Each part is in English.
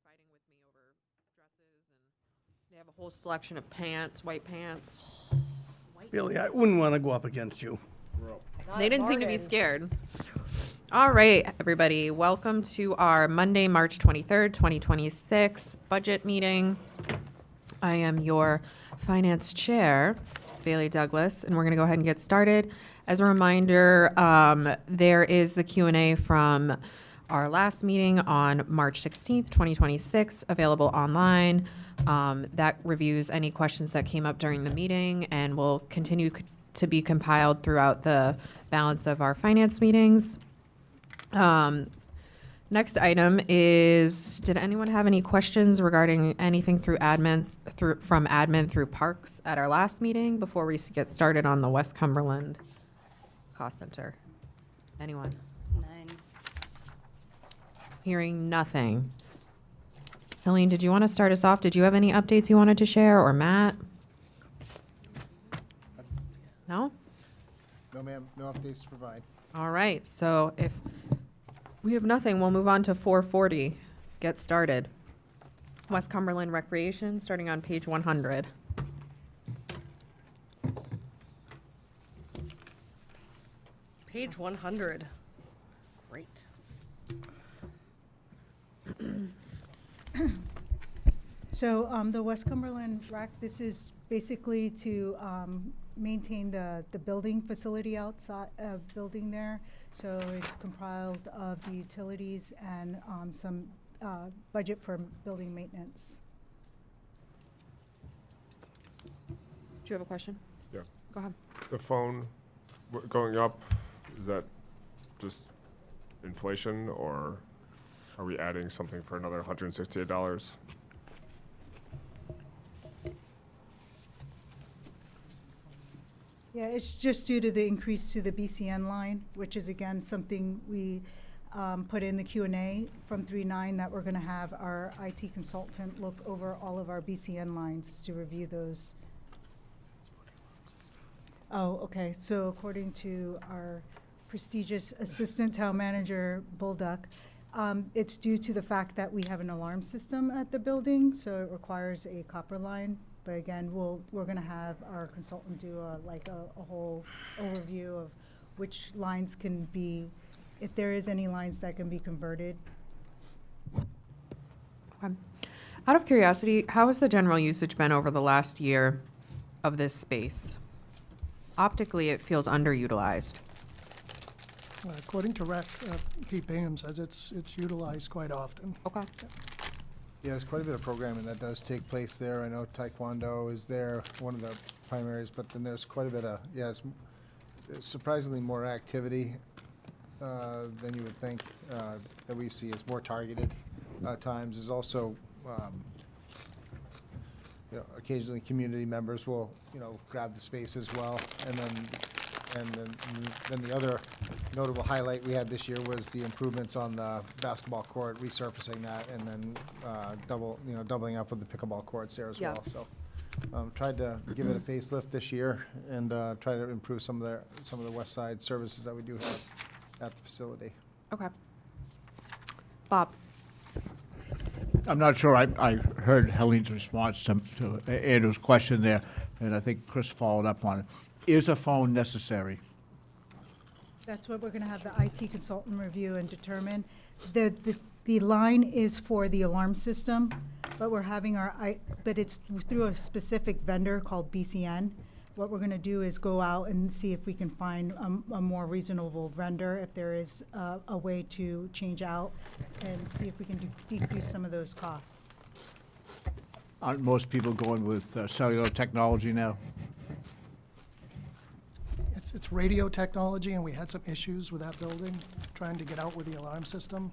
fighting with me over dresses, and they have a whole selection of pants, white pants. Billy, I wouldn't want to go up against you. They didn't seem to be scared. All right, everybody, welcome to our Monday, March 23rd, 2026 budget meeting. I am your finance chair, Bailey Douglas, and we're going to go ahead and get started. As a reminder, there is the Q&A from our last meeting on March 16th, 2026, available online. That reviews any questions that came up during the meeting and will continue to be compiled throughout the balance of our finance meetings. Next item is, did anyone have any questions regarding anything from admin through parks at our last meeting before we get started on the West Cumberland Cost Center? Anyone? None. Hearing nothing. Helene, did you want to start us off? Did you have any updates you wanted to share, or Matt? No? No, ma'am, no updates to provide. All right, so if we have nothing, we'll move on to 440. Get started. West Cumberland Recreation, starting on page 100. Page 100. Great. So the West Cumberland Rec, this is basically to maintain the building facility outside building there. So it's comprised of the utilities and some budget for building maintenance. Do you have a question? Yeah. Go ahead. The phone going up, is that just inflation, or are we adding something for another $168? Yeah, it's just due to the increase to the BCN line, which is again something we put in the Q&A from 3.9 that we're going to have our IT consultant look over all of our BCN lines to review those. Oh, okay. So according to our prestigious assistant town manager, Bulldog, it's due to the fact that we have an alarm system at the building, so it requires a copper line. But again, we're going to have our consultant do a whole overview of which lines can be, if there is any lines that can be converted. Okay. Out of curiosity, how has the general usage been over the last year of this space? Optically, it feels underutilized. According to Rec, Pete Bingham says it's utilized quite often. Okay. Yeah, there's quite a bit of programming that does take place there. I know Taekwondo is there, one of the primaries, but then there's quite a bit of, it's surprisingly more activity than you would think that we see. It's more targeted times. There's also, occasionally community members will, grab the space as well. And then the other notable highlight we had this year was the improvements on the basketball court, resurfacing that, and then doubling up with the pickleball courts there as Yeah. well. So tried to give it a facelift this year and try to improve some of the west side services that we do have at the facility. Okay. Bob? I'm not sure. I heard Helene's response to Andrew's question there, and I think Chris followed up on it. Is a phone necessary? That's what we're going to have the IT consultant review and determine. The line is for the alarm system, but we're having but it's through a specific vendor called BCN. What we're going to do is go out and see if we can find a more reasonable vendor, if there is a way to change out, and see if we can decrease some of those costs. Aren't most people going with cellular technology now? It's radio technology, and we had some issues with that building, trying to get out with the alarm system,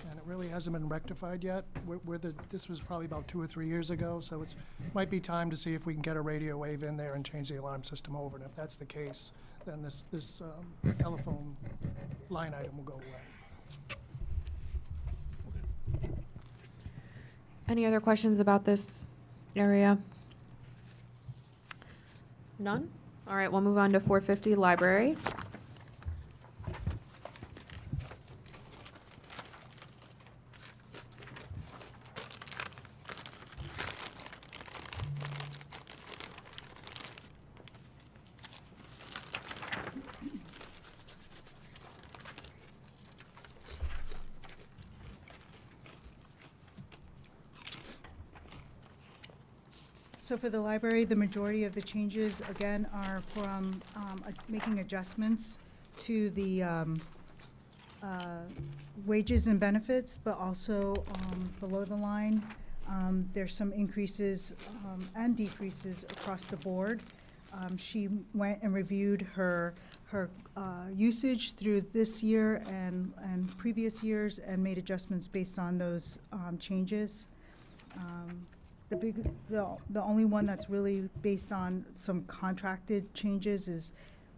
and it really hasn't been rectified yet. This was probably about 2 or 3 years ago, so it might be time to see if we can get a radio wave in there and change the alarm system over. And if that's the case, then this telephone line item will go away. Any other questions about this area? None? All right, we'll move on to 450 library. So for the library, the majority of the changes, again, are from making adjustments to the wages and benefits, but also below the line. There's some increases and decreases across the board. She went and reviewed her usage through this year and previous years and made adjustments based on those changes. The only one that's really based on some contracted changes is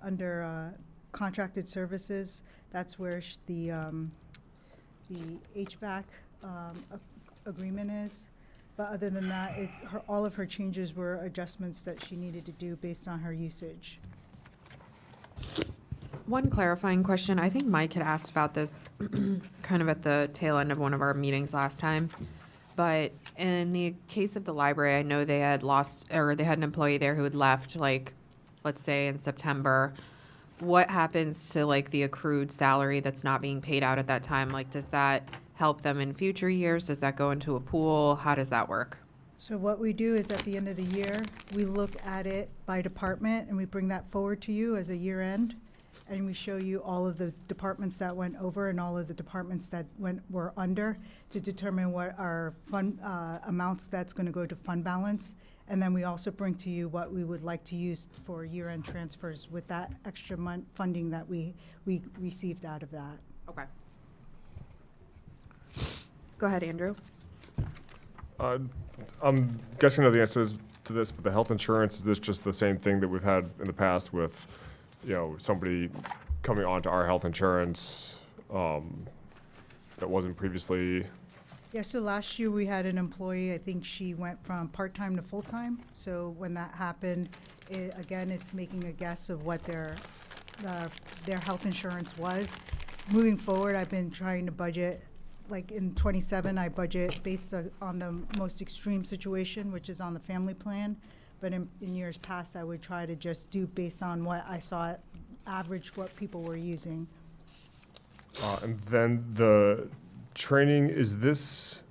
under contracted services. That's where the HVAC agreement is. But other than that, all of her changes were adjustments that she needed to do based on her usage. One clarifying question. I think Mike had asked about this kind of at the tail end of one of our meetings last time. But in the case of the library, I know they had lost, or they had an employee there who had left, like, let's say in September. What happens to like the accrued salary that's not being paid out at that time? Like, does that help them in future years? Does that go into a pool? How does that work? So what we do is at the end of the year, we look at it by department and we bring that forward to you as a year end. And we show you all of the departments that went over and all of the departments that were under to determine what our fund amounts that's going to go to fund balance. And then we also bring to you what we would like to use for year-end transfers with that extra funding that we received out of that. Okay. Go ahead, Andrew. I'm guessing I know the answers to this, but the health insurance, is this just the same thing that we've had in the past with, you know, somebody coming onto our health insurance that wasn't previously? Yeah, so last year we had an employee, I think she went from part-time to full-time. So when that happened, again, it's making a guess of what their health insurance was. Moving forward, I've been trying to budget, like in '27, I budget based on the most extreme situation, which is on the family plan. But in years past, I would try to just do based on what I saw average, what people were using. And then the training, is this,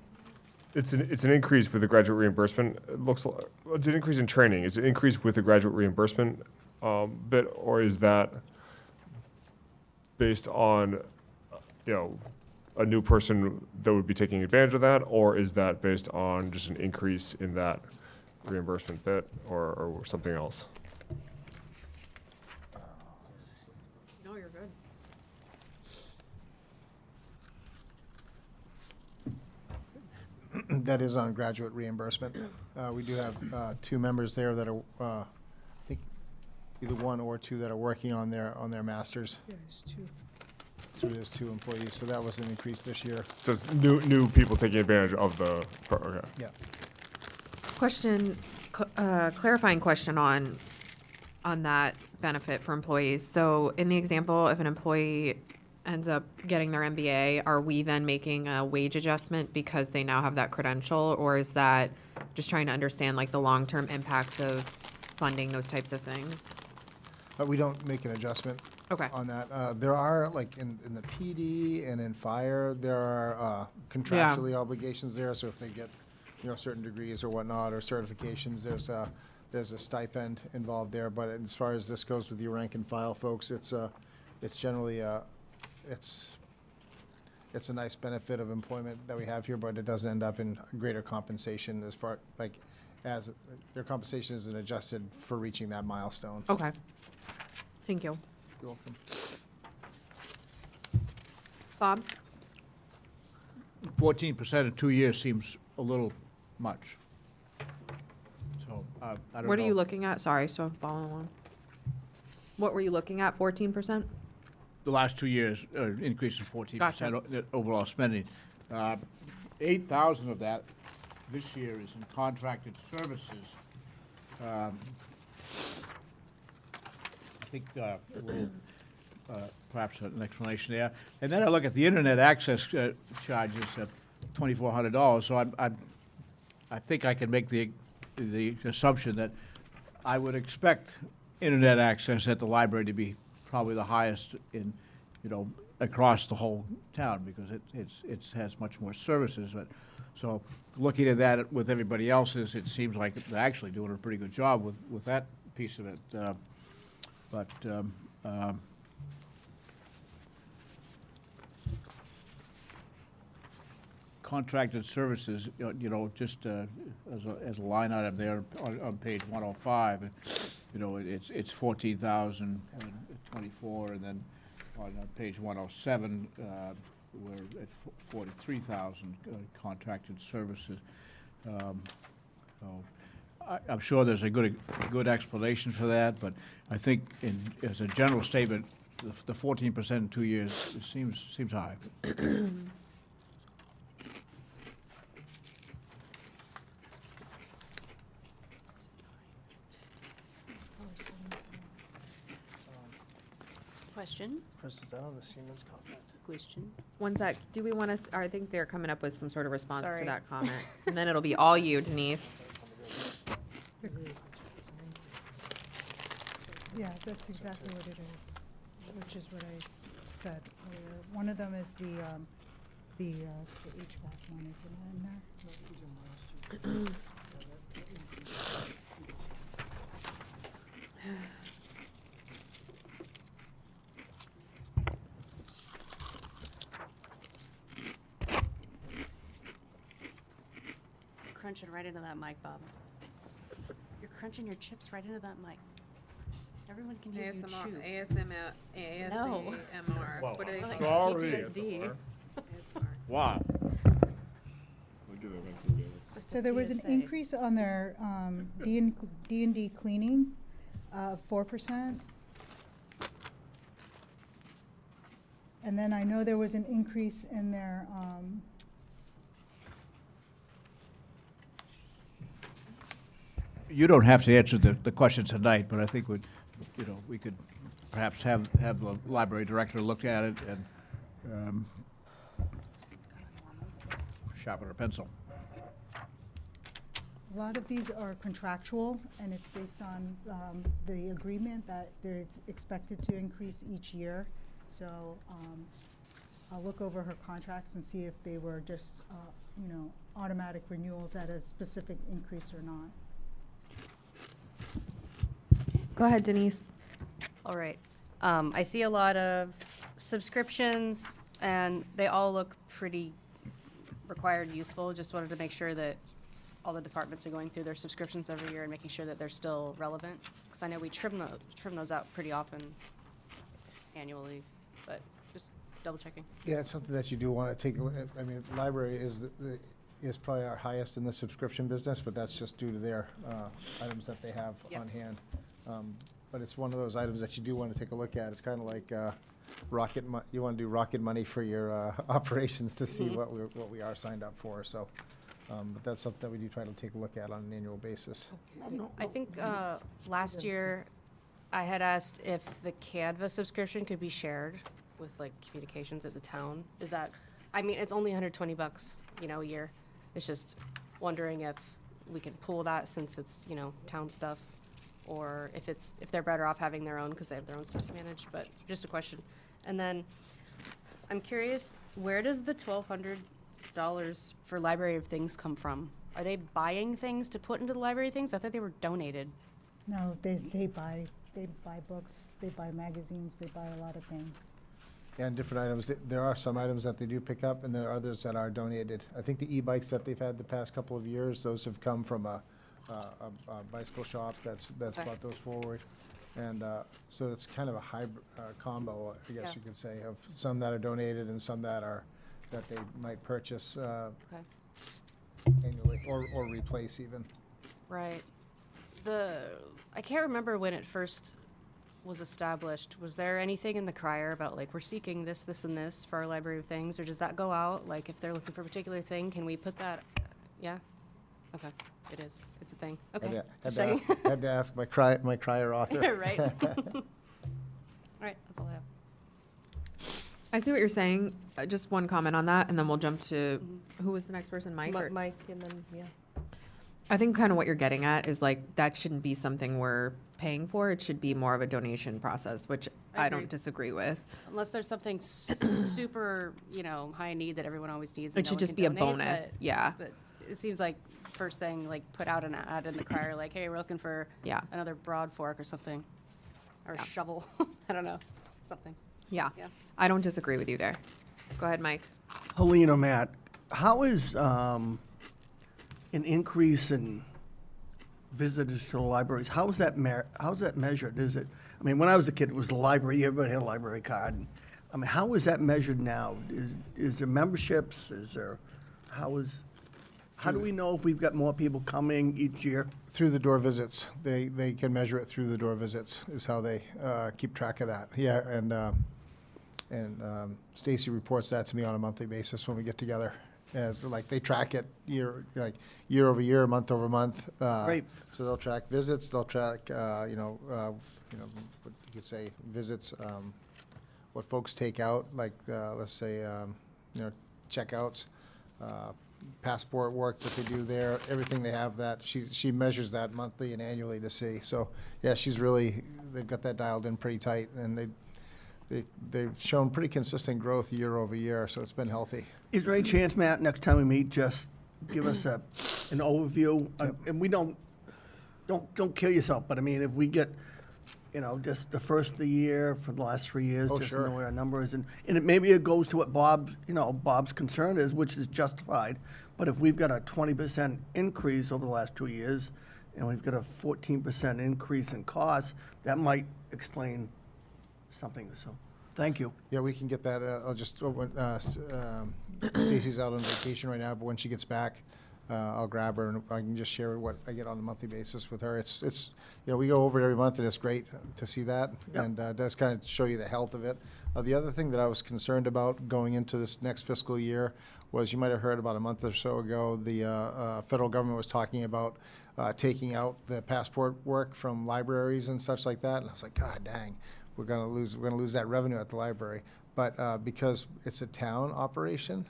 it's an increase with the graduate reimbursement. It looks like, it's an increase in training. Is it increase with the graduate reimbursement bit, or is that based on, you know, a new person that would be taking advantage of that, or is that based on just an increase in that reimbursement bit, or something else? No, you're good. That is on graduate reimbursement. We do have 2 members there that are, I think, either 1 or 2 that are working on their masters. There's 2. So it is 2 employees, so that was an increase this year. So it's new people taking advantage of the, okay. Yeah. Question, clarifying question on that benefit for employees. So in the example, if an employee ends up getting their MBA, are we then making a wage adjustment because they now have that credential? Or is that just trying to understand like the long-term impacts of funding those types of things? We don't make an adjustment Okay. on that. There are, like, in the PD and in fire, there are contractually obligations there, so if they get, you know, certain degrees or whatnot, or certifications, there's a stipend involved there. But as far as this goes with your rank and file folks, it's generally, it's a nice benefit of employment that we have here, but it does end up in greater compensation as far, like, as their compensation isn't adjusted for reaching that milestone. Okay. Thank you. You're welcome. Bob? 14% in 2 years seems a little much. So, I don't know. What are you looking at? Sorry, so I'm following along. What were you looking at, 14%? The last 2 years, increase in 14% Gotcha. Overall spending. 8,000 of that this year is in contracted services. I think a little, perhaps an explanation there. And then I look at the internet access charges at $2,400. So I think I can make the assumption that I would expect internet access at the library to be probably the highest in, you know, across the whole town, because it has much more services. But So looking at that with everybody else's, it seems like they're actually doing a pretty good job with that piece of it. But contracted services, just as a line item there on page 105, it's 14,024, and then on page 107, we're at 43,000 contracted services. So I'm sure there's a good explanation for that, but I think as a general statement, the 14% in 2 years seems high. Question? Chris, is that on the Siemens comment? Question. One sec, do we want to, I think they're coming up with some sort of response to Sorry. that comment. And then it'll be all you, Denise. Yeah, that's exactly what it is, which is what I said earlier. One of them is the HVAC one, isn't it in there? Crunching right into that mic, Bob. You're crunching your chips right into that mic. Everyone can hear you chew. ASMR. No. What do they Like call Sorry. PTSD. Wow. Just So a there was an PSA. increase on their D&D cleaning of 4%. And then I know there was an increase in their, You don't have to answer the question tonight, but I think we could perhaps have the library director look at it and sharpen her pencil. a lot of these are contractual, and it's based on the agreement that it's expected to increase each year. So I'll look over her contracts and see if they were just, automatic renewals at a specific increase or not. Go ahead, Denise. All right. I see a lot of subscriptions, and they all look pretty required, useful. Just wanted to make sure that all the departments are going through their subscriptions every year and making sure that they're still relevant. Because I know we trim those out pretty often annually, but just double checking. Yeah, it's something that you do want to take a look at. I mean, library is is probably our highest in the subscription business, but that's just due to their items that they have Yep. on hand. But it's one of those items that you do want to take a look at. It's kind of like you want to do rocket money for your operations to see what we are signed up for. So, but that's something that we do try to take a look at on an annual basis. I think last year I had asked if the Canva subscription could be shared with like communications at the town. Is that, I mean, it's only $120, a year. It's just wondering if we can pool that since it's, town stuff, or if they're better off having their own because they have their own stuff to manage, but just a question. And then I'm curious, where does the $1,200 for Library of Things come from? Are they buying things to put into the Library of Things? I thought they were donated. No, they buy books, they buy magazines, they buy a lot of things. And different items. There are some items that they do pick up, and there are others that are donated. I think the e-bikes that they've had the past couple of years, those have come from a bicycle shop that's Okay. brought those forward. And so it's kind of a hybrid combo, I guess Yeah. you could say, of some that are donated and some that they might purchase Okay. annually or replace even. Right. I can't remember when it first was established. Was there anything in the crier about like, we're seeking this, this, and this for our Library of Things, or does that go out? Like, if they're looking for a particular thing, can we put that? Yeah? Okay, it is. It's a thing. Okay. Just checking. Had to ask my crier author. Right. All right, that's all I have. I see what you're saying. Just one comment on that, and then we'll jump to, who was the next person, Mike? or- Mike, and then, yeah. I think kind of what you're getting at is like, that shouldn't be something we're paying for. It should be more of a donation process, which I I don't agree. disagree with. Unless there's something super, high need that everyone always needs. and It no should one just can be a donate, bonus, yeah. But it seems like first thing, like put out an ad in the crier, like, hey, we're looking for Yeah. another broad fork or something, or a shovel. I don't know, something. Yeah, Yeah. I don't disagree with you there. Go ahead, Mike. Helene or Matt, how is an increase in visitors to the libraries, how's that measured? Is it, I mean, when I was a kid, it was the library, everybody had a library card. I mean, how is that measured now? Is there memberships? Is there, how do we know if we've got more people coming each year? Through the door visits, they can measure it through the door visits is how they keep track of that. Yeah, and Stacy reports that to me on a monthly basis when we get together. As like they track it year over year, month over month. Great. So they'll track visits. They'll track what you could say visits. What folks take out, like let's say checkouts, passport work that they do there. Everything they have that she measures that monthly and annually to see. So yeah, they've got that dialed in pretty tight, and they've shown pretty consistent growth year over year. So it's been healthy. Is there any chance, Matt, next time we meet, just give us an overview? And we don't kill yourself, but I mean, if we get, just the first of the year for the last 3 years, Oh, just sure. know where our number is, and it goes to what Bob's concern is, which is justified. But if we've got a 20% increase over the last 2 years, and we've got a 14% increase in costs, that might explain something, so, thank you. Yeah, we can get that. I'll just, Stacy's out on vacation right now, but when she gets back, I'll grab her and I can just share what I get on a monthly basis with her. It's we go over it every month and it's great to see that. Yep. And it does kind of show you the health of it. The other thing that I was concerned about going into this next fiscal year was, you might have heard about a month or so ago, the federal government was talking about taking out the passport work from libraries and such like that. And I was like, God dang. We're gonna lose that revenue at the library, but because it's a town operation,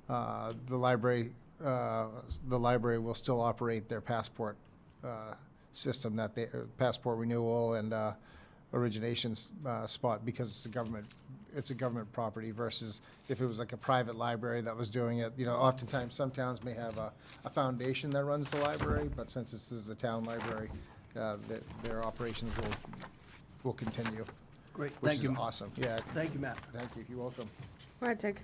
the library will still operate their passport system, passport renewal and origination spot, because it's a government property versus if it was like a private library that was doing it. Oftentimes some towns may have a foundation that runs the library, but since this is a town library, their operations will continue. Great, Which thank is you. awesome. Yeah. Thank you, Matt. Thank you. You're welcome. Go ahead, Tig.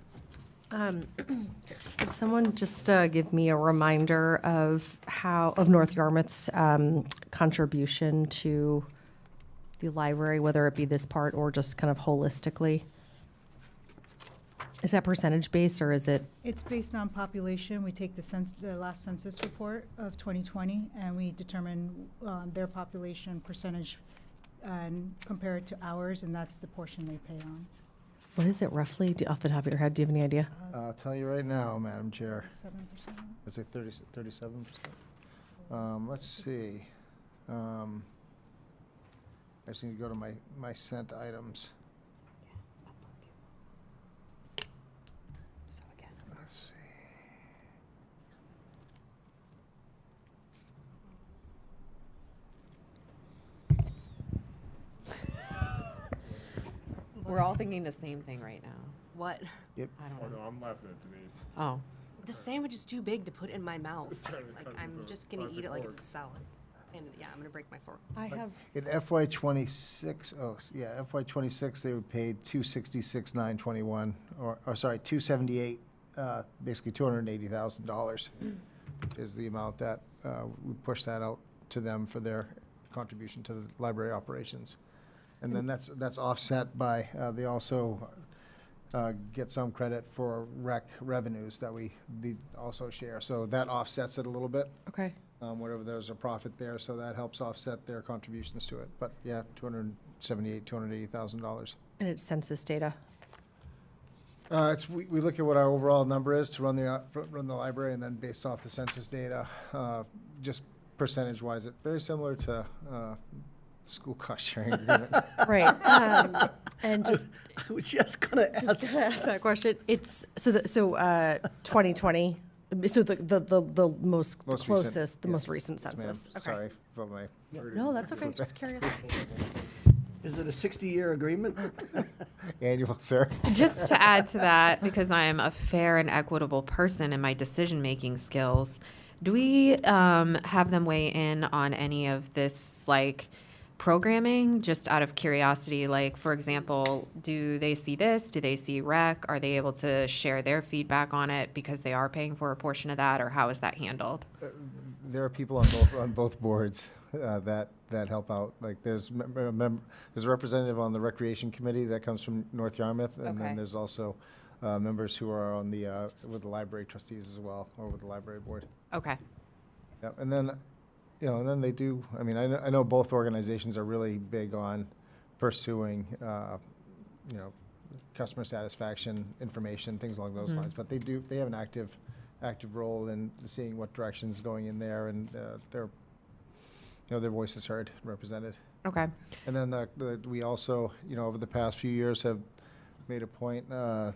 Could someone just give me a reminder of North Yarmouth's contribution to the library, whether it be this part or just kind of holistically? Is that percentage based or is it? It's based on population. We take the last census report of 2020, and we determine their population percentage and compare it to ours, and that's the portion they pay on. What is it roughly, off the top of your head? Do you have any idea? I'll tell you right now, Madam Chair. 7%. Is it 37%? Let's see. I just need to go to my sent items. Let's see. We're all thinking the same thing right now. What? I don't know. I'm laughing at Denise. Oh, The sandwich is too big to put in my mouth. Trying to Like, cut I'm with a just gonna plastic eat it like fork. it's a salad. And yeah, I'm gonna break my fork. I have. In FY '26, FY '26, they were paid $266,921, or sorry, $278, basically $280,000 is the amount that we push that out to them for their contribution to the library operations. And then that's offset by, they also get some credit for rec revenues that we also share. So that offsets it a little bit. Okay. Whatever there's a profit there, so that helps offset their contributions to it. But yeah, $280,000. And it's census data. We look at what our overall number is to run the library, and then based off the census data, just percentage-wise, it's very similar to school cost sharing agreement. Right. And just I was just gonna ask. ask that question. It's 2020 So the most Most recent, closest, the yes. most recent Yes, ma'am. census. Okay. Sorry about my. No, that's okay, just curious. Is it a 60-year agreement? Annual, sir. Just to add to that, because I am a fair and equitable person in my decision-making skills, do we have them weigh in on any of this, like, programming, just out of curiosity? Like, for example, do they see this? Do they see rec? Are they able to share their feedback on it because they are paying for a portion of that, or how is that handled? There are people on both boards that help out. Like there's there's a representative on the recreation committee that comes from North Yarmouth, and Okay. then there's also members who are on the with the library trustees as well, or with the library board. Okay. Yeah, and then and then they do. I mean, I know both organizations are really big on pursuing customer satisfaction information, things along those lines. But they have an active role in seeing what direction's going in there, and their voice is heard, represented. Okay. And then we also, over the past few years have made a point to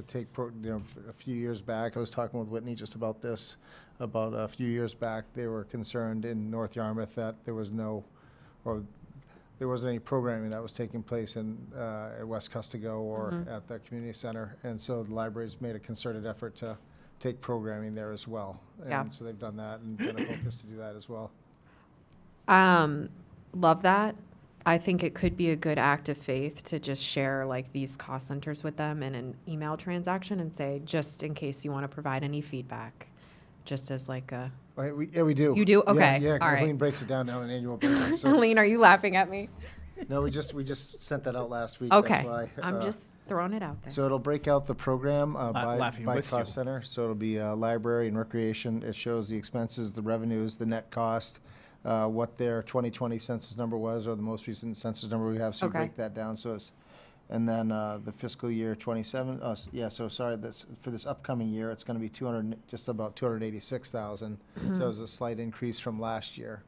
take, a few years back, I was talking with Whitney just about this, about a few years back, they were concerned in North Yarmouth that there wasn't any programming that was taking place at West Custigo or at the community center. And so the library's made a concerted effort to take programming there as well. Yeah. And so they've done that and been a focus to do that as well. Love that. I think it could be a good act of faith to just share like these cost centers with them in an email transaction and say, just in case you want to provide any feedback, just as like a. Right, we do. You do? Okay, Yeah, all right. Kathleen breaks it down on an annual basis. So, Arlene, are you laughing at me? no, we just sent that out last week. Okay. That's why, I'm just throwing it out there. So it'll break out the program laughing by with cost you. center. So it'll be library and recreation. It shows the expenses, the revenues, the net cost, what their 2020 census number was, or the most recent census number we have. So you Okay. break that down. So it's, and then the fiscal year 27. So sorry, for this upcoming year, it's going to be just about 286,000. So it's a slight increase from last year.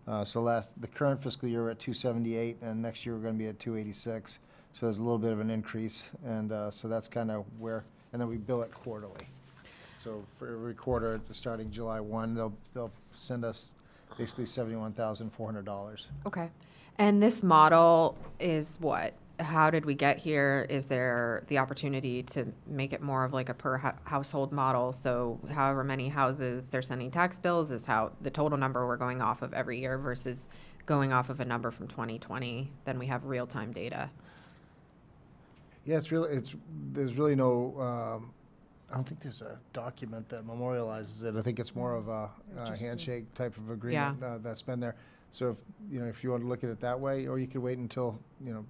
The current fiscal year we're at 278, and next year we're going to be at 286. So there's a little bit of an increase, and so that's kind of where. And then we bill it quarterly. So for every quarter, starting July 1, they'll send us basically $71,400. Okay. And this model is what? How did we get here? Is there the opportunity to make it more of like a per household model? So however many houses they're sending tax bills is how the total number we're going off of every year versus going off of a number from 2020. Then we have real-time data. Yeah, there's really no, I don't think there's a document that memorializes it. I think it's more of a handshake type of agreement that's been there. So if you want to look at it that way, or you could wait until,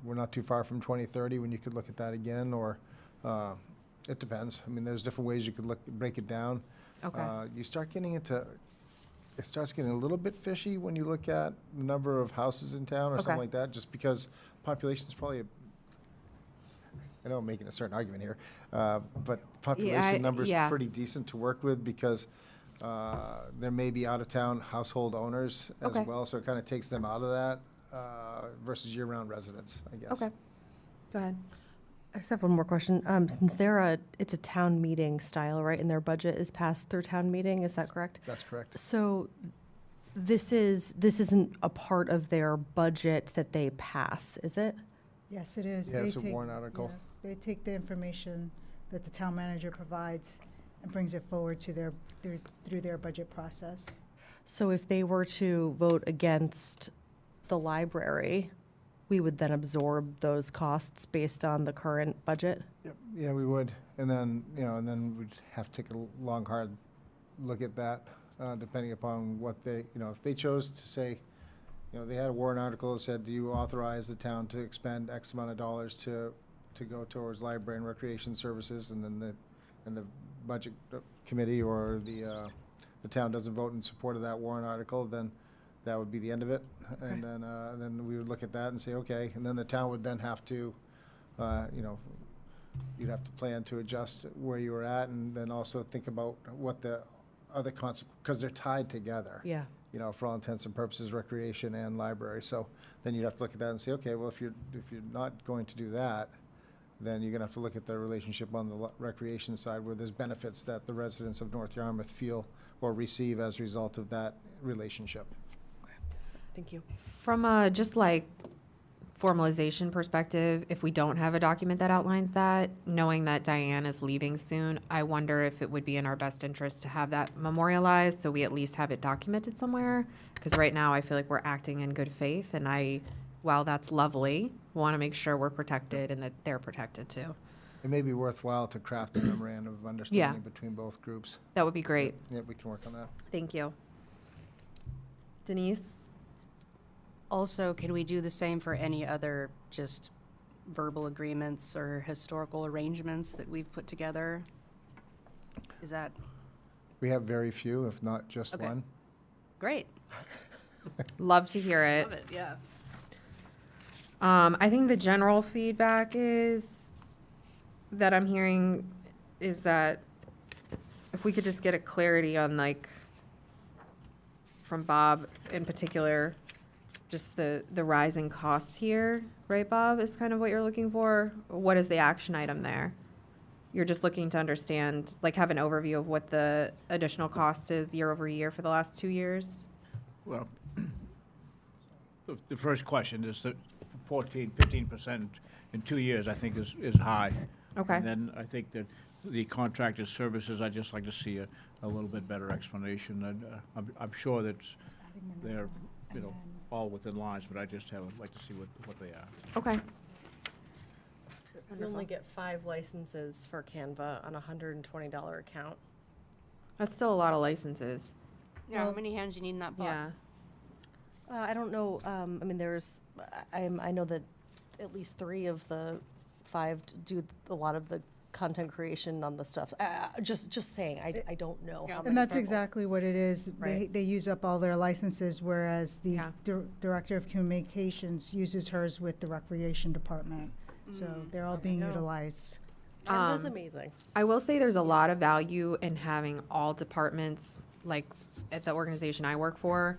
we're not too far from 2030 when you could look at that again, or it depends. I mean, there's different ways you could break it down. Okay. You start getting it starts getting a little bit fishy when you look at the number of houses in town or Okay. something like that, just because population is probably I know I'm making a certain argument here, but population number's yeah. pretty decent to work with because there may be out-of-town household owners as Okay. well, so it kind of takes them out of that versus year-round residents, I guess. Okay. Go ahead. I just have one more question. Since it's a town meeting style, right, and their budget is passed through town meeting, is that correct? That's correct. So this isn't a part of their budget that they pass, is it? Yes, it is. Yeah, They it's a take- warrant article. yeah, They take the information that the town manager provides and brings it forward to through their budget process. So if they were to vote against the library, we would then absorb those costs based on the current budget? Yep. Yeah, we would, and then we'd have to take a long, hard look at that, depending upon what they, if they chose to say, they had a warrant article that said, do you authorize the town to expend X amount of dollars to go towards library and recreation services, and then the budget committee or the town doesn't vote in support of that warrant article, then that would be the end of it. And then we would look at that and say, okay, and then the town would then have to, you'd have to plan to adjust where you were at, and then also think about what the other because they're tied together. Yeah. For all intents and purposes, recreation and library. So then you'd have to look at that and say, okay, well, if you're not going to do that, then you're gonna have to look at the relationship on the recreation side, where there's benefits that the residents of North Yarmouth feel or receive as a result of that relationship. Thank you. From a just like formalization perspective, if we don't have a document that outlines that, knowing that Diane is leaving soon, I wonder if it would be in our best interest to have that memorialized so we at least have it documented somewhere. Because right now I feel like we're acting in good faith, and while that's lovely, want to make sure we're protected and that they're protected too. It may be worthwhile to craft a memorandum of understanding between both groups. That would be great. Yeah, we can work on that. Thank you. Denise? Also, can we do the same for any other just verbal agreements or historical arrangements that we've put together? Is that We have very few, if not just Okay. one. great? Love to hear it. Love it, yeah. I think the general feedback that I'm hearing is that if we could just get a clarity on like, from Bob in particular, just the rising costs here, right, Bob, is kind of what you're looking for? What is the action item there? You're just looking to understand, like have an overview of what the additional cost is year over year for the last 2 years? Well, the first question is that 15% in 2 years, I think is high. Okay. And then I think that the contracted services, I'd just like to see a little bit better explanation. And I'm sure that they're, all within lines, but I just like to see what they are. Okay. You only get 5 licenses for Canva on a $120 account. That's still a lot of licenses. Yeah, how many hands you need in that pot? Yeah. I don't know, I mean, I know that at least 3 of the 5 do a lot of the content creation on the stuff. Just saying, I don't know Yeah. how many And that's people. exactly what it is. Right. They use up all their licenses, whereas the Yeah. Director of Communications uses hers with the Recreation Department. So they're all being know. utilized. Canva's Um, amazing. I will say there's a lot of value in having all departments, like at the organization I work for,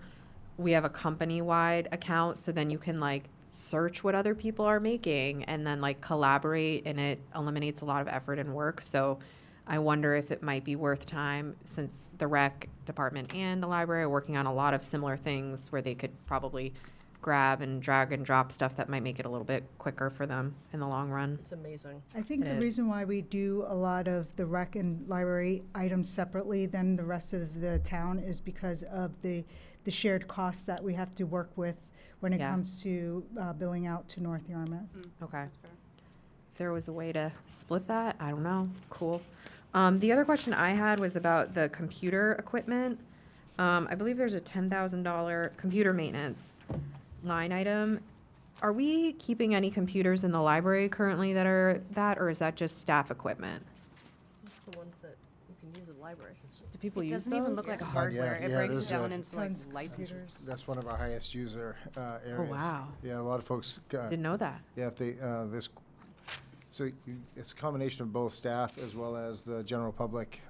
we have a company-wide account, so then you can like search what other people are making and then like collaborate, and it eliminates a lot of effort and work. So I wonder if it might be worth time, since the rec department and the library are working on a lot of similar things, where they could probably grab and drag and drop stuff that might make it a little bit quicker for them in the long run. It's amazing. I think It the is. reason why we do a lot of the rec and library items separately than the rest of the town is because of the shared costs that we have to work with when it Yeah. comes to billing out to North Yarmouth. Okay. If there was a way to split that, I don't know. Cool. The other question I had was about the computer equipment. I believe there's a $10,000 computer maintenance line item. Are we keeping any computers in the library currently or is that just staff equipment? Just the ones that you can use in the library. Do people It use doesn't even those? look like a Yeah, hardware. It yeah, breaks there's it down a- into like Tons of licenses. computers. That's one of our highest user areas. Oh, wow. Yeah, a lot of folks, Didn't know that. yeah, if they, it's a combination of both staff as well as the general public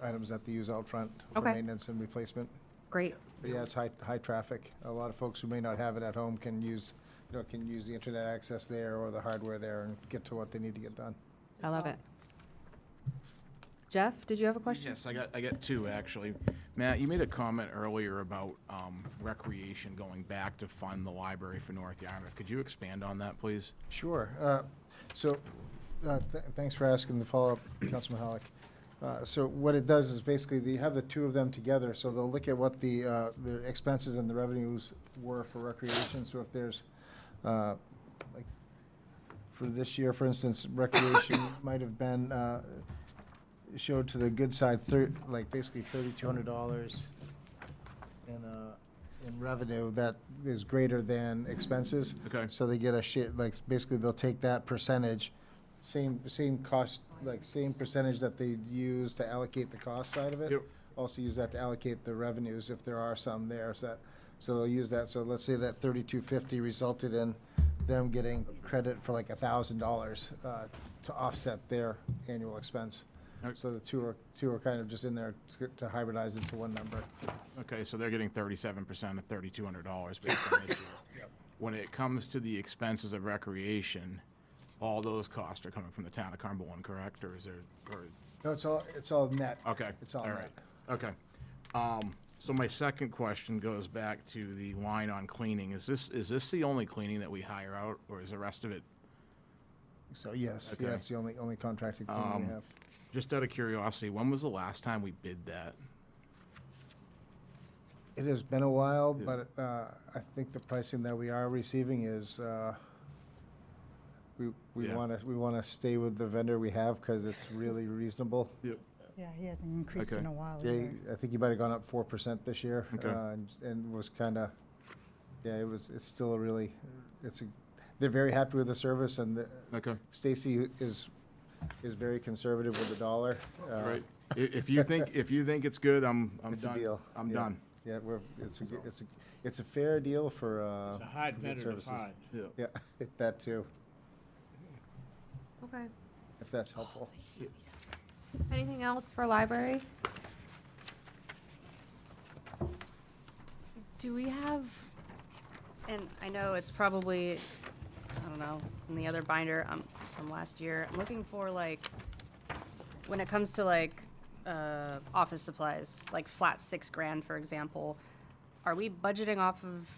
items that they use out front for Okay. maintenance and replacement. Great. But yeah, it's high traffic. A lot of folks who may not have it at home can use the internet access there or the hardware there and get to what they need to get done. I love it. Jeff, did you have a question? Yes, I got 2, actually. Matt, you made a comment earlier about recreation going back to fund the library for North Yarmouth. Could you expand on that, please? Sure. Thanks for asking the follow-up, Councilman Hollick. So what it does is basically they have the 2 of them together, so they'll look at what the expenses and the revenues were for recreation. So if there's, like, for this year, for instance, recreation might have been, showed to the good side, basically $3,200 in revenue that is greater than expenses. Okay. So they get a share, basically they'll take that percentage, same cost, same percentage that they use to allocate the cost side of it. Yep. Also use that to allocate the revenues if there are some there, so they'll use that. So let's say that $3,250 resulted in them getting credit for like $1,000 to offset their annual expense. Okay. So the two are kind of just in there to hybridize into one number. Okay, so they're getting 37% of $3,200 based on this year. When it comes to the expenses of recreation, all those costs are coming from the town of Cumberland, correct? Or is there, or, No, it's all net. okay. It's all right. net. Okay. So my second question goes back to the line on cleaning. Is this the only cleaning that we hire out, or is the rest of it? So yes, Okay. yeah, it's the only contracted cleaning we have. Just out of curiosity, when was the last time we bid that? It has been a while, Yeah. but I think the pricing that we are receiving is, we Yeah. wanna stay with the vendor we have, because it's really reasonable. Yep. Yeah, he hasn't increased Okay. in a while Yeah, either. I think you might have gone up 4% this year, Okay. and was kinda, yeah, it's still a really, they're very happy with the service, and Okay. Stacy is very conservative with the dollar. Right. If you think it's good, I'm It's a done. deal. I'm Yeah. done. Yeah, it's a fair deal for, It's a hard for good vendor to services. find. Yeah. Yeah, that too, Okay. if that's helpful. Anything else for library? Do we have, and I know it's probably, I don't know, in the other binder from last year, I'm looking for like, when it comes to like, office supplies, like flat $6,000, for example, are we budgeting off of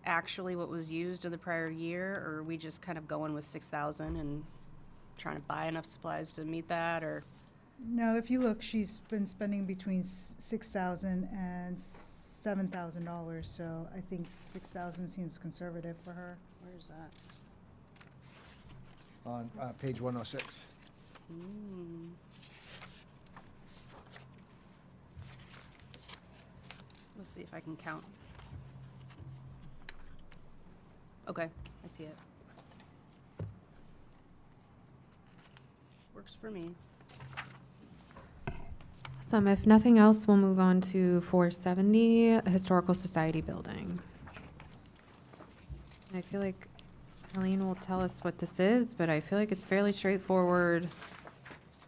actually what was used in the prior year, or are we just kind of going with 6,000 and trying to buy enough supplies to meet that, or? No, if you look, she's been spending between $6,000 and $7,000, so I think 6,000 seems conservative for her. Where's that? On page 106. Let's see if I can count. Okay, I see it. Works for me. Awesome. If nothing else, we'll move on to 470, Historical Society Building. I feel like Helene will tell us what this is, but I feel like it's fairly straightforward.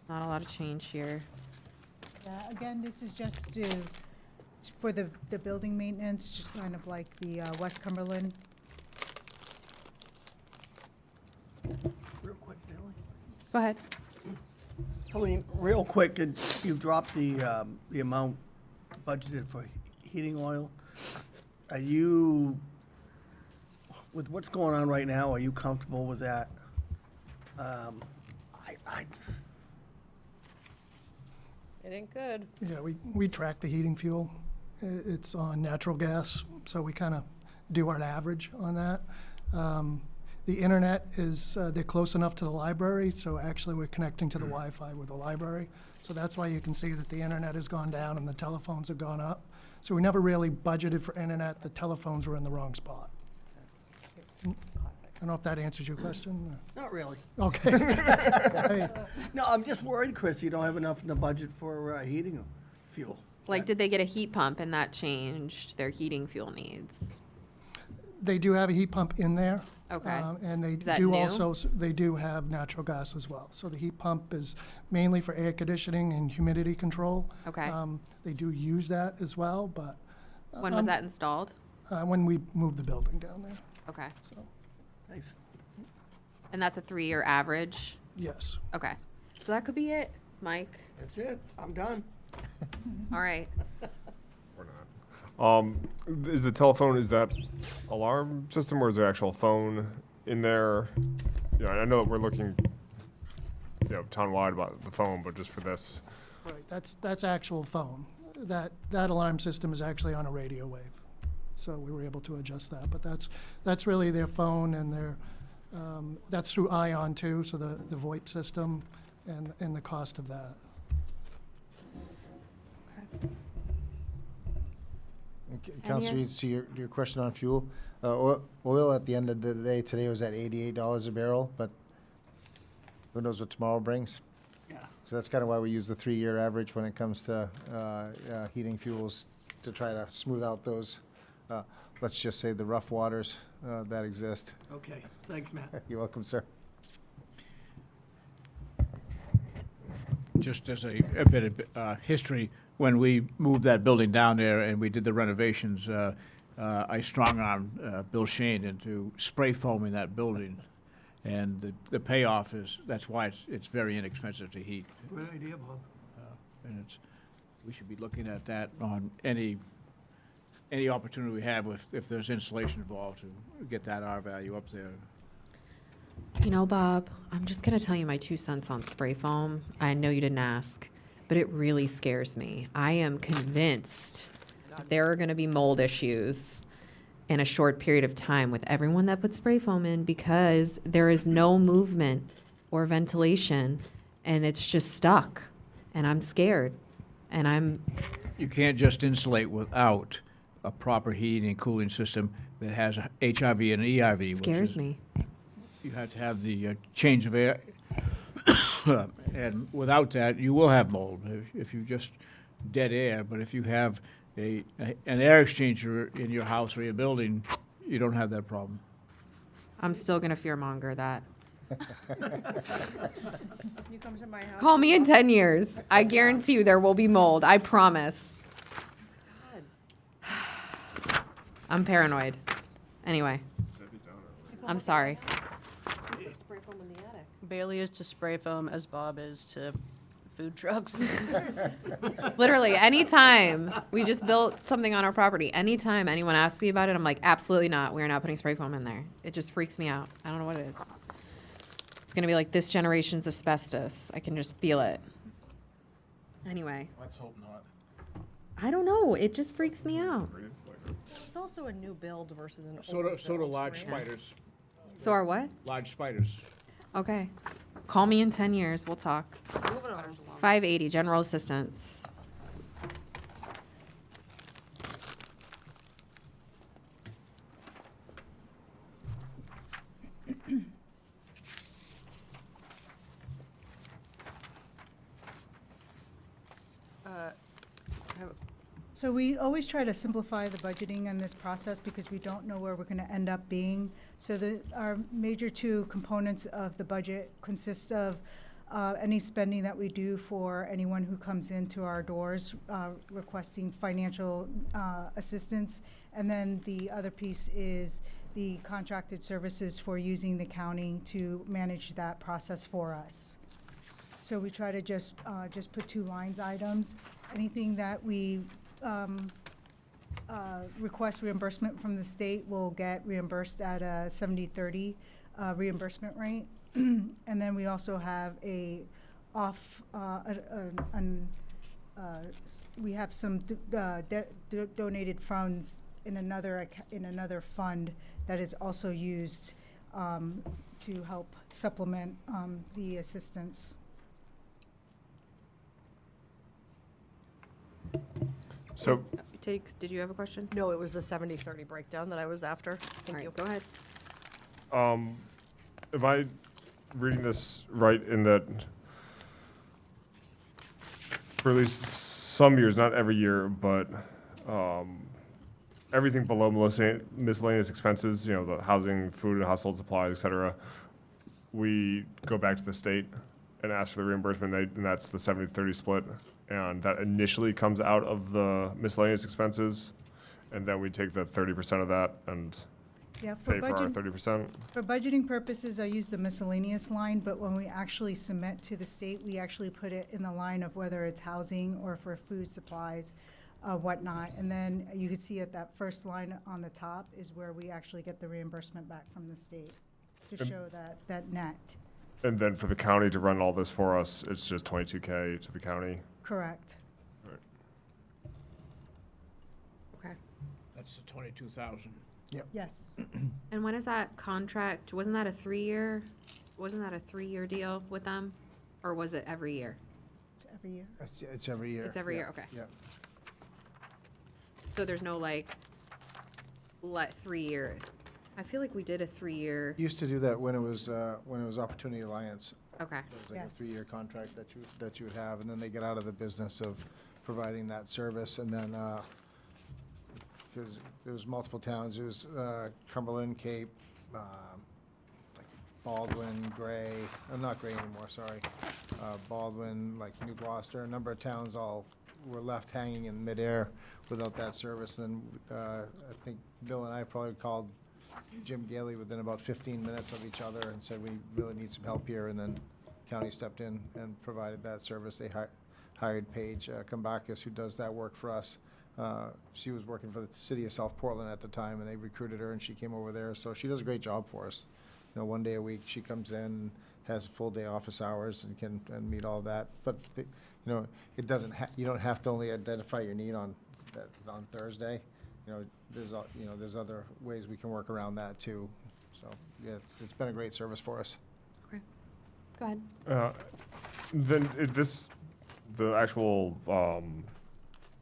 Not a lot of change here. Yeah, again, this is just for the building maintenance, just kind of like the West Cumberland. Real quick, Billy. Go ahead. Helene, real quick, you've dropped the amount budgeted for heating oil. Are you, with what's going on right now, are you comfortable with that? It ain't good. Yeah, we track the heating fuel. It's on natural gas, so we kind of do our average on that. The internet is, they're close enough to the library, so actually we're connecting to the Wi-Fi with the library. So that's why you can see that the internet has gone down and the telephones have gone up. So we never really budgeted for internet. The telephones were in the wrong spot. I don't know if that answers your question. Not really. Okay. No, I'm just worried, Chris, you don't have enough in the budget for heating fuel. Like, did they get a heat pump and that changed their heating fuel needs? They do have a heat pump in there. Okay. And they Is that do new? also, they do have natural gas as well. So the heat pump is mainly for air conditioning and humidity control. Okay. They do use that as well, but When was that installed? when we moved the building down there, Okay. Thanks. And that's a 3-year average? yes. Okay. So that could be it, Mike. That's it, I'm done. All right. Or not. Is the telephone, is that alarm system or is there actual phone in there? Yeah, I know that we're looking, townwide about the phone, but just for this. Right, that's actual phone. That alarm system is actually on a radio wave. So we were able to adjust that, but that's really their phone and that's through ION too, so the VoIP system and the cost of that. Councilor Reeds, to your question on fuel, oil at the end of the day today was at $88 a barrel, but who knows what tomorrow brings? Yeah. So that's kind of why we use the 3-year average when it comes to heating fuels, to try to smooth out those, let's just say, the rough waters that exist. Okay, thanks, Matt. You're welcome, sir. Just as a bit of history, when we moved that building down there and we did the renovations, I strong-armed Bill Shane into spray foaming that building. And the payoff is, that's why it's very inexpensive to heat. Good idea, Bob. And we should be looking at that on any opportunity we have if there's insulation involved to get that R value up there. You know, Bob, I'm just going to tell you my 2 cents on spray foam. I know you didn't ask, but it really scares me. I am convinced there are going to be mold issues in a short period of time with everyone that puts spray foam in because there is no movement or ventilation and it's just stuck. And I'm scared. And You can't just insulate without a proper heating and cooling system that has a HRV and an ERV. which scares is- me. You have to have the change of air, and without that, you will have mold if you just dead air. But if you have an air exchanger in your house or your building, you don't have that problem. I'm still going to fearmonger that. You come to my house. Call me in 10 years. I guarantee you there will be mold. I promise. I'm paranoid. Anyway, I'm sorry. Spray foam in the attic. Bailey is to spray foam as Bob is to food trucks. Literally, anytime we just built something on our property, anytime anyone asks me about it, I'm like, absolutely not. We're not putting spray foam in there. It just freaks me out. I don't know what it is. It's going to be like this generation's asbestos. I can just feel it. Anyway, Let's hope not. I don't know. It just freaks me out. It's also a new build versus an So old do build, large right? spiders. So are what? Large spiders. Okay. Call me in 10 years. We'll talk. Moving on. 580, general assistance. So we always try to simplify the budgeting in this process because we don't know where we're going to end up being. So our major 2 components of the budget consist of any spending that we do for anyone who comes into our doors requesting financial assistance. And then the other piece is the contracted services for using the county to manage that process for us. So we try to just put 2 lines items. Anything that we request reimbursement from the state will get reimbursed at a 70/30 reimbursement rate. And then we also have we have some donated funds in another fund that is also used to help supplement the assistance. So, Did you have a question? No, it was the 70/30 breakdown that I was after. All Thank you. right, go ahead. am I reading this right in that for at least some years, not every year, but everything below miscellaneous expenses, the housing, food and household supplies, et cetera, we go back to the state and ask for the reimbursement, and that's the 70/30 split. And that initially comes out of the miscellaneous expenses, and then we take the 30% of that and Yeah, pay for our 30%. For budgeting purposes, I use the miscellaneous line, but when we actually submit to the state, we actually put it in the line of whether it's housing or for food supplies, whatnot. And then you can see at that first line on the top is where we actually get the reimbursement back from the state to And- show that net. And then for the county to run all this for us, it's just 22K to the county. Correct. Okay. That's the 22,000. Yes. And when is that contract, wasn't that a 3-year deal with them? Or was it every year? It's every year. It's every year. It's every yeah, year, okay. Yeah. So there's no 3-year, I feel like we did a 3-year, Used to do that when it was Opportunity Alliance. okay. It was like a Yes. 3-year contract that you would have, and then they get out of the business of providing that service, and then, because there was multiple towns, it was Cumberland, Cape, like Baldwin, Gray, not Gray anymore, sorry, Baldwin, like New Gloucester, a number of towns all were left hanging in midair without that service, and I think Bill and I probably called Jim Gailey within about 15 minutes of each other and said, we really need some help here, and then county stepped in and provided that service. They hired Paige Kambakis, who does that work for us. She was working for the city of South Portland at the time, and they recruited her, and she came over there, so she does a great job for us. You know, one day a week, she comes in, has full day office hours, and can meet all that. But you know, it doesn't. You don't have to only identify your need on Thursday. You know, there's other ways we can work around that too. So yeah, it's been a great service for us. Okay. Go ahead. Then the actual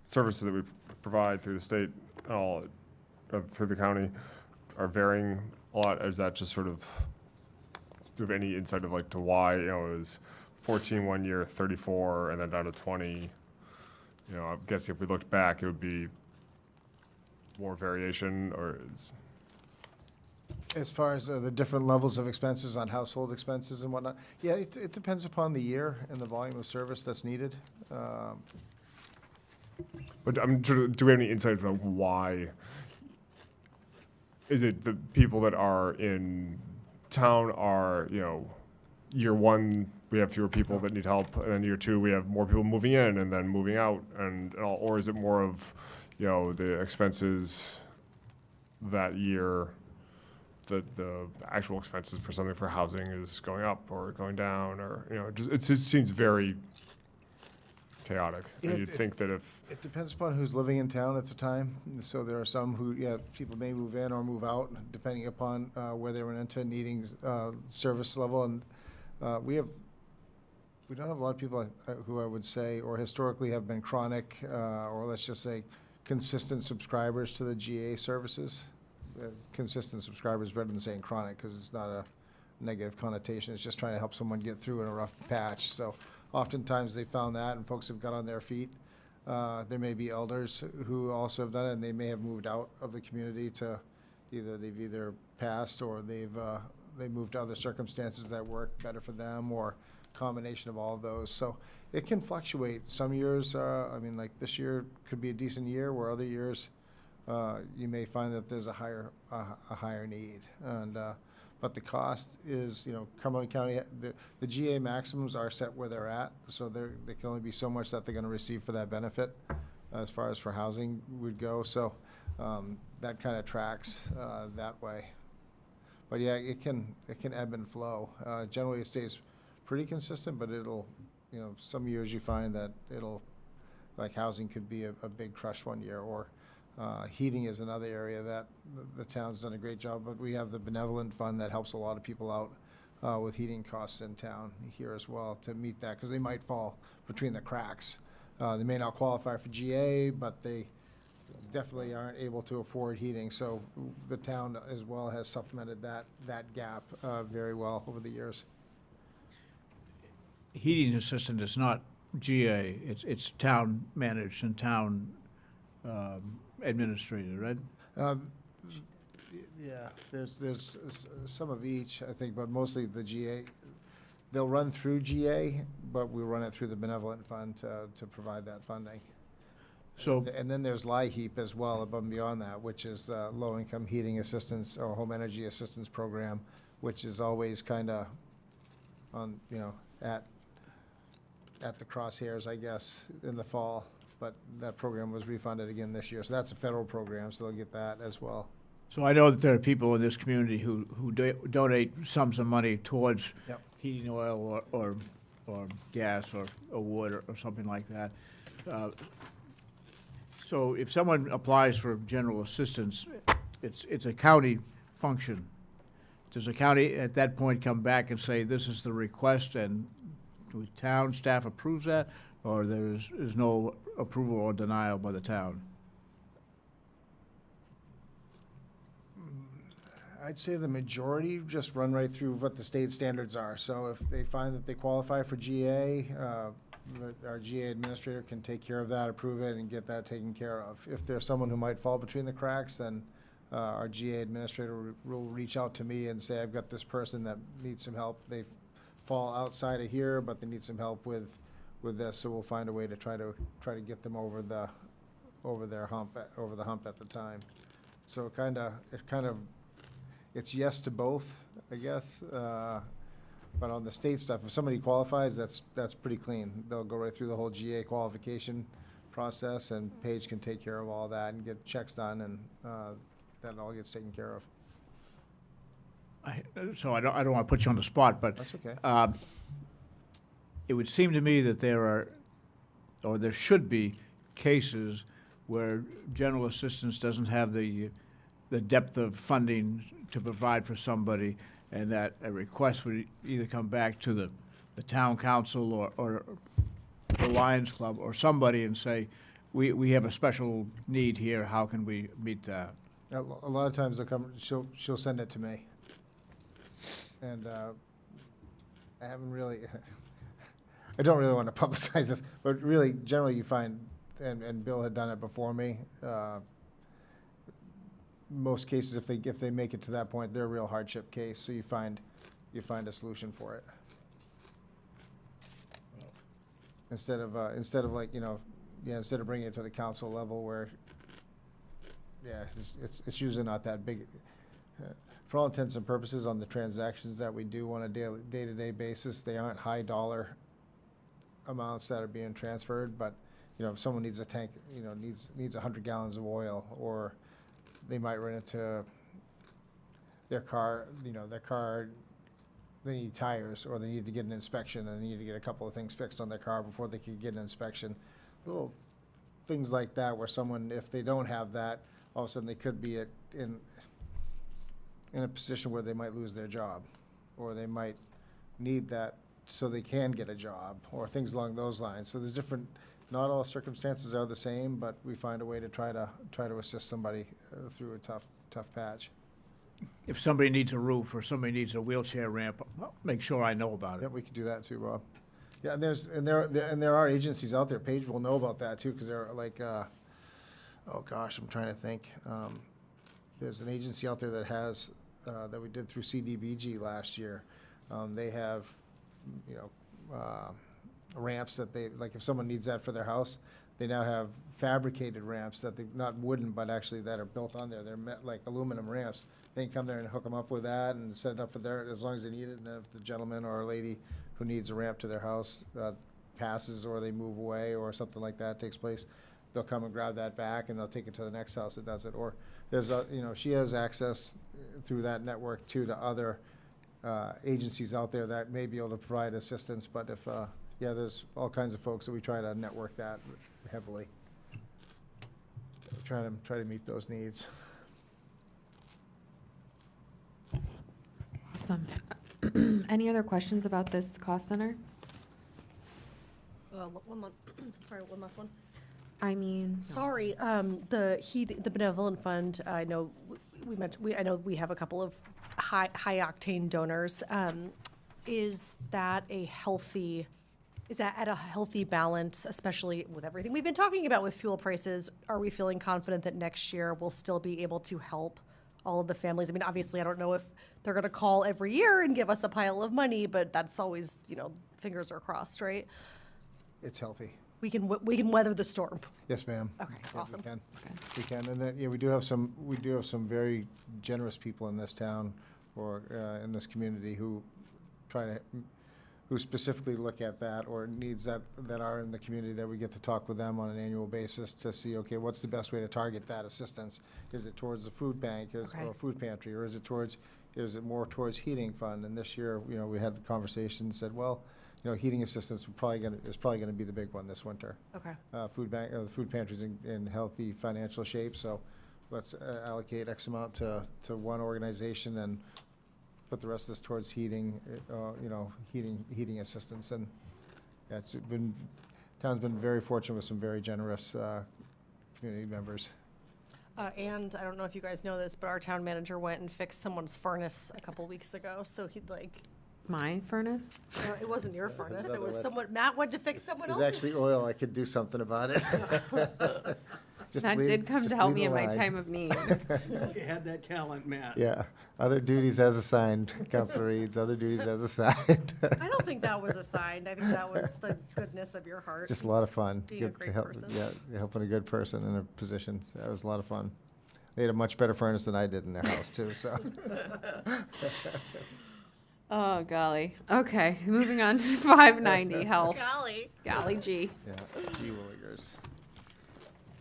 services that we provide through the state, through the county, are varying a lot. Is that just sort of, do you have any insight of like to why, you know, it was 14 one year, 34, and then down to 20? You know, I'm guessing if we looked back, it would be more variation, or is... As far as the different levels of expenses on household expenses and whatnot, yeah, it depends upon the year and the volume of service that's needed. But I'm sort of, do we have any insight into why? Is it the people that are in town are, you know, year one, we have fewer people that need help, and then year two, we have more people moving in and then moving out, and all, or is it more of, you know, the expenses that year, the actual expenses for something for housing is going up or going down, or, you know, it just seems very chaotic. And you'd think that if... It depends upon who's living in town at the time. So there are some who, yeah, people may move in or move out, depending upon where they run into, needing service level. And we don't have a lot of people who I would say, or historically have been chronic, or let's just say consistent subscribers to the GA services. Consistent subscribers better than saying chronic, because it's not a negative connotation. It's just trying to help someone get through in a rough patch. So oftentimes they found that, and folks have got on their feet. There may be elders who also have done it, and they may have moved out of the community to they've either passed or they moved to other circumstances that work better for them, or combination of all of those. So it can fluctuate. Some years, I mean, like this year could be a decent year, where other years you may find that there's a higher need. And but the cost is, you know, Cumberland County, the GA maximums are set where they're at, so they can only be so much that they're going to receive for that benefit, as far as for housing would go. So that kind of tracks that way. But yeah, it can ebb and flow. Generally, it stays pretty consistent, but it'll, you know, some years you find that it'll, like housing could be a big crush one year, or heating is another area that the town's done a great job, but we have the benevolent fund that helps a lot of people out with heating costs in town here as well, to meet that, because they might fall between the cracks. They may not qualify for GA, but they definitely aren't able to afford heating. So the town as well has supplemented that gap very well over the years. Heating assistant is not GA, it's town managed and town administrated, right? Yeah, there's some of each, I think, but mostly the GA. They'll run through GA, but we run it through the benevolent fund to provide that funding. So, And then there's LIHEAP as well, above and beyond that, which is the low-income heating assistance or home energy assistance program, which is always kind of on, you know, at the crosshairs, I guess, in the fall. But that program was refunded again this year. So that's a federal program, so they'll get that as well. so I know that there are people in this community who donate sums of money towards Yep. heating oil or gas or wood or something like that. So if someone applies for general assistance, it's a county function. Does the county at that point come back and say, this is the request, and the town staff approves that, or is no approval or denial by the town? I'd say the majority just run right through what the state standards are. So if they find that they qualify for GA, our GA administrator can take care of that, approve it, and get that taken care of. If there's someone who might fall between the cracks, then our GA administrator will reach out to me and say, I've got this person that needs some help. They fall outside of here, but they need some help with this. So we'll find a way to try to get them over the hump at the time. So it kind of it's yes to both, I guess. But on the state stuff, if somebody qualifies, that's pretty clean. They'll go right through the whole GA qualification process, and Paige can take care of all that and get checks done, and that all gets taken care of. So I don't want to put you on the spot, but That's okay. it would seem to me that there are, or there should be, cases where general assistance doesn't have the depth of funding to provide for somebody, and that a request would either come back to the town council or the Lions Club or somebody and say, we have a special need here, how can we meet that? A lot of times they'll come, she'll send it to me. And I haven't really, I don't really want to publicize this, but really, generally you find, and Bill had done it before me, most cases, if they make it to that point, they're a real hardship case, so you find a solution for it. Instead of like, instead of bringing it to the council level where, it's usually not that big. For all intents and purposes, on the transactions that we do on a day-to-day basis, they aren't high dollar amounts that are being transferred, but, if someone needs a tank, needs 100 gallons of oil, or they might run into their car, they need tires, or they need to get an inspection, and they need to get a couple of things fixed on their car before they can get an inspection. Little things like that where someone, if they don't have that, all of a sudden they could be in a position where they might lose their job, or they might need that so they can get a job, or things along those lines. So there's different, not all circumstances are the same, but we find a way to try to assist somebody through a tough patch. If somebody needs a roof or somebody needs a wheelchair ramp, I'll make sure I know about Yeah, it. we could do that too, Rob. Yeah, and there are agencies out there. Paige will know about that too, because they're like, oh gosh, I'm trying to think. There's an agency out there that has that we did through CDBG last year. They have, ramps that they, like if someone needs that for their house, they now have fabricated ramps that they, not wooden, but actually that are built on there. They're like aluminum ramps. They can come there and hook them up with that and set it up for there as long as they need it. And if the gentleman or lady who needs a ramp to their house passes, or they move away, or something like that takes place, they'll come and grab that back and they'll take it to the next house that does it. Or there's she has access through that network too to other agencies out there that may be able to provide assistance. But if there's all kinds of folks that we try to network that heavily. Try to meet those needs. Awesome. Any other questions about this cost center? One last one. I mean, Sorry, the benevolent fund, I know I know we have a couple of high octane donors. Is that at a healthy balance, especially with everything we've been talking about with fuel prices? Are we feeling confident that next year we'll still be able to help all of the families? I mean, obviously, I don't know if they're gonna call every year and give us a pile of money, but that's always, fingers are crossed, right? It's healthy. We can weather the storm. Yes, ma'am. Okay, Yeah, awesome. We can, and then, we do have some very generous people in this town or in this community who who specifically look at that, or needs that are in the community, that we get to talk with them on an annual basis to see, okay, what's the best way to target that assistance? Is it towards the food bank or food pantry, or is it more towards heating fund? And this year, we had the conversation, said, well, heating assistance is probably gonna be the big one this winter. Okay. The food pantry's in healthy financial shape, so let's allocate X amount to one organization and put the rest of this towards heating, heating assistance. And town's been very fortunate with some very generous community members. And I don't know if you guys know this, but our town manager went and fixed someone's furnace a couple weeks ago, so he'd my furnace? no, it wasn't your furnace, it another was one. someone, Matt went to fix someone There's else's. actually oil, I could do something about it. That did come to help me in my time of need. You had that talent, Matt. Yeah, other duties as assigned, Counselor Eads, other duties as assigned. I don't think that was assigned, I think that was the goodness of your heart. Just a lot of fun. Being a great person. Yeah, helping a good person in a position. So that was a lot of fun. They had a much better furnace than I did in their house too, so. Oh, golly. Okay, moving on to 590, health. Golly. Golly gee. Yeah, gee willikers.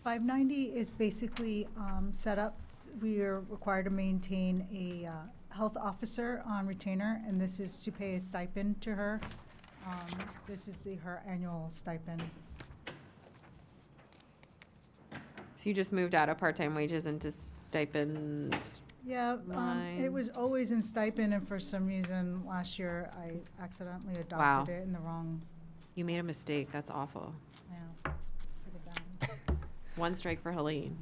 590 is basically set up, we are required to maintain a health officer on retainer, and this is to pay a stipend to her. This is her annual stipend. So you just moved out of part-time wages into stipend. Yeah, Line. it was always in stipend, and for some reason, last year, I accidentally Wow. adopted it in the wrong, You made a mistake. That's awful. yeah, pretty bad. One strike for Helene.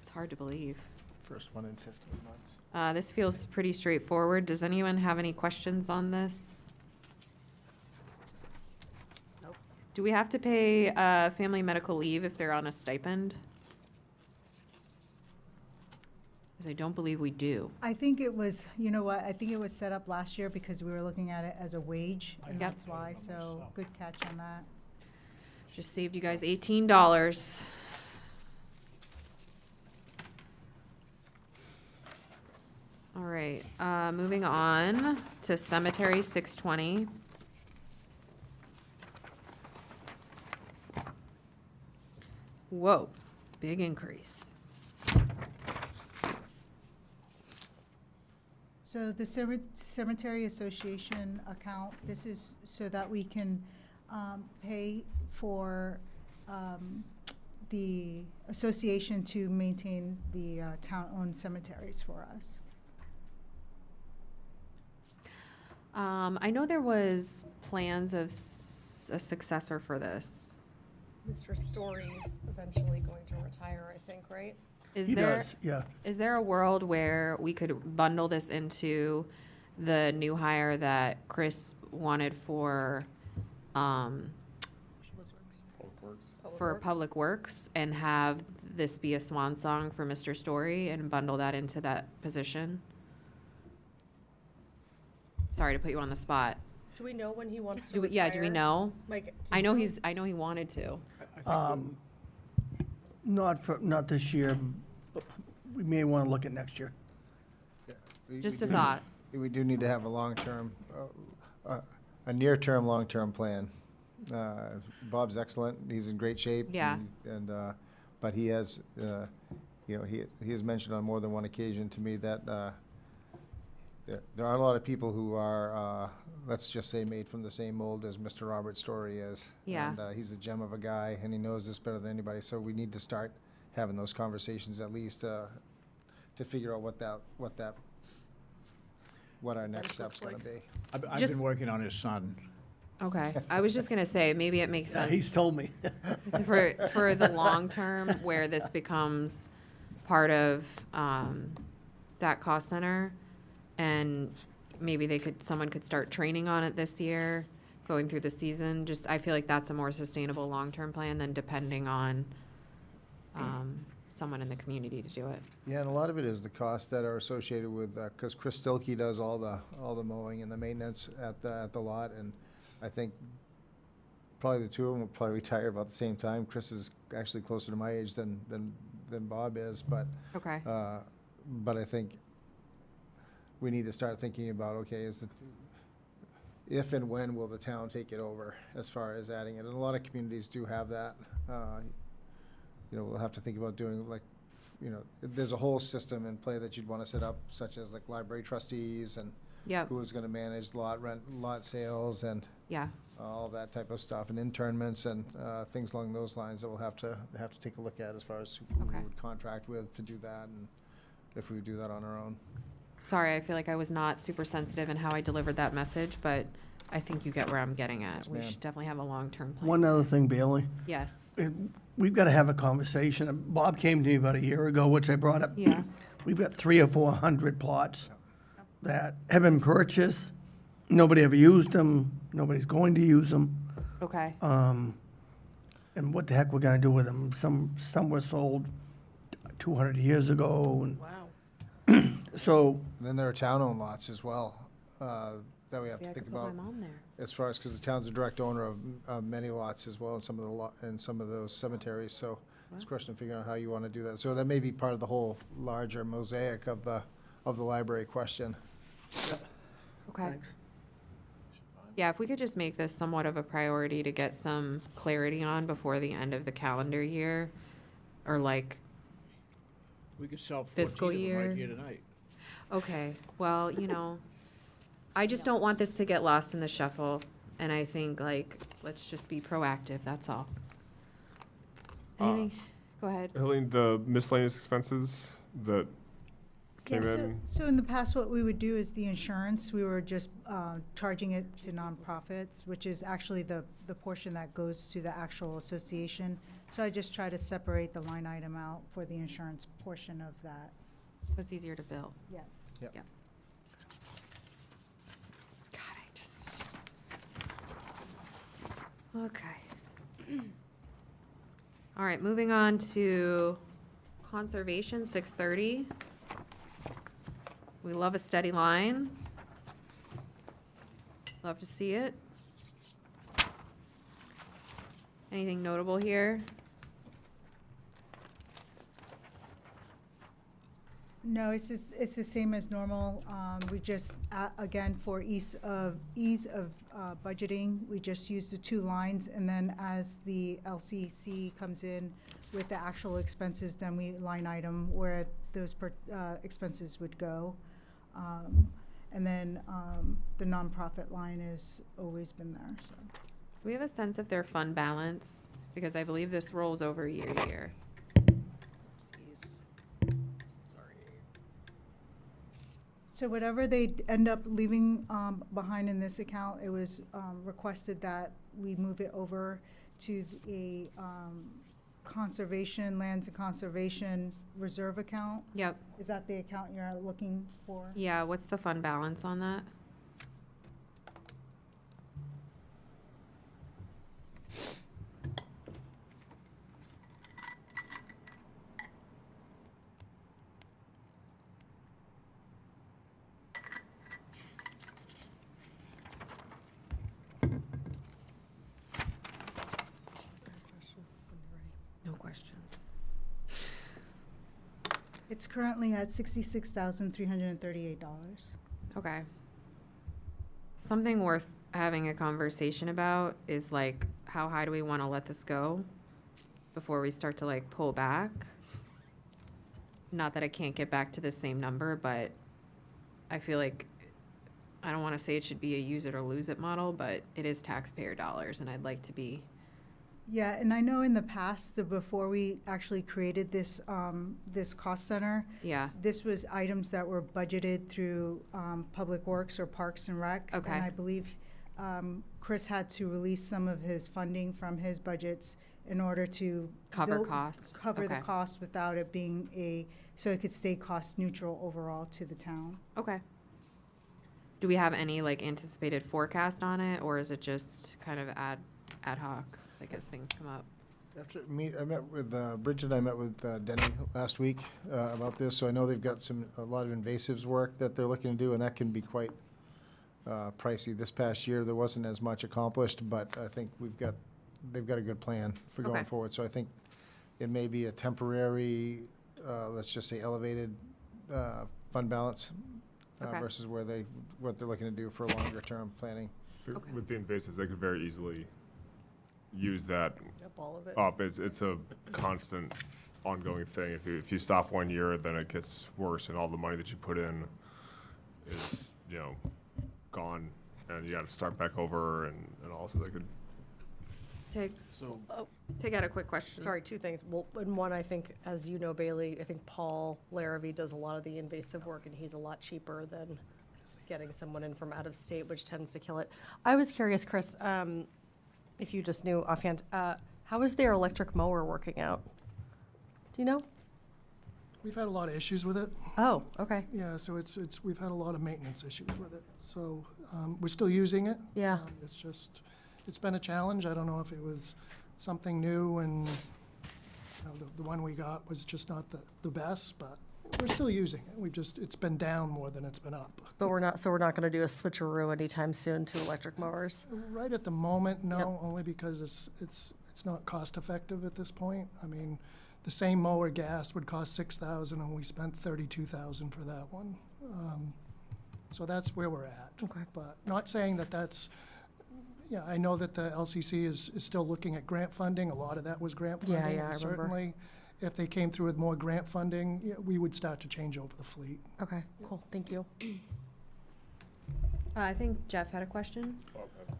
It's hard to believe. First one in 15 months. This feels pretty straightforward. Does anyone have any questions on this? Nope. Do we have to pay family medical leave if they're on a stipend? Because I don't believe we do. I think it was, you know what, I think it was set up last year because we were looking at it as a wage, and Yep. that's why, so good catch on that. Just saved you guys $18. All right, moving on to cemetery 620. Whoa, big increase. So the Cemetery Association account, this is so that we can pay for the association to maintain the town-owned cemeteries for us. I know there was plans of a successor for this. Mr. Story's eventually going to retire, I think, right? Is He there? does, yeah. Is there a world where we could bundle this into the new hire that Chris wanted for Public Works and have this be a swan song for Mr. Story and bundle that into that position? Sorry to put you on the spot. Do we know when he wants to Do we, retire? yeah, do we know? Mike, do I you know I know he wanted to. Not this year, but we may want to look at next year. Just a thought. We do need to have a long-term, a near-term, long-term plan. Bob's excellent, he's in great shape. Yeah. And, but he has, you know, he has mentioned on more than one occasion to me that there are a lot of people who are, let's just say, made from the same mold as Mr. Robert Story is. Yeah. And he's a gem of a guy, and he knows this better than anybody, so we need to start having those conversations at least to figure out what our next step's gonna be. I've Just- been working on his son. Okay, I was just gonna say, maybe it makes Yeah, sense. he's told me. For the long term, where this becomes part of that cost center, and maybe someone could start training on it this year, going through the season. Just, I feel like that's a more sustainable long-term plan than depending on someone in the community to do it. Yeah, and a lot of it is the costs that are associated with, because Chris Stilkey does all the mowing and the maintenance at the lot, and I think probably the two of them will probably retire about the same time. Chris is actually closer to my age than Bob is, but Okay. I think we need to start thinking about, okay, if and when will the town take it over as far as adding it? And a lot of communities do have that. You know, we'll have to think about doing like, you know, there's a whole system in play that you'd want to set up, such as like library trustees and Yep, who is going to manage lot rent, lot sales and yeah. all that type of stuff, and internments and things along those lines that we'll have to take a look at as far as who Okay. we would contract with to do that, and if we would do that on our own. Sorry, I feel like I was not super sensitive in how I delivered that message, but I think you get where I'm getting at. Yes, We ma'am. should definitely have a long-term plan. One other thing, Bailey. Yes, We've got to have a conversation. Bob came to me about a year ago, which I brought up. yeah, We've got 300 or 400 plots that have been purchased. Nobody ever used them. Nobody's going to use them. okay. And what the heck we're gonna do with them? Some were sold 200 years ago, and Wow. so And then there are town-owned lots as well, that we have Yeah, to I think could put about. my mom there. As far as, because the town's a direct owner of many lots as well in some of the in some of those cemeteries, so It's a question of figuring out how you want to do that. So that may be part of the whole larger mosaic of the library question. Okay. Thanks. Yeah, if we could just make this somewhat of a priority to get some clarity on before the end of the calendar year, or like, We could sell Fiscal 14 of them year. right here tonight. okay, well, I just don't want this to get lost in the shuffle, and I think, like, let's just be proactive, that's all. Anything, go ahead. Helene, the miscellaneous expenses that Yeah, came so, in, so in the past, what we would do is the insurance, we were just charging it to nonprofits, which is actually the portion that goes to the actual association. So I just try to separate the line item out for the insurance portion of that. It's easier to bill. Yes. God, I just. Okay. All right, moving on to conservation, 6:30. We love a steady line. Love to see it. Anything notable here? No, it's the same as normal. We just, again, for ease of budgeting, we just use the two lines, and then as the LCC comes in with the actual expenses, then we line item where those expenses would go. And then the nonprofit line has always been there, so. Do we have a sense of their fund balance? Because I believe this rolls over year to year. So whatever they end up leaving behind in this account, it was requested that we move it over to a conservation, lands and conservation reserve account. Yep. Is that the account you're looking for? Yeah, what's the fund balance on that? No question. It's currently at $66,338. Okay. Something worth having a conversation about is like, how high do we want to let this go before we start to like pull back? Not that I can't get back to the same number, but I feel like, I don't want to say it should be a use it or lose it model, but it is taxpayer dollars and I'd like to be, Yeah, and I know in the past, before we actually created this, this cost center, yeah. this was items that were budgeted through Public Works or Parks and Rec. Okay. And I believe Chris had to release some of his funding from his budgets in order to Cover costs. cover the Okay. cost without it being so it could stay cost neutral overall to the town. Okay. Do we have any like anticipated forecast on it, or is it just kind of ad hoc, like as things come up? I met with Bridget, I met with Denny last week about this, so I know they've got a lot of invasives work that they're looking to do, and that can be quite pricey. This past year, there wasn't as much accomplished, but I think they've got a good plan for going Okay. forward. So I think it may be a temporary, let's just say elevated fund balance Okay. versus what they're looking to do for longer term planning. Okay. with the invasives, they could very easily use that Yep, all of it. up. It's a constant ongoing thing. If you stop 1 year, then it gets worse, and all the money that you put in is, gone, and you gotta start back over, and also they could. Take out a quick question. Sorry, two things. Well, and one, I think, as you know, Bailey, I think Paul Larrabee does a lot of the invasive work, and he's a lot cheaper than getting someone in from out of state, which tends to kill it. I was curious, Chris, if you just knew offhand, how is their electric mower working out? Do you know? We've had a lot of issues with it. Oh, okay. Yeah, so we've had a lot of maintenance issues with it. So we're still using it. Yeah. It's been a challenge. I don't know if it was something new and the one we got was just not the best, but We're still using it. It's been down more than it's been up. But we're not gonna do a switcheroo anytime soon to electric mowers? Right at the moment, no, only because it's not cost effective at this point. I mean, the same mower gas would cost $6,000 and we spent $32,000 for that one. So that's where we're at. Okay. But not saying that that's, yeah, I know that the LCC is still looking at grant funding. A lot of that was grant Yeah, funding. yeah, I and remember. Certainly, if they came through with more grant funding, yeah, we would start to change over the fleet. Okay, cool, thank you. I think Jeff had a question.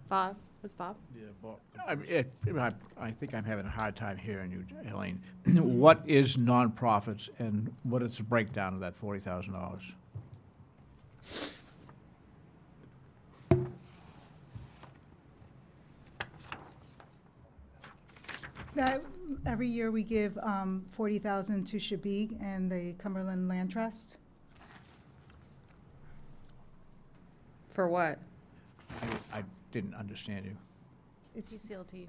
Bob, was Bob? Yeah, Bob. I think I'm having a hard time hearing you, Elaine. What is nonprofits and what is the breakdown of that $40,000? That, every year we give 40,000 to Shabig and the Cumberland Land Trust. For what? I didn't understand you. It's TCLT.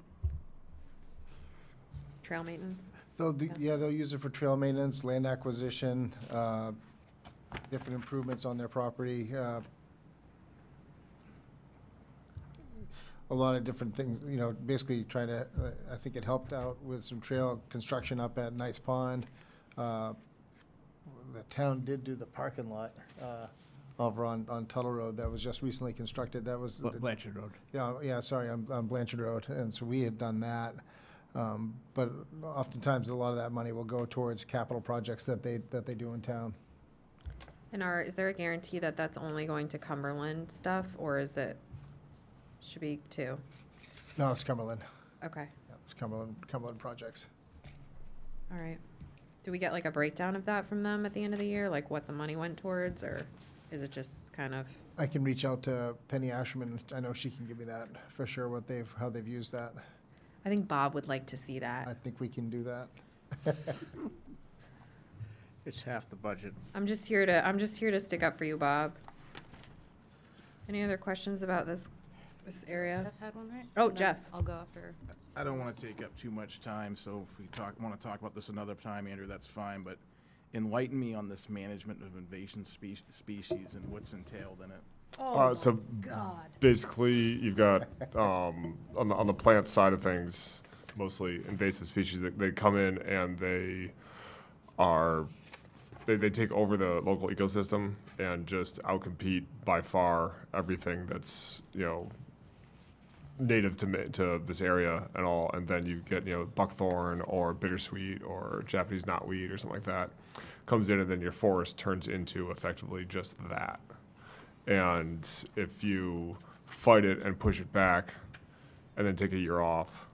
Trail maintenance? They'll use it for trail maintenance, land acquisition, different improvements on their property. A lot of different things, basically trying to, I think it helped out with some trail construction up at Nice Pond. The town did do the parking lot over on Tuttle Road that was just recently constructed. That was. Blanchard Road. Yeah, sorry, on Blanchard Road, and so we had done that. But oftentimes, a lot of that money will go towards capital projects that they do in town. And is there a guarantee that that's only going to Cumberland stuff, or is it Shabik too? No, it's Cumberland. Okay, Yeah, it's Cumberland projects. all right. Do we get like a breakdown of that from them at the end of the year, like what the money went towards, or is it just kind of? I can reach out to Penny Asherman. I know she can give me that for sure, how they've used that. I think Bob would like to see I that. think we can do that. It's half the budget. I'm just here to stick up for you, Bob. Any other questions about this area? Jeff had one, right? Oh, And then Jeff. I'll go after. I don't want to take up too much time, so if we want to talk about this another time, Andrew, that's fine, but enlighten me on this management of invasive species and what's entailed in it. So basically, you've got on the plant side of things, mostly invasive species. They come in and they take over the local ecosystem and just outcompete by far everything that's native to this area and all. And then you get buckthorn or bittersweet or Japanese knotweed or something like that comes in, and then your forest turns into effectively just that. And if you fight it and push it back and then take a year off,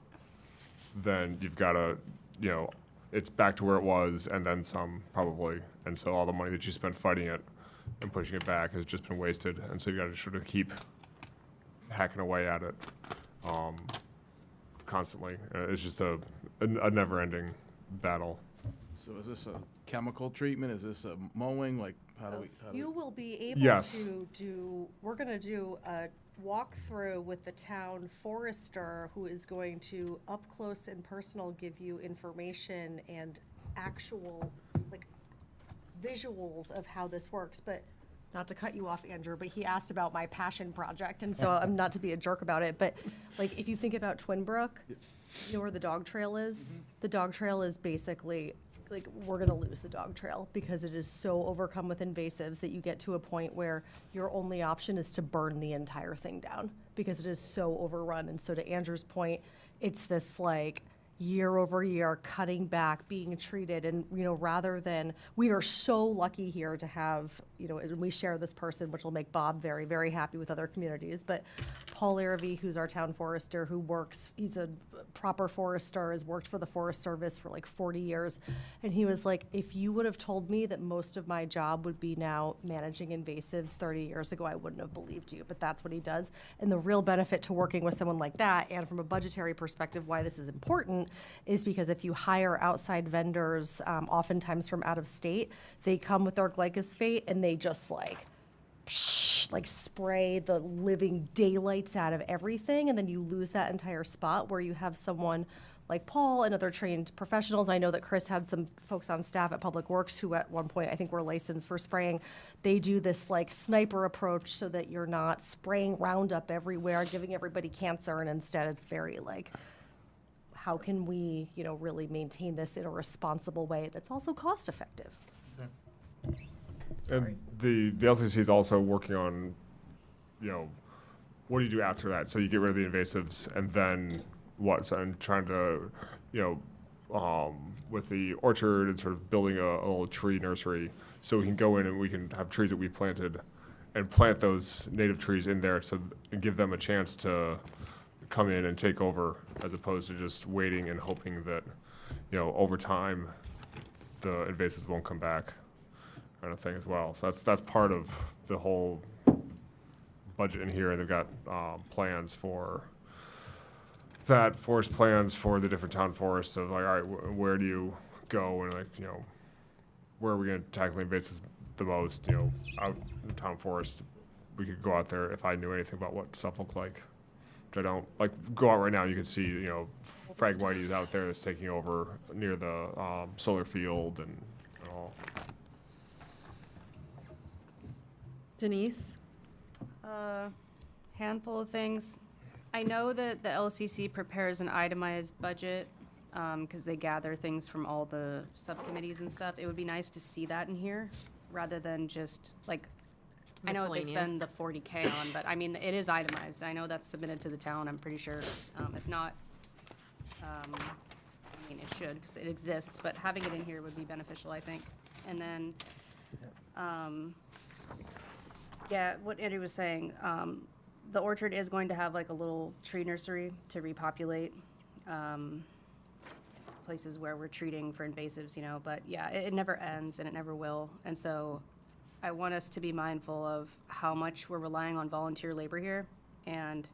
then you've got to, it's back to where it was and then some probably. And so all the money that you spent fighting it and pushing it back has just been wasted. And so you got to sort of keep hacking away at it constantly. It's just a never-ending battle. So is this a chemical treatment? Is this a mowing? Like, how do we? You will be able Yes. we're gonna do a walkthrough with the town forester, who is going to up close and personal give you information and actual, like, visuals of how this works. But not to cut you off, Andrew, but he asked about my passion project, and so I'm not to be a jerk about it, but like, if you think about Twin Brook, you know where the dog trail is? The dog trail is basically, like, we're gonna lose the dog trail because it is so overcome with invasives that you get to a point where your only option is to burn the entire thing down because it is so overrun. And so to Andrew's point, it's this like year over year cutting back, being treated, and rather than, we are so lucky here to have, and we share this person, which will make Bob very, very happy with other communities, but Paul Larrabee, who's our town forester, who works, he's a proper forester, has worked for the Forest Service for like 40 years, and he was like, if you would have told me that most of my job would be now managing invasives 30 years ago, I wouldn't have believed you, but that's what he does. And the real benefit to working with someone like that, and from a budgetary perspective, why this is important, is because if you hire outside vendors, oftentimes from out of state, they come with their glyphosate and they just like, like spray the living daylights out of everything, and then you lose that entire spot where you have someone like Paul and other trained professionals. I know that Chris had some folks on staff at Public Works who at one point I think were licensed for spraying. They do this like sniper approach so that you're not spraying Roundup everywhere, giving everybody cancer, and instead it's very like, how can we, you know, really maintain this in a responsible way that's also cost effective? And the LCC is also working on, you know, what do you do after that? So you get rid of the invasives, and then what? So, and trying to, you know, with the orchard and sort of building a little tree nursery, so we can go in and we can have trees that we planted, and plant those native trees in there, so and give them a chance to come in and take over, as opposed to just waiting and hoping that, you know, over time, the invasives won't come back, kind of thing as well. So that's part of the whole budget in here. They've got plans for that, forest plans for the different town forests of like, all right, where do you go, and like, you know, where are we going to tackle the invasives the most? You know, out in the town forest, we could go out there if I knew anything about what stuff looked like. Which I don't, like, go out right now, you can see, you know, Phragmites out there that's taking over near the solar field and all. Denise? Handful of things. I know that the LCC prepares an itemized budget, because they gather things from all the subcommittees and stuff. It would be nice to see that in here, rather than just, like, I know what they spend the 40K on, but I mean, it is itemized. I know that's submitted to the town, I'm pretty sure. If not, I mean, it should, because it exists, but having it in here would be beneficial, I think. And then, yeah, what Andrew was saying, the orchard is going to have like a little tree nursery to repopulate places where we're treating for invasives, you know, but yeah, it never ends and it never will. And so I want us to be mindful of how much we're relying on volunteer labor here. And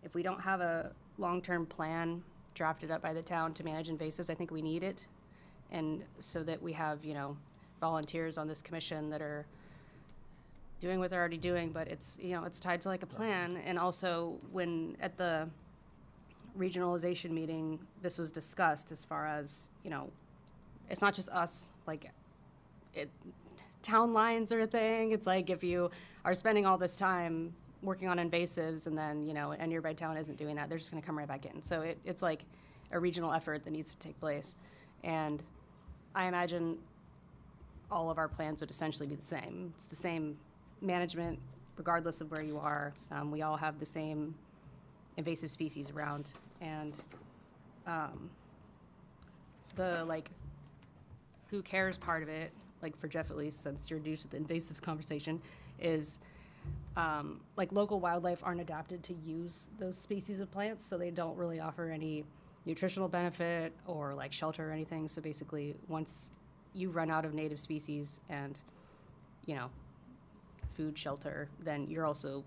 if we don't have a long-term plan drafted up by the town to manage invasives, I think we need it. And so that we have, you know, volunteers on this commission that are doing what they're already doing, but it's, you know, it's tied to like a plan. And also when at the regionalization meeting, this was discussed as far as, you know, it's not just us, like town lines are a thing. It's like if you are spending all this time working on invasives and then, you know, a nearby town isn't doing that, they're just gonna come right back in. So it's like a regional effort that needs to take place. And I imagine all of our plans would essentially be the same. It's the same management, regardless of where you are. We all have the same invasive species around. And the, like, who cares part of it, like for Jeff at least, since you're new to the invasives conversation, is like local wildlife aren't adapted to use those species of plants, so they don't really offer any nutritional benefit or like shelter or anything. So basically, once you run out of native species and, you know, food, shelter, then you're also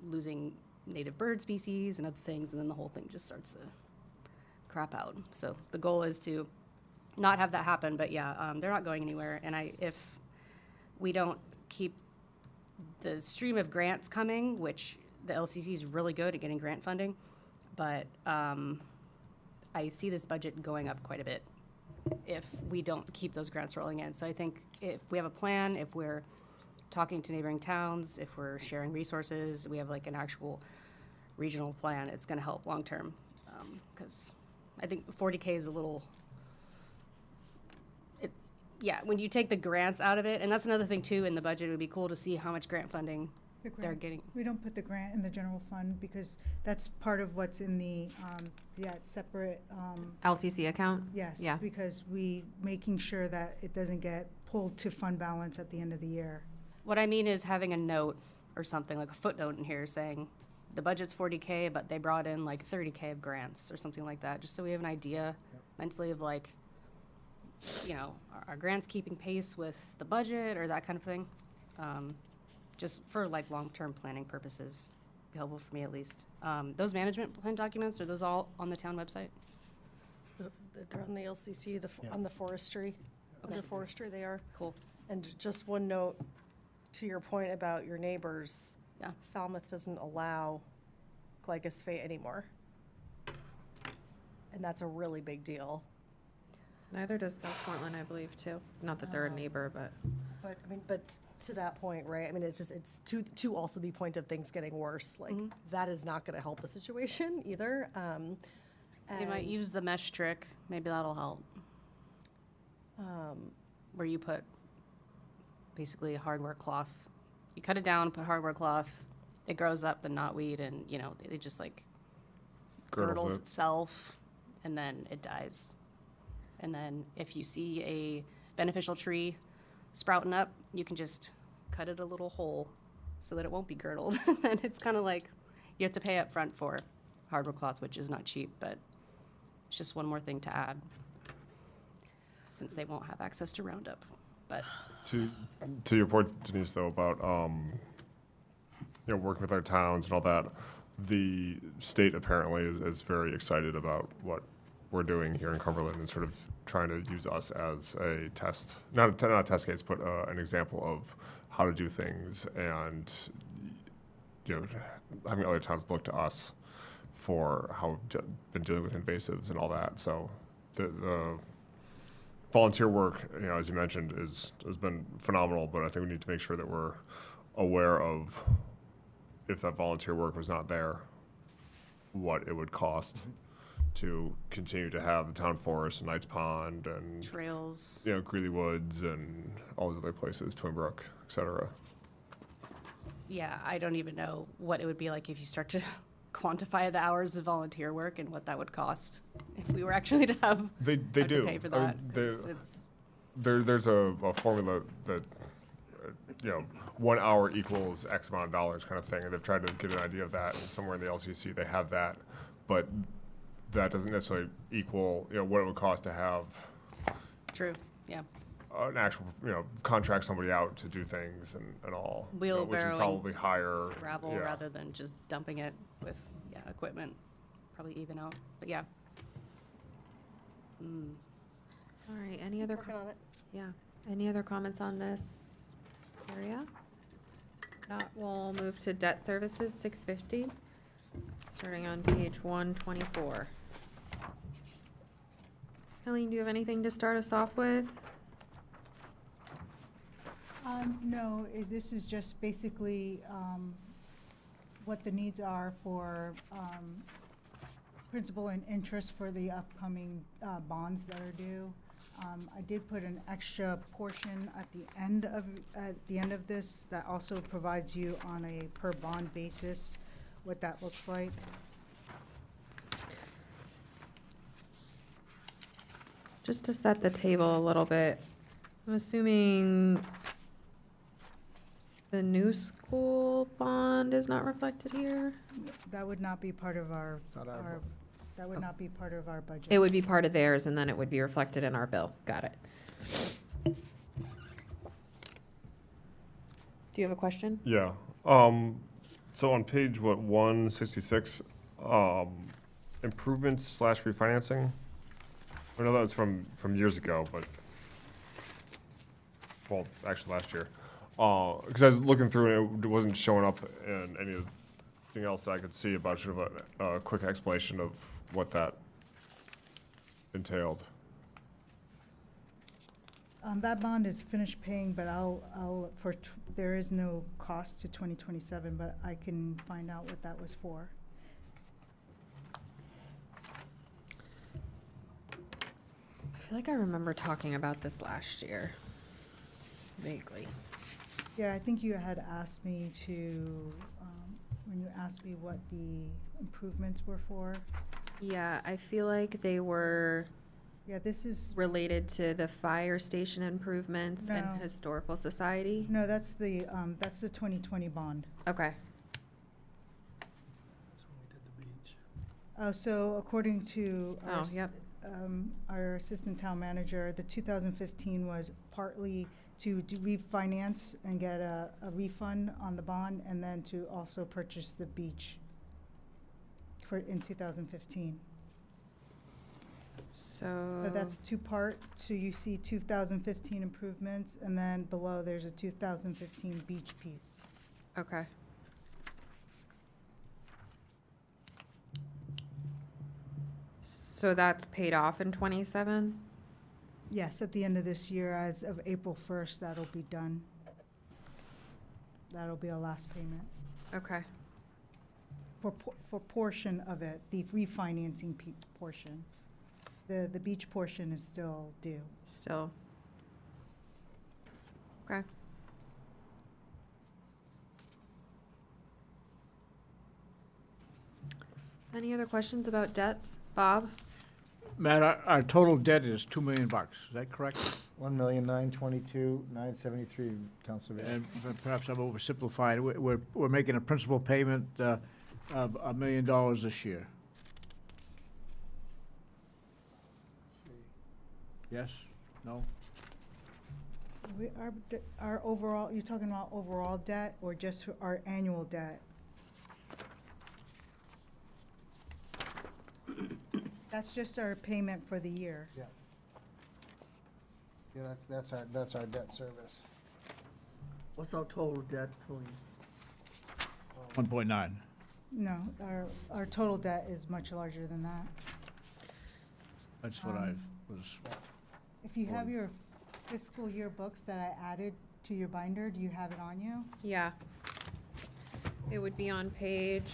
losing native bird species and other things, and then the whole thing just starts to crap out. So the goal is to not have that happen, but yeah, they're not going anywhere. And if we don't keep the stream of grants coming, which the LCC is really good at getting grant funding, but I see this budget going up quite a bit if we don't keep those grants rolling in. So I think if we have a plan, if we're talking to neighboring towns, if we're sharing resources, we have like an actual regional plan, it's gonna help long-term. Because I think 40K is a little, yeah, when you take the grants out of it, and that's another thing too in the budget, it would be cool to see how much grant funding they're getting. We don't put the grant in the general fund because that's part of what's in the, that separate, LCC account? yes. Yeah. Because making sure that it doesn't get pulled to fund balance at the end of the year. What I mean is having a note or something, like a footnote in here saying the budget's 40K, but they brought in like 30K of grants or something like that, just so we have an idea mentally of like, you know, are grants keeping pace with the budget or that kind of thing? Just for like long-term planning purposes, be helpful for me at least. Those management plan documents, are those all on the town website? They're on the LCC, on the forestry, under forestry they are. Cool. And just one note to your point about your neighbors, Yeah. Falmouth doesn't allow glyphosate anymore. And that's a really big deal. Neither does South Portland, I believe, too. Not that they're a neighbor, but. But, I mean, but to that point, right, I mean, it's to also the point of things getting worse, like, that is not gonna help the situation either. They might and, use the mesh trick. Maybe that'll help. Where you put basically a hardware cloth. You cut it down, put hardware cloth. It grows up the knotweed, and it just like girdles it. itself, and then it dies. And then if you see a beneficial tree sprouting up, you can just cut it a little hole so that it won't be girdled. And it's kind of like you have to pay up front for hardware cloth, which is not cheap, but it's just one more thing to add since they won't have access to Roundup. But To your point, Denise, though, about working with our towns and all that, the state apparently is very excited about what we're doing here in Cumberland and sort of trying to use us as a test, not a test case, but an example of how to do things, and having other towns look to us for how we've been dealing with invasives and all that. So the volunteer work, as you mentioned, has been phenomenal, but I think we need to make sure that we're aware of, if that volunteer work was not there, what it would cost to continue to have the town forest and Knights Pond and trails. Greeley Woods and all these other places, Twin Brook, et cetera. Yeah, I don't even know what it would be like if you start to quantify the hours of volunteer work and what that would cost if we were actually to have, They have do to pay for I mean, that. 'Cause it's there's a formula that 1 hour equals X amount of dollars kind of thing, and they've tried to get an idea of that. And somewhere in the LCC they have that, but that doesn't necessarily equal what it would cost to have true. Yeah. an actual contract somebody out to do things and all, which is Wheelbarrowing probably higher gravel yeah. rather than just dumping it with equipment. Probably even out. But yeah. All right, any other? Working on it. Yeah, any other comments on this area? Not, we'll move to debt services, 650, starting on page 124. Helene, do you have anything to start us off with? No, this is just basically what the needs are for principal and interest for the upcoming bonds that are due. I did put an extra portion at the end of this that also provides you on a per bond basis what that looks like. Just to set the table a little bit, I'm assuming the new school bond is not reflected here? That would not be part of our, Not our our, that would not be part of our budget. It would be part of theirs, and then it would be reflected in our bill. Got it. Do you have a question? Yeah. So on page 166, improvements / refinancing. I know that was from years ago, but well, actually last year. Because I was looking through and it wasn't showing up in anything else that I could see about sort of a quick explanation of what that entailed. That bond is finished paying, but there is no cost to 2027, but I can find out what that was for. I feel like I remember talking about this last year, vaguely. Yeah, I think you had asked me to, when you asked me what the improvements were for. Yeah, I feel like they were Yeah, this is, related to the fire station improvements and No. historical society. no, that's the 2020 bond. Okay. That's when we did the beach. So according to Oh, yep. our assistant town manager, the 2015 was partly to refinance and get a refund on the bond, and then to also purchase the beach in 2015. So that's two-part, so you see 2015 improvements, and then below there's a 2015 beach piece. Okay. So that's paid off in 27? Yes, at the end of this year, as of April 1st, that'll be done. That'll be our last payment Okay. for portion of it, the refinancing portion. The beach portion is still due. Still. Okay. Any other questions about debts? Bob? Matt, our total debt is $2 million, is that correct? 1,922,973, Counselor Vial. And perhaps I'm oversimplifying, we're making a principal payment of $1 million this year. Yes? No? Our overall, you're talking about overall debt or just for our annual debt? That's just our payment for the year. Yeah. Yeah, that's our debt service. What's our total debt, Colleen? 1.9. No, our total debt is much larger than that. That's what I was, If you have your fiscal year books that I added to your binder, do you have it on you? Yeah. It would be on page,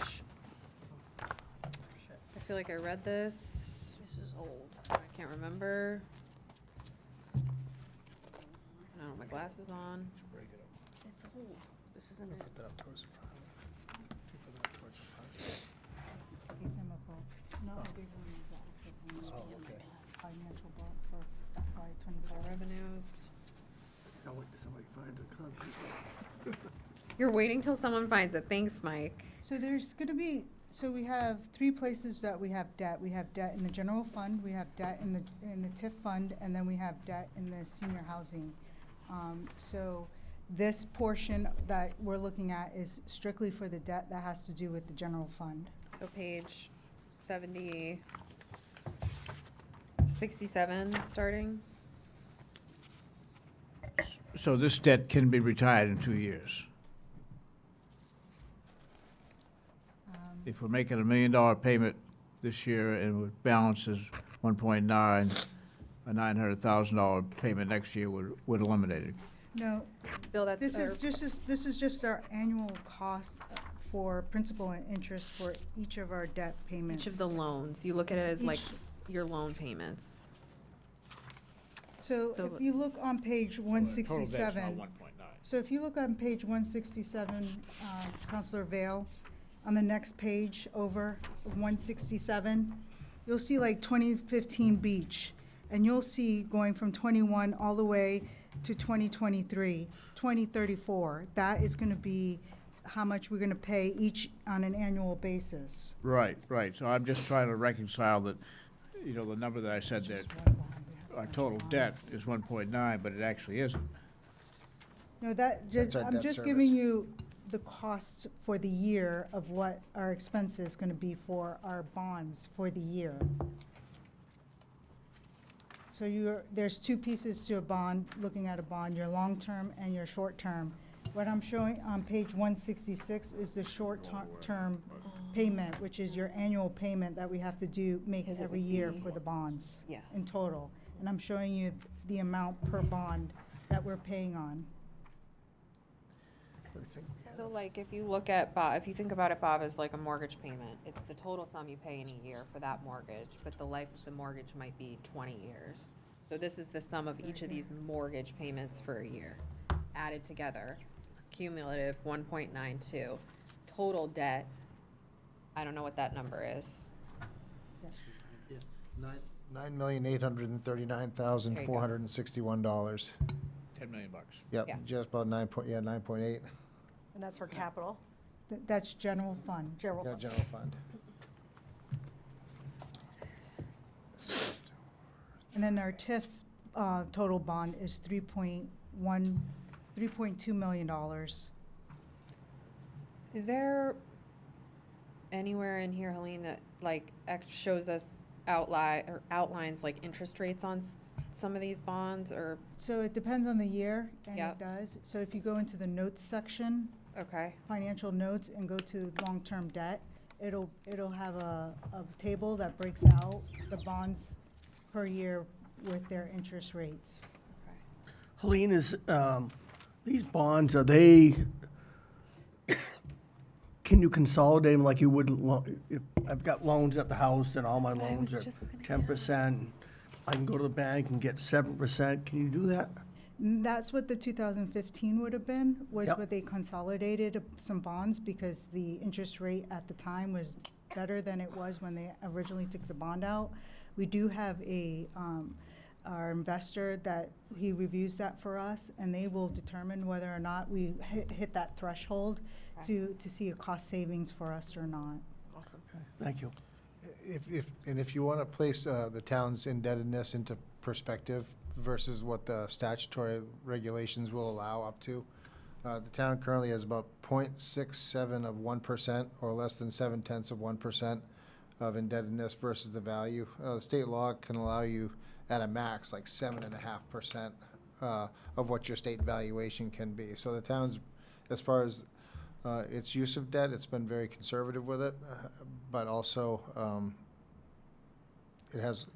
I feel like I read this. This is old. I can't remember. I don't have my glasses on. It's old. This isn't it. Put that up towards the front. Put that up towards the front. Gave them a book. No, I gave them the actual financial book for FY '24. Revenues. I'll wait till somebody finds a concrete. You're waiting till someone finds it. Thanks, Mike. So there's gonna be, so we have three places that we have debt. We have debt in the general fund, we have debt in the TIF fund, and then we have debt in the senior housing. So this portion that we're looking at is strictly for the debt that has to do with the general fund. So page 67 starting. so this debt can be retired in 2 years. If we're making $1 million payment this year and with balance is 1.9, a $900,000 payment next year would eliminate it. No, Bill, that's this our- is just our annual cost for principal and interest for each of our debt payments. each of the loans. You look at it as like Each- your loan payments. So So- if you look on page 167, 1.9. so if you look on page 167, Counselor Vale, on the next page over 167, you'll see like 2015 beach, and you'll see going from 21 all the way to 2023, 2034. That is going to be how much we're going to pay each on an annual basis. Right, right. So I'm just trying to reconcile that, you know, the number that I said that our total debt is 1.9, but it actually isn't. No, That's our I'm debt just giving service. you the cost for the year of what our expense is gonna be for our bonds for the year. So there's two pieces to a bond, looking at a bond, your long-term and your short-term. What I'm showing on page 166 is the short-term payment, which is your annual payment that we have to make Because it every would year be- for the bonds. Yeah. In total. And I'm showing you the amount per bond that we're paying on. So like if you look at Bob, if you think about it, Bob, as like a mortgage payment, it's the total sum you pay in a year for that mortgage, but the life of the mortgage might be 20 years. So this is the sum of each of these mortgage payments for a year, added together, cumulative 1.92. Total debt, I don't know what that number is. $9,839,461. $10 million. Yep, Yeah. just about 9.8, And that's for capital, That's general fund. general yeah, fund. general fund. And then our TIF's total bond is $3.2 million. Is there anywhere in here, Helene, that like shows us outlines like interest rates on some of these bonds or, So it depends on the year, and Yep. it does. So if you go into the notes section, okay, financial notes, and go to long-term debt, it'll have a table that breaks out the bonds per year with their interest rates. Helene, is, these bonds, are they, can you consolidate them like you would, if I've got loans at the house and all my loans are 10%, I can go to the bank and get 7%, can you do that? That's what the 2015 would have been, was Yep. what they consolidated some bonds because the interest rate at the time was better than it was when they originally took the bond out. We do have our investor that he reviews that for us, and they will determine whether or not we hit that threshold to see a cost savings for us or not. Awesome. Thank you. If you want to place the town's indebtedness into perspective versus what the statutory regulations will allow up to, the town currently has about 0.67 of 1% or less than 0.7% of indebtedness versus the value. The state law can allow you at a max like 7.5% of what your state valuation can be. So the town's, as far as its use of debt, it's been very conservative with it, but also it has,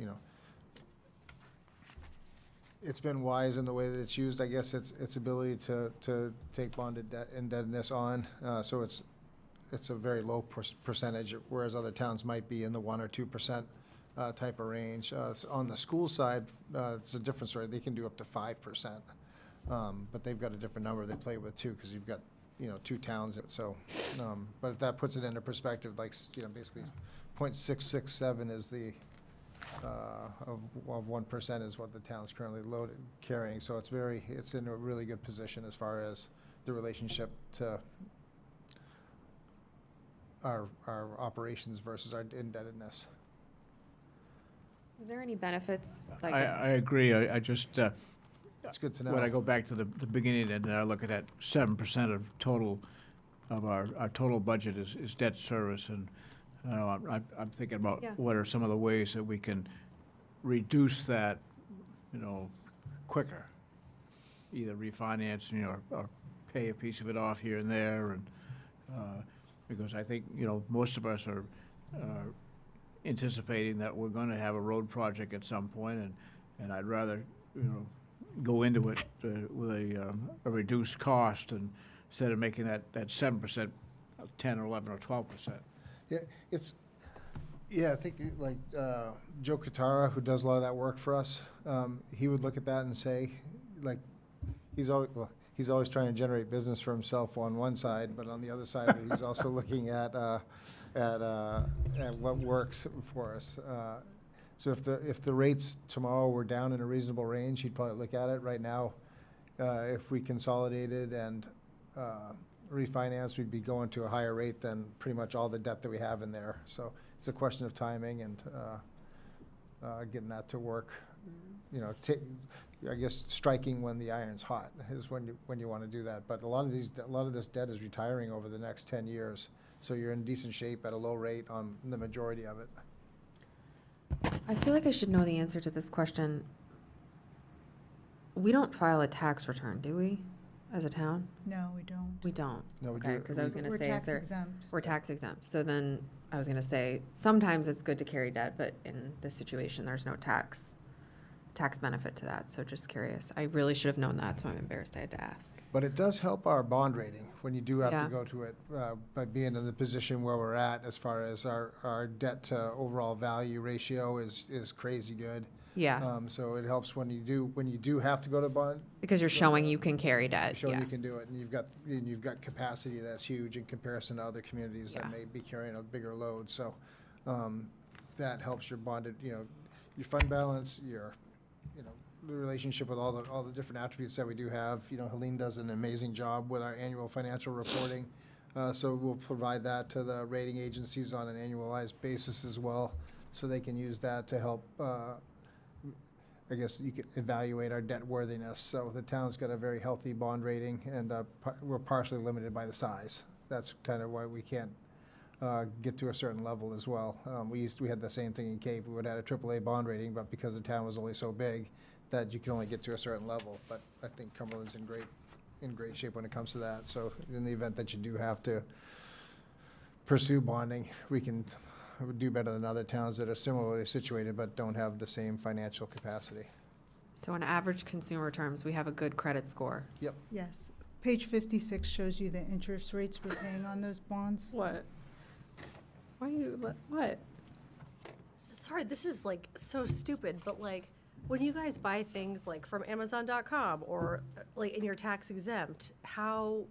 it's been wise in the way that it's used. I guess its ability to take bonded indebtedness on. So it's a very low percentage, whereas other towns might be in the 1 or 2% type of range. On the school side, it's a different story. They can do up to 5%, but they've got a different number they play with too, because you've got 2 towns. So, but if that puts it into perspective, like basically 0.667 is the of 1% is what the town's currently carrying. So it's in a really good position as far as the relationship to our operations versus our indebtedness. Is there any benefits? Like I agree. I just, It's good to know. when I go back to the beginning and I look at that 7% of total, of our total budget is debt service, and I'm thinking about Yeah. what are some of the ways that we can reduce that, quicker, either refinancing or pay a piece of it off here and there, and because I think most of us are anticipating that we're going to have a road project at some point, and I'd rather go into it with a reduced cost, and instead of making that 7%, 10 or 11 or 12%. Yeah, I think like Joe Katara, who does a lot of that work for us, he would look at that and say, like, he's always trying to generate business for himself on one side, but on the other side, he's also looking at what works for us. So if the rates tomorrow were down in a reasonable range, he'd probably look at it. Right now, if we consolidated and refinance, we'd be going to a higher rate than pretty much all the debt that we have in there. So it's a question of timing and getting that to work. I guess striking when the iron's hot is when you want to do that. But a lot of this debt is retiring over the next 10 years. So you're in decent shape at a low rate on the majority of it. I feel like I should know the answer to this question. We don't file a tax return, do we, as a town? No, we don't. We don't. No, we Okay, do. because I was going to We're say, is tax there, exempt. we're tax exempt. So then I was going to say, sometimes it's good to carry debt, but in this situation, there's no tax benefit to that. So just curious. I really should have known that, so I'm embarrassed I had to ask. But it does help our bond rating when you do have Yeah. to go to it, by being in the position where we're at as far as our debt to overall value ratio is crazy good. Yeah, So it helps when you do have to go to bond, because you're showing you can carry debt. showing Yeah. you can do it, and you've got capacity that's huge in comparison to other communities that Yeah. may be carrying a bigger load. So that helps your bonded, your fund balance, your the relationship with all the different attributes that we do have. Helene does an amazing job with our annual financial reporting. So we'll provide that to the rating agencies on an annualized basis as well, so they can use that to help, I guess you could evaluate our debt worthiness. So the town's got a very healthy bond rating, and we're partially limited by the size. That's kind of why we can't get to a certain level as well. We had the same thing in Cape. We would have had a AAA bond rating, but because the town was only so big, that you can only get to a certain level. But I think Cumberland's in great shape when it comes to that. So in the event that you do have to pursue bonding, we can do better than other towns that are similarly situated but don't have the same financial capacity. So in average consumer terms, we have a good credit score. Yes. Page 56 shows you the interest rates we're paying on those bonds. What? Why you, what? Sorry, this is like so stupid, but like, when you guys buy things like from Amazon.com or like in your tax exempt, how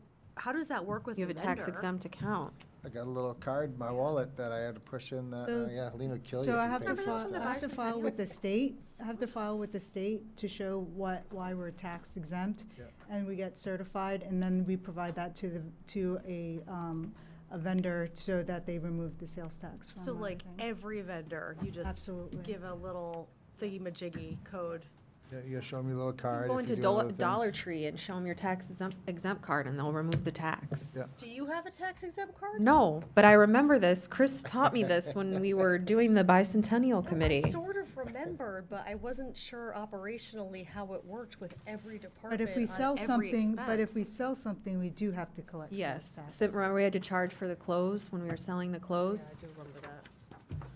does that work with You the have a tax vendor? exempt account. I got a little card in my wallet that I had to push in, So- yeah, Lean would kill you. So if I you have to paid file, sales I tax. have to file with the state, I have to file with the state to show why we're tax exempt. Yeah. And we get certified, and then we provide that to a vendor so that they remove the sales tax from So our like thing. every vendor, you just Absolutely. give a little thingy-majiggy code. Yeah, you gotta show me a little card. Go if you into do other Dollar things. Tree and show them your tax exempt card and they'll remove the tax. Yeah. Do you have a tax exempt card? No, but I remember this. Chris taught me this when we were doing the bicentennial committee. I sort of remembered, but I wasn't sure operationally how it worked with every But department if we on sell every something, but if we expense. sell something, we do have to collect sales Yes. tax. So remember we had to charge for the clothes when we were selling the Yeah, clothes? I do remember that.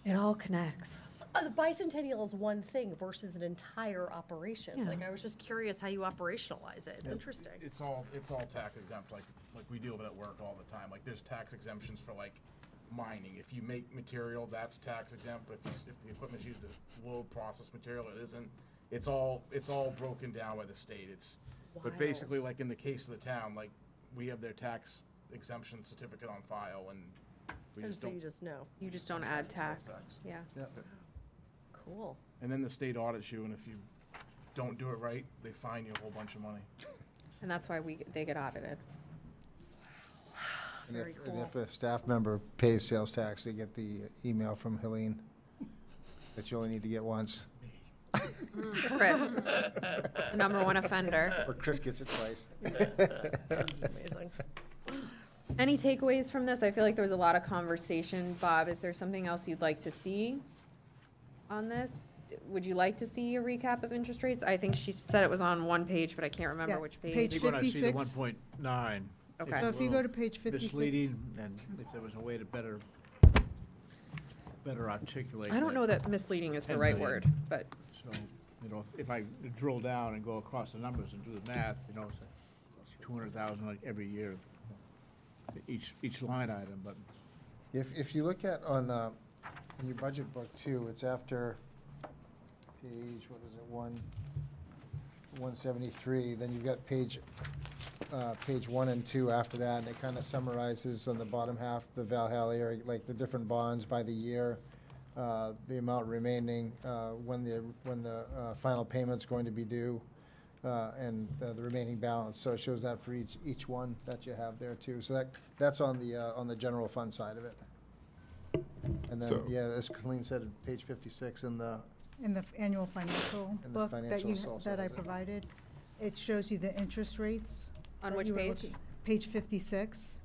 It all connects. The bicentennial is one thing versus an entire operation. Yeah. Like, I was just curious how you operationalize it. It's interesting. It's all tax exempt, like we deal with at work all the time. Like, there's tax exemptions for like mining. If you make material, that's tax exempt, but if the equipment's used to load process material, it isn't. It's all broken down by the state. But basically, Wild. like in the case of the town, like, we have their tax exemption certificate on file, and we And just so don't. you just know. You just don't add tax. Sales tax. Yeah. Yeah. Cool. And then the state audits you, and if you don't do it right, they fine you a whole bunch of money. And that's why they get audited. And Very if cool. a staff member pays sales tax, they get the email from Helene that you only need to get once. Chris, the number one offender. Or Chris gets it twice. Amazing. Any takeaways from this? I feel like there was a lot of conversation. Bob, is there something else you'd like to see on this? Would you like to see a recap of interest rates? I think she said it was on one page, but I can't remember Yeah, which page page. You're gonna see the 56. 1.9. Okay. So if you go to page 56. Misleading, and if there was a way to better articulate I don't know that misleading is the right 10 million. word, but So, if I drill down and go across the numbers and do the math, it's 200,000 like every year, each line item, but If you look at on your budget book too, it's after page, what is it, 173, then you've got page 1 and 2 after that, and it kind of summarizes on the bottom half, the Valhalla area, like the different bonds by the year, the amount remaining, when the final payment's going to be due, and the remaining balance. So it shows that for each one that you have there too. So that's on the general fund side of it. And then, So- yeah, as Colleen said, page 56 in the, In the annual financial And the book that financials also that I has it. provided, it shows you the interest rates. on that which you were page? looking- Page 56.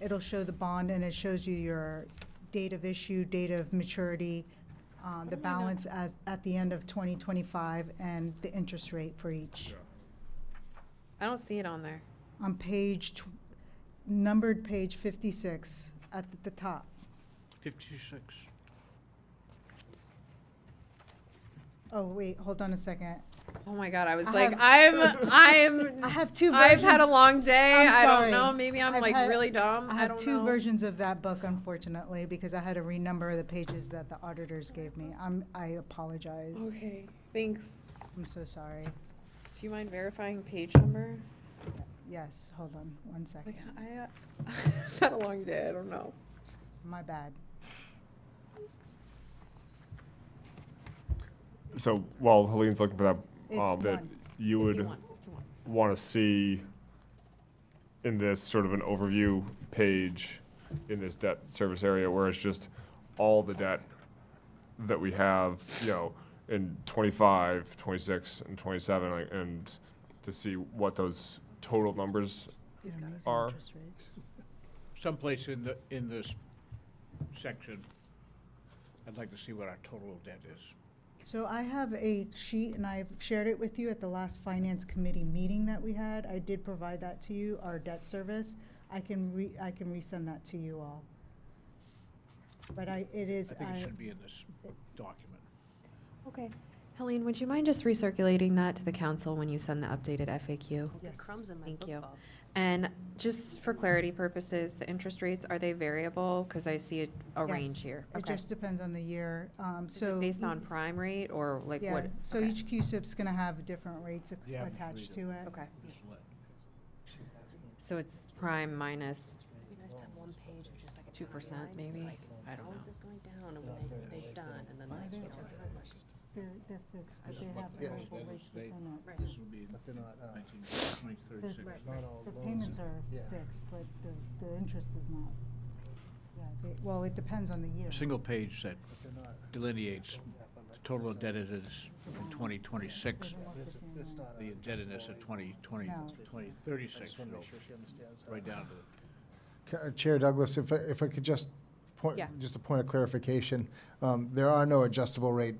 It'll show the bond, and it shows you your date of issue, date of maturity, the balance at the end of 2025, and the interest rate for each. I don't see it on there. On numbered page 56, at the top. 56. Oh, wait, hold on a second. Oh my God, I was I like, have- I'm, I have two I've had a versions. long day. I'm I don't sorry. know. Maybe I'm I've like had- really dumb. I have don't two know. versions of that book, unfortunately, because I had to renumber the pages that the auditors gave me. I apologize. Okay, thanks. I'm so sorry. Do you mind verifying page number? Yes, hold on one Like, second. I've had a long day. I don't know. My bad. So while Helene's looking for that, It's that one. you would 51. want to see in this sort of an overview page in this debt service area where it's just all the debt that we have, in 25, 26, and 27, and to see what those total numbers These guys. are. Interest rates. Someplace in this section, I'd like to see what our total debt is. So I have a sheet, and I've shared it with you at the last finance committee meeting that we had. I did provide that to you, our debt service. I can resend that to you all. But it is. I think it should be in this document. Okay. Helene, would you mind just recirculating that to the council when you send the updated FAQ? Yes. Crumbs in my Thank book, you. Bob. And just for clarity purposes, the interest rates, are they variable? Because I see a range Yes. here. It Okay. just depends on the year. Is it based on prime rate or like Yeah, what? so okay. each QSIP's gonna have different rates Yeah, attached read to it. Okay. So it's prime minus, It'd be nice to have one page of just like a 2% timeline, maybe? like, I don't balance know. is going down and when they've done, and then like, you know, it's like- They're fixed, but they have Yeah. variable rates within it. Right. This will be But they're not, 2036. not all The loans payments are- are yeah. fixed, but the interest is not. Yeah, well, it depends on the year. A single page that But they're not. delineates the total indebtedness in 2026, Doesn't look the It's, same it's way. not. the indebtedness at 2020, No. 2036, I just want to so make sure she understands that. right down to the Chair Douglas, if I could just point, Yeah. just a point of clarification, there are no adjustable rate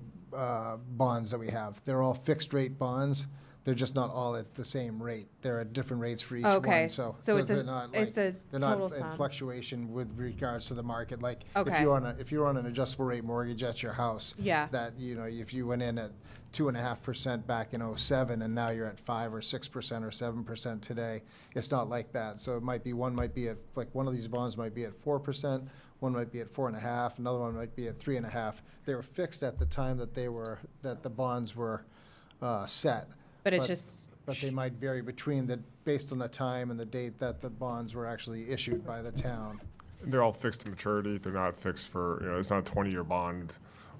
bonds that we have. They're all fixed rate bonds. They're just not all at the same rate. They're at different rates for each Okay, one, so. so it's they're a, not it's like- a They're total not in sum. fluctuation with regards to the market. Like, Okay. if you're on an adjustable rate mortgage at your house. Yeah. That, you know, if you went in at 2.5% back in '07 and now you're at 5 or 6% or 7% today, it's not like that. So it might be, one might be at, like, one of these bonds might be at 4%, one might be at 4.5, another one might be at 3.5. They were fixed at the time that that the bonds were set. But it's just, But they might vary between based on the time and the date that the bonds were actually issued by the town. They're all fixed to maturity. They're not fixed for, it's not a 20-year bond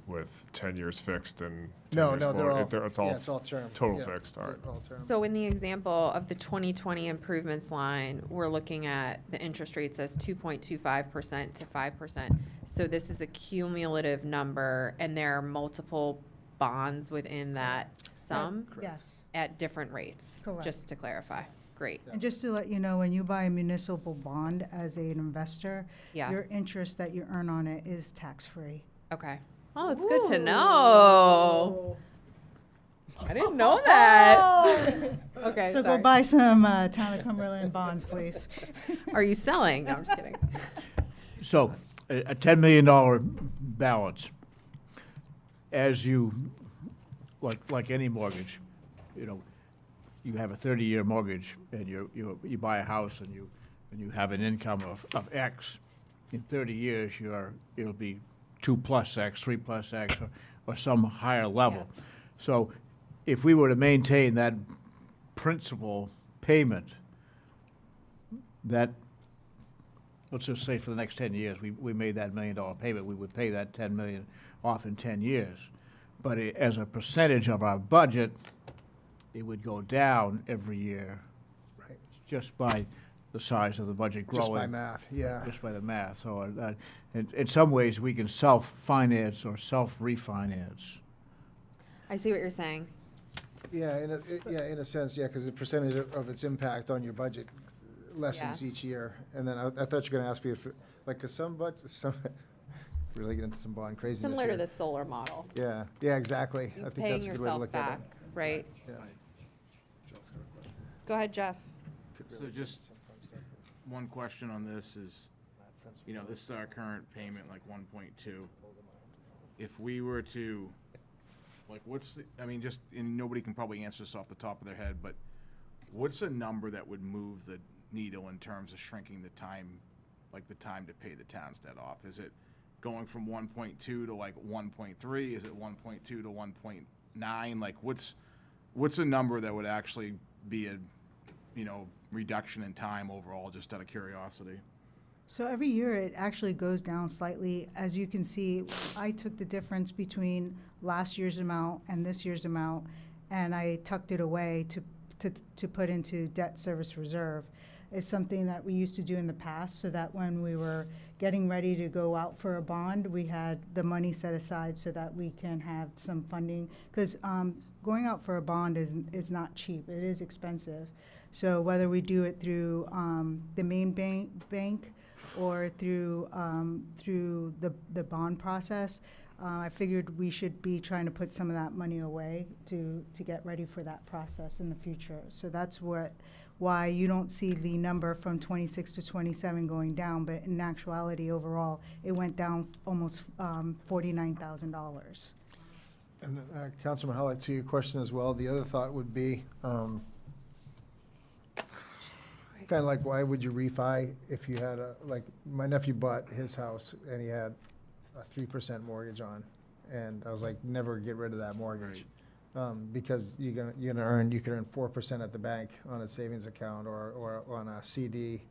with 10 years fixed and 10 No, years no, they're forward. all, It's all yeah, it's all term. total Yeah, fixed, all right. all term. so in the example of the 2020 improvements line, we're looking at the interest rates as 2.25% to 5%. So this is a cumulative number, and there are multiple bonds within that sum Yes. at different rates, Correct. just to clarify. Great. And just to let you know, when you buy a municipal bond as an investor, Yeah. your interest that you earn on it is tax-free. Okay. Oh, it's good to know. I didn't know that. Okay, So sorry. go buy some Town of Cumberland bonds, please. Are you selling? No, I'm just kidding. So, a $10 million balance, as you, like any mortgage, you have a 30-year mortgage, and you buy a house, and you have an income of X. In 30 years, it'll be 2 plus X, 3 plus X, or some higher level. So, if we were to maintain that principal payment, that, let's just say for the next 10 years, we made that $1 million payment, we would pay that 10 million off in 10 years. But as a percentage of our budget, it would go down every year. Right. Just by the size of the budget growing. Just by math, yeah. Just by the math. So in some ways, we can self-finance or self-refinance. I see what you're saying. Yeah, in a sense, yeah, because the percentage of its impact on your budget lessens Yeah. each year. And then I thought you were gonna ask me if, like, because some, really get into some bond craziness Similar to here. the solar model. Yeah, exactly. I You're think paying that's a good way to yourself look at back, it. right? Yeah. Go ahead, Jeff. So just one question on this is, this is our current payment, like 1.2. If we were to, like, and nobody can probably answer this off the top of their head, but what's a number that would move the needle in terms of shrinking the time, like the time to pay the town's debt off? Is it going from 1.2 to like 1.3? Is it 1.2 to 1.9? Like, what's a number that would actually be a, reduction in time overall, just out of curiosity? So every year, it actually goes down slightly. As you can see, I took the difference between last year's amount and this year's amount, and I tucked it away to put into debt service reserve. It's something that we used to do in the past, so that when we were getting ready to go out for a bond, we had the money set aside so that we can have some funding. Because going out for a bond is not cheap. It is expensive. So whether we do it through the main bank or through the bond process. I figured we should be trying to put some of that money away to get ready for that process in the future. So that's why you don't see the number from 26 to 27 going down, but in actuality, overall, it went down almost $49,000. And Councilman Howlett, to your question as well, the other thought would be, kind of like, why would you refi if you had like, my nephew bought his house and he had a 3% mortgage on, and I was like, never get rid of that mortgage. Because you can earn 4% at the bank on a savings account or on a CD,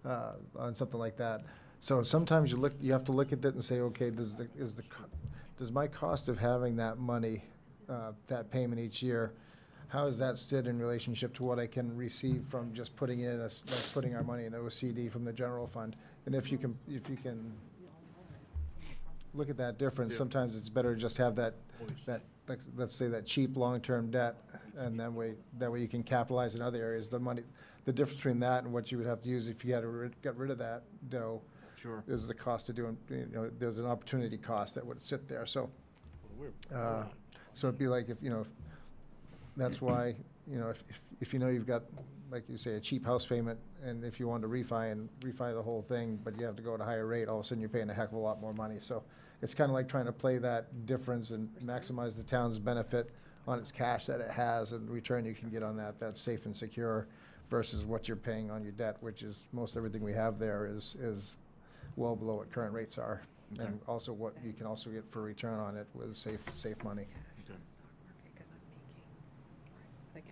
on something like that. So sometimes you have to look at it and say, okay, does my cost of having that money, that payment each year, how does that sit in relationship to what I can receive from just putting in putting our money into a CD from the general fund? And if you can look at that difference, sometimes it's better to just have that, like, let's say that cheap long-term debt, and that way you can capitalize in other areas. The difference between that and what you would have to use if you had to get rid of that dough. Sure. Is the cost of doing, there's an opportunity cost that would sit there, so. So it'd be like that's why, if you've got, like you say, a cheap house payment, and if you wanted to refi the whole thing, but you have to go at a higher rate, all of a sudden you're paying a heck of a lot more money. So it's kind of like trying to play that difference and maximize the town's benefit on its cash that it has, and return you can get on that's safe and secure, versus what you're paying on your debt, which is most everything we have there is well below what current rates are. Okay. And also what you can also get for return on it with safe money. Okay.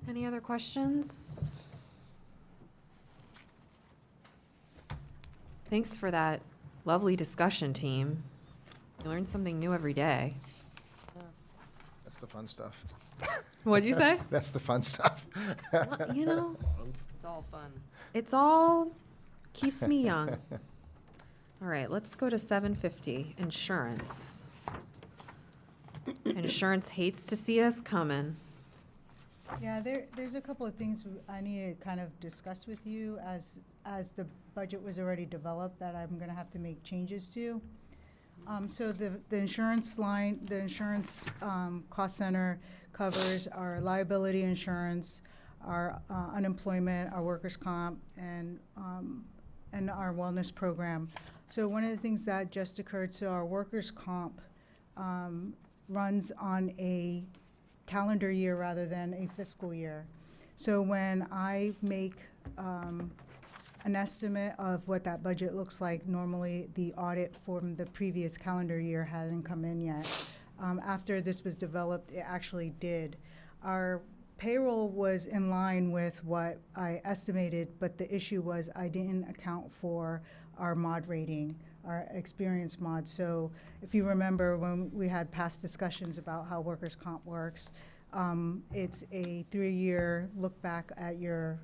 Any other questions? Thanks for that lovely discussion, team. You learn something new every day. That's the fun stuff. What'd you say? That's the fun stuff. Well, It's all fun. it's all keeps me young. All right, let's go to 750, insurance. Insurance hates to see us coming. Yeah, there's a couple of things I need to kind of discuss with you as the budget was already developed that I'm gonna have to make changes to. So the insurance line, the insurance cost center covers our liability insurance, our unemployment, our workers' comp, and our wellness program. So one of the things that just occurred, so our workers' comp runs on a calendar year rather than a fiscal year. So when I make an estimate of what that budget looks like, normally the audit from the previous calendar year hadn't come in yet. After this was developed, it actually did. Our payroll was in line with what I estimated, but the issue was I didn't account for our mod rating, our experience mod. So if you remember when we had past discussions about how workers' comp works, it's a 3-year look back at your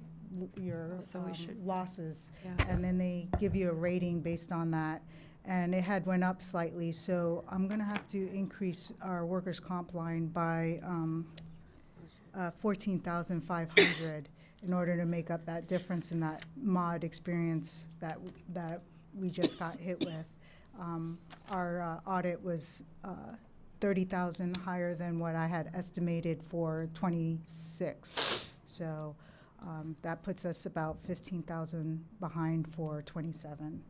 So we should- losses. Yeah. And then they give you a rating based on that. And it had went up slightly, so I'm gonna have to increase our workers' comp line by 14,500 in order to make up that difference in that mod experience that we just got hit with. Our audit was 30,000 higher than what I had estimated for 26. So that puts us about 15,000 behind for 27.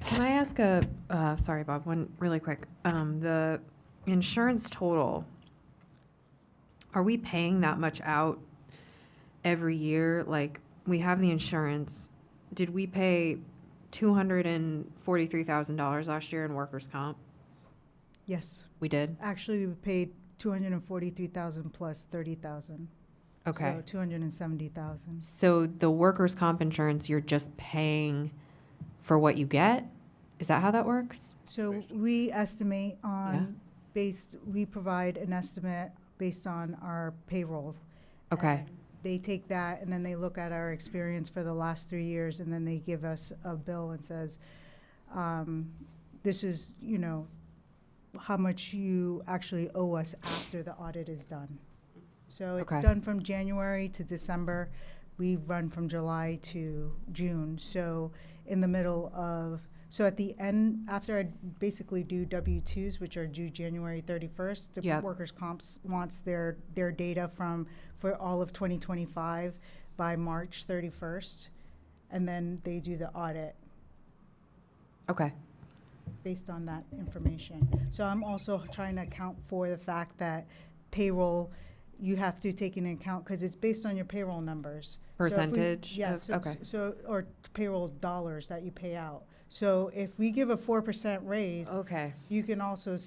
Can I ask sorry, Bob, one really quick. The insurance total, are we paying that much out every year? Like, we have the insurance. Did we pay $243,000 last year in workers' comp? Yes, We did? actually, we paid 243,000 plus 30,000. Okay. So 270,000. So the workers' comp insurance, you're just paying for what you get? Is that how that works? So we estimate on, we provide an estimate based on our payroll. Okay. And they take that and then they look at our experience for the last 3 years and then they give us a bill and says, this is, how much you actually owe us after the audit is done. So it's Okay. done from January to December. We run from July to June. So in the middle of, so at the end, after I basically do W-2s, which are due January 31st, the Yep. workers' comps wants their data for all of 2025 by March 31st. And then they do the audit Okay. based on that information. So I'm also trying to account for the fact that payroll, you have to take into account, because it's based on your payroll numbers. So if we- Percentage Yeah, of- okay. or payroll dollars that you pay out. So if we give a 4% raise, Okay. you can also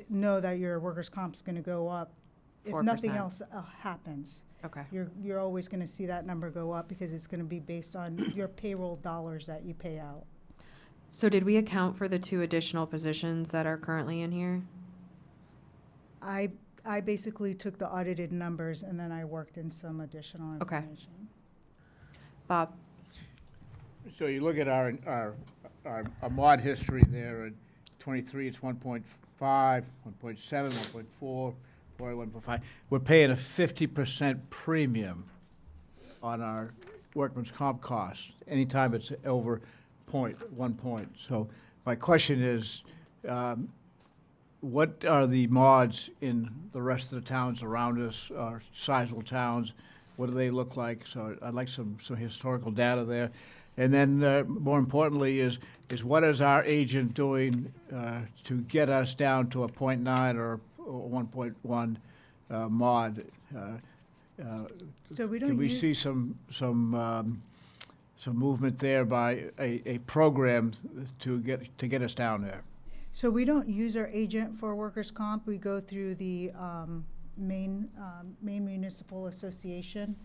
know that your workers' comp's gonna go up. If 4%. nothing else happens, Okay. you're always gonna see that number go up, because it's gonna be based on your payroll dollars that you pay out. So did we account for the 2 additional positions that are currently in here? I basically took the audited numbers and then I worked in some additional Okay. information. Bob? So you look at our mod history there, at 23, it's 1.5, 1.7, 1.4, 1.5. We're paying a 50% premium on our workman's comp costs, anytime it's over 1 point. So my question is, what are the mods in the rest of the towns around us, our sizable towns? What do they look like? So I'd like some historical data there. And then, more importantly, is what is our agent doing to get us down to a 0.9 or 1.1 mod? So we Can don't we use, see some movement there by a program to get us down there? so we don't use our agent for workers' comp. We go through the Maine Municipal Association.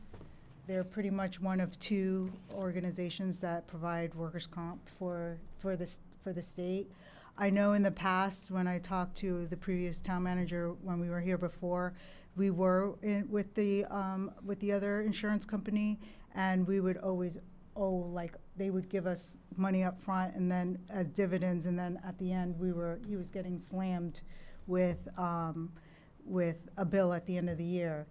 They're pretty much one of 2 organizations that provide workers' comp for the state. I know in the past, when I talked to the previous town manager, when we were here before, we were with the other insurance company, and we would always owe, like, they would give us money up front and then as dividends, and then at the end, he was getting slammed with a bill at the end of the year.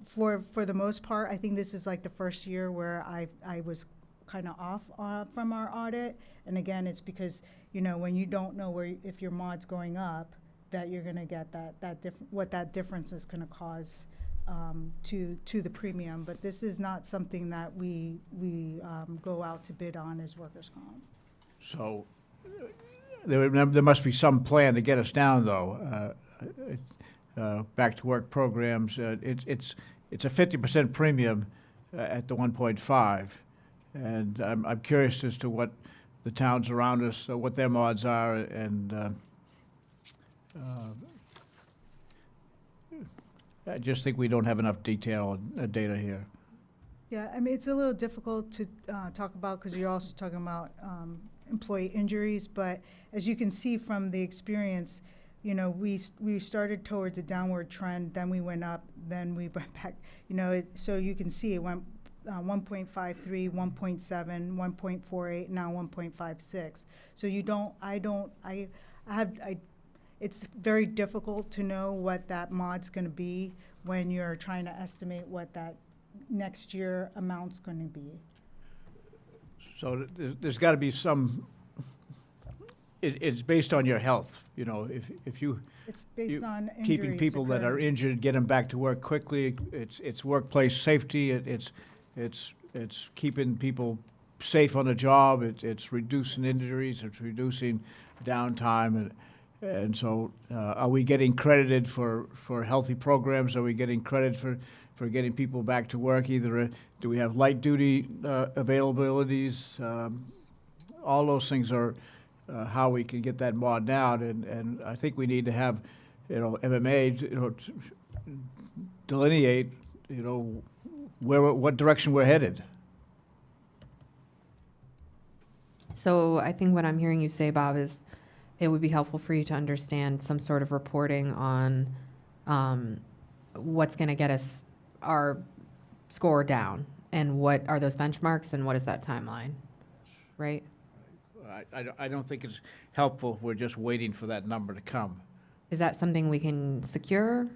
For the most part, I think this is like the first year where I was kind of off from our audit. And again, it's because, when you don't know if your mod's going up, that you're gonna get what that difference is gonna cause to the premium. But this is not something that we go out to bid on as workers' comp. So there must be some plan to get us down, though. Back to work programs, it's a 50% premium at the 1.5. And I'm curious as to what the towns around us, what their mods are, and I just think we don't have enough detail and data here. Yeah, I mean, it's a little difficult to talk about, because you're also talking about employee injuries. But as you can see from the experience, we started towards a downward trend, then we went up, then we went back. So you can see it went 1.53, 1.7, 1.48, now 1.56. So it's very difficult to know what that mod's going to be when you're trying to estimate what that next year amount's going to be. So there's got to be some, it's based on your health, if you. It's based on injuries. Keeping people that are occurring. injured, get them back to work quickly, it's workplace safety, it's keeping people safe on the job, it's reducing injuries, it's reducing downtime, and so, are we getting credited for healthy programs? Are we getting credit for getting people back to work? Either, do we have light duty availabilities? All those things are how we can get that mod down, and I think we need to have, MMA, delineate, what direction we're headed. So I think what I'm hearing you say, Bob, is it would be helpful for you to understand some sort of reporting on what's going to get us our score down, and what are those benchmarks, and what is that timeline, right? I don't think it's helpful if we're just waiting for that number to come. Is that something we can secure?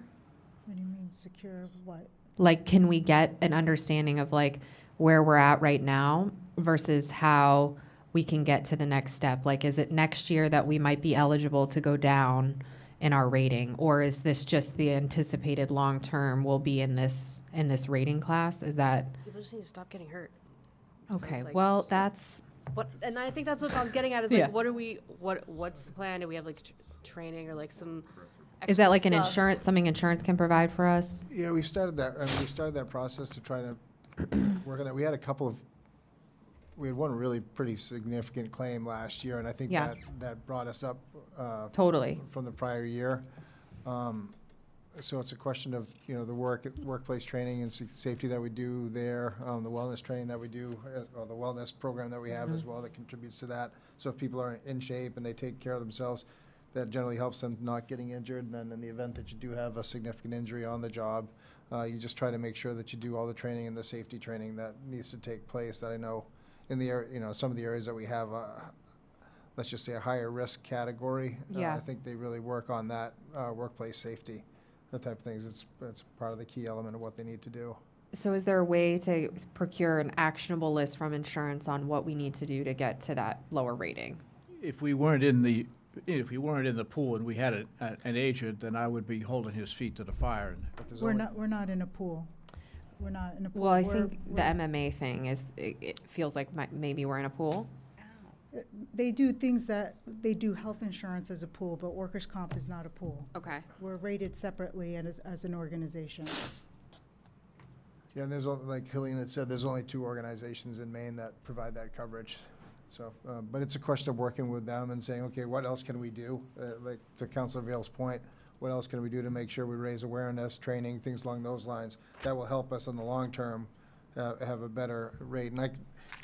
What do you mean secure what? Like, can we get an understanding of like where we're at right now versus how we can get to the next step? Like, is it next year that we might be eligible to go down in our rating, or is this just the anticipated long term will be in this rating class? Is that People just need to stop getting hurt. So okay? it's like- Well, that's And I think that's what I was getting at is Yeah. like, what's the plan? Do we have like training or like some is that extra like an stuff? insurance, something insurance can provide for us? Yeah, we started that process to try to work on that. We had one really pretty significant claim last year, and I think Yeah. that brought us up Totally. from the prior year. So it's a question of, the workplace training and safety that we do there, the wellness training that we do, or the wellness program that we have as well that contributes to that. So if people are in shape and they take care of themselves, that generally helps them not getting injured. And then in the event that you do have a significant injury on the job, you just try to make sure that you do all the training and the safety training that needs to take place. That I know in the area, some of the areas that we have, let's just say a higher risk category. Yeah. I think they really work on that workplace safety, that type of things. It's part of the key element of what they need to do. So is there a way to procure an actionable list from insurance on what we need to do to get to that lower rating? If we weren't in the pool and we had an agent, then I would be holding his feet to the fire. But there's We're only- not in a pool. We're not in a pool. Well, I We're- think the we're- MMA thing is, it feels like maybe we're in a pool. They do things they do health insurance as a pool, but workers' comp is not a pool. Okay. We're rated separately and as an organization. Yeah, and like Helene had said, there's only 2 organizations in Maine that provide that coverage. So, but it's a question of working with them and saying, okay, what else can we do? Like to Councilor Vale's point, what else can we do to make sure we raise awareness, training, things along those lines that will help us in the long term have a better rate? And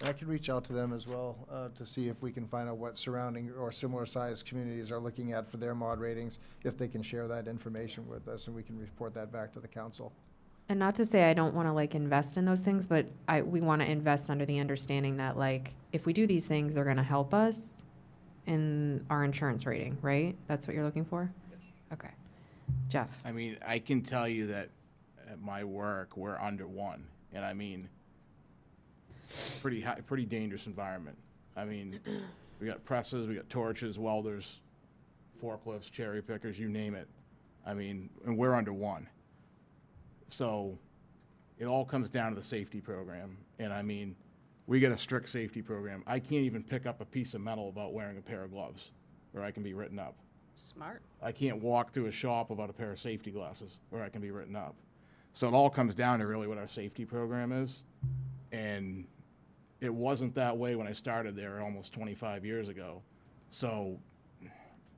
I can reach out to them as well to see if we can find out what surrounding or similar sized communities are looking at for their mod ratings, if they can share that information with us, and we can report that back to the council. And not to say I don't want to like invest in those things, but we want to invest under the understanding that like, if we do these things, they're going to help us in our insurance rating, right? That's what you're looking for? Yes. Okay. Jeff? I mean, I can tell you that at my work, we're under 1. And I mean, pretty dangerous environment. I mean, we got presses, we got torches, welders, forklifts, cherry pickers, you name it. I mean, and we're under 1. So it all comes down to the safety program. And I mean, we get a strict safety program. I can't even pick up a piece of metal about wearing a pair of gloves, or I can be written up. Smart. I can't walk through a shop without a pair of safety glasses, or I can be written up. So it all comes down to really what our safety program is. And it wasn't that way when I started there almost 25 years ago. So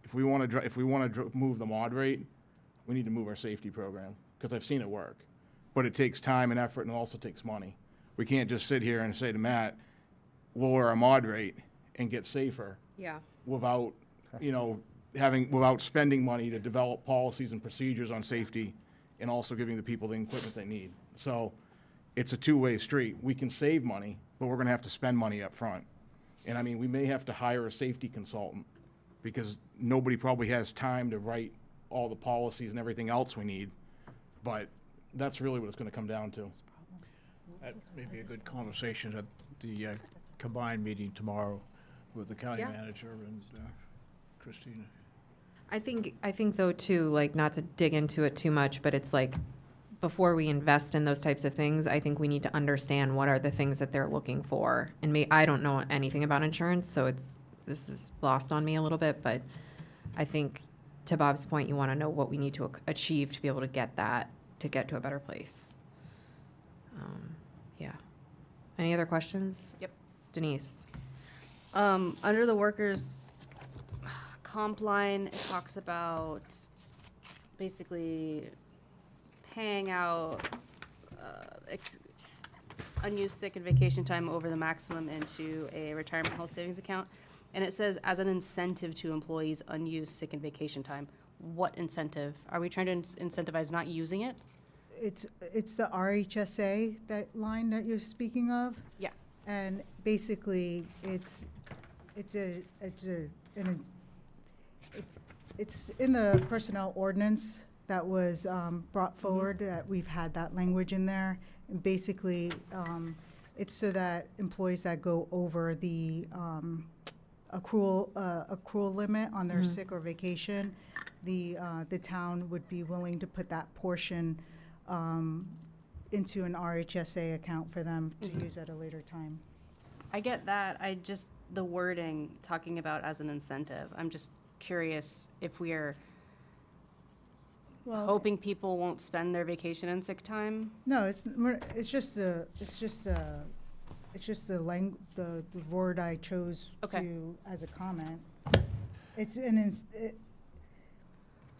if we want to move the mod rate, we need to move our safety program, because I've seen it work. But it takes time and effort, and it also takes money. We can't just sit here and say to Matt, lower our mod rate and get safer Yeah. without, without spending money to develop policies and procedures on safety and also giving the people the equipment they need. So it's a two-way street. We can save money, but we're gonna have to spend money up front. And I mean, we may have to hire a safety consultant because nobody probably has time to write all the policies and everything else we need. But that's really what it's gonna come down to. That may be a good conversation at the combined meeting tomorrow with the county Yeah. manager and Christina. I think though too, like not to dig into it too much, but it's like before we invest in those types of things, I think we need to understand what are the things that they're looking for. And I don't know anything about insurance, so this is lost on me a little bit, but I think to Bob's point, you want to know what we need to achieve to be able to get to a better place. Yeah. Any other questions? Yep. Denise? Under the workers' comp line, it talks about basically paying out unused sick and vacation time over the maximum into a retirement health savings account. And it says as an incentive to employees' unused sick and vacation time. What incentive? Are we trying to incentivize not using it? It's the RHSA, that line that you're speaking of. Yeah. And basically, it's in the personnel ordinance, that was brought forward, that we've had that language in there. And basically, it's so that employees that go over the accrual limit on their sick or vacation, the town would be willing to put that portion into an RHSA account for them to use at a later time. I get that. I just, the wording, talking about as an incentive, I'm just curious if we are Well, hoping people won't spend their vacation and sick time. no, it's just the word I chose Okay. to, as a comment.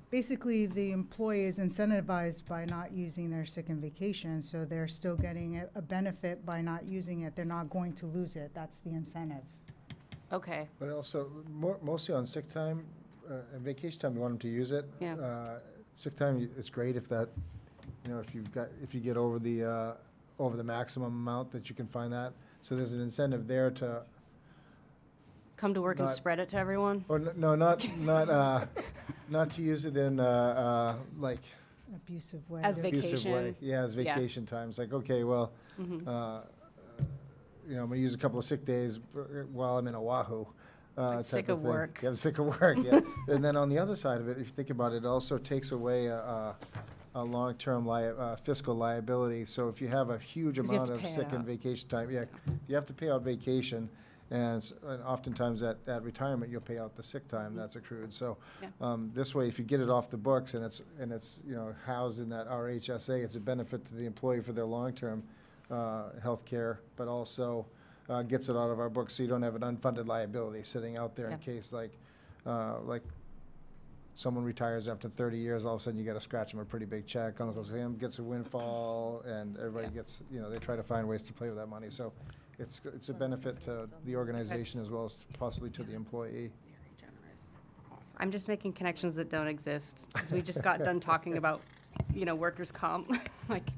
Basically, the employee is incentivized by not using their sick and vacation, so they're still getting a benefit by not using it. They're not going to lose it. That's the incentive. Okay, But also, mostly on sick time, and vacation time, we want them to use it. Yeah. Sick time, it's great if that, if you get over the maximum amount that you can find that. So there's an incentive there to, come to work and Not- spread it to everyone? or no, not to use it in, like, Abusive way. As abusive Vacation. way. Yeah, as Yeah. vacation times, like, okay, well, Mhm. I'm gonna use a couple of sick days while I'm in Oahu. type sick of thing. work. Yeah, I'm sick of work, yeah. And then on the other side of it, if you think about it, it also takes away a long-term fiscal liability. So if you have a huge 'Cause you have amount to of pay it sick and out. vacation time, you have to pay out vacation. And oftentimes at retirement, you'll pay out the sick time that's accrued. So Yeah. this way, if you get it off the books and it's housed in that RHSA, it's a benefit to the employee for their long-term health care, but also gets it out of our books so you don't have an unfunded liability sitting out there in Yeah. case like someone retires after 30 years, all of a sudden you got to scratch them a pretty big check. Uncle Sam gets a windfall, and everybody Yeah. gets, they try to find ways to play with that money. So it's a benefit to the organization as well as possibly to the employee. I'm just making connections that don't exist, because we just got done talking about, workers' comp. Like,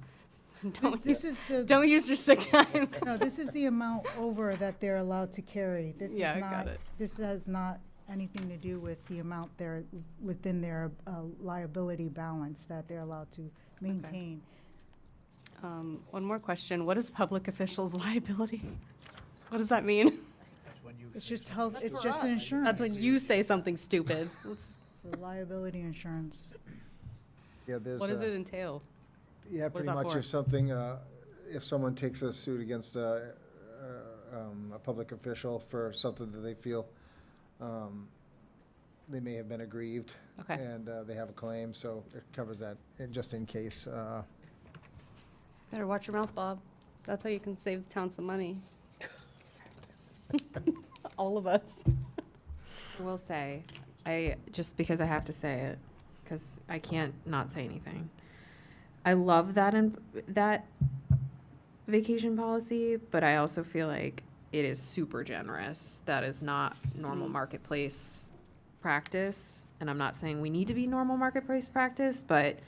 This is the, don't use your sick time. no, this is the amount over that they're allowed to carry. This is Yeah, I not, got it. this has not anything to do with the amount they're, within their liability balance that they're allowed to maintain. One more question. What is public officials' liability? What does that mean? It's just health, it's for just us. insurance. That's when you say something stupid. So liability insurance. Yeah, there's. What does it entail? Yeah, What is pretty that much for? if something, if someone takes a suit against a public official for something that they feel they may have been aggrieved. Okay. And they have a claim, so it covers that, just in case. Better watch your mouth, Bob. That's how you can save the town some money. All of us. I will say, just because I have to say it, because I can't not say anything. I love that vacation policy, but I also feel like it is super generous. That is not normal marketplace practice. And I'm not saying we need to be normal marketplace practice, but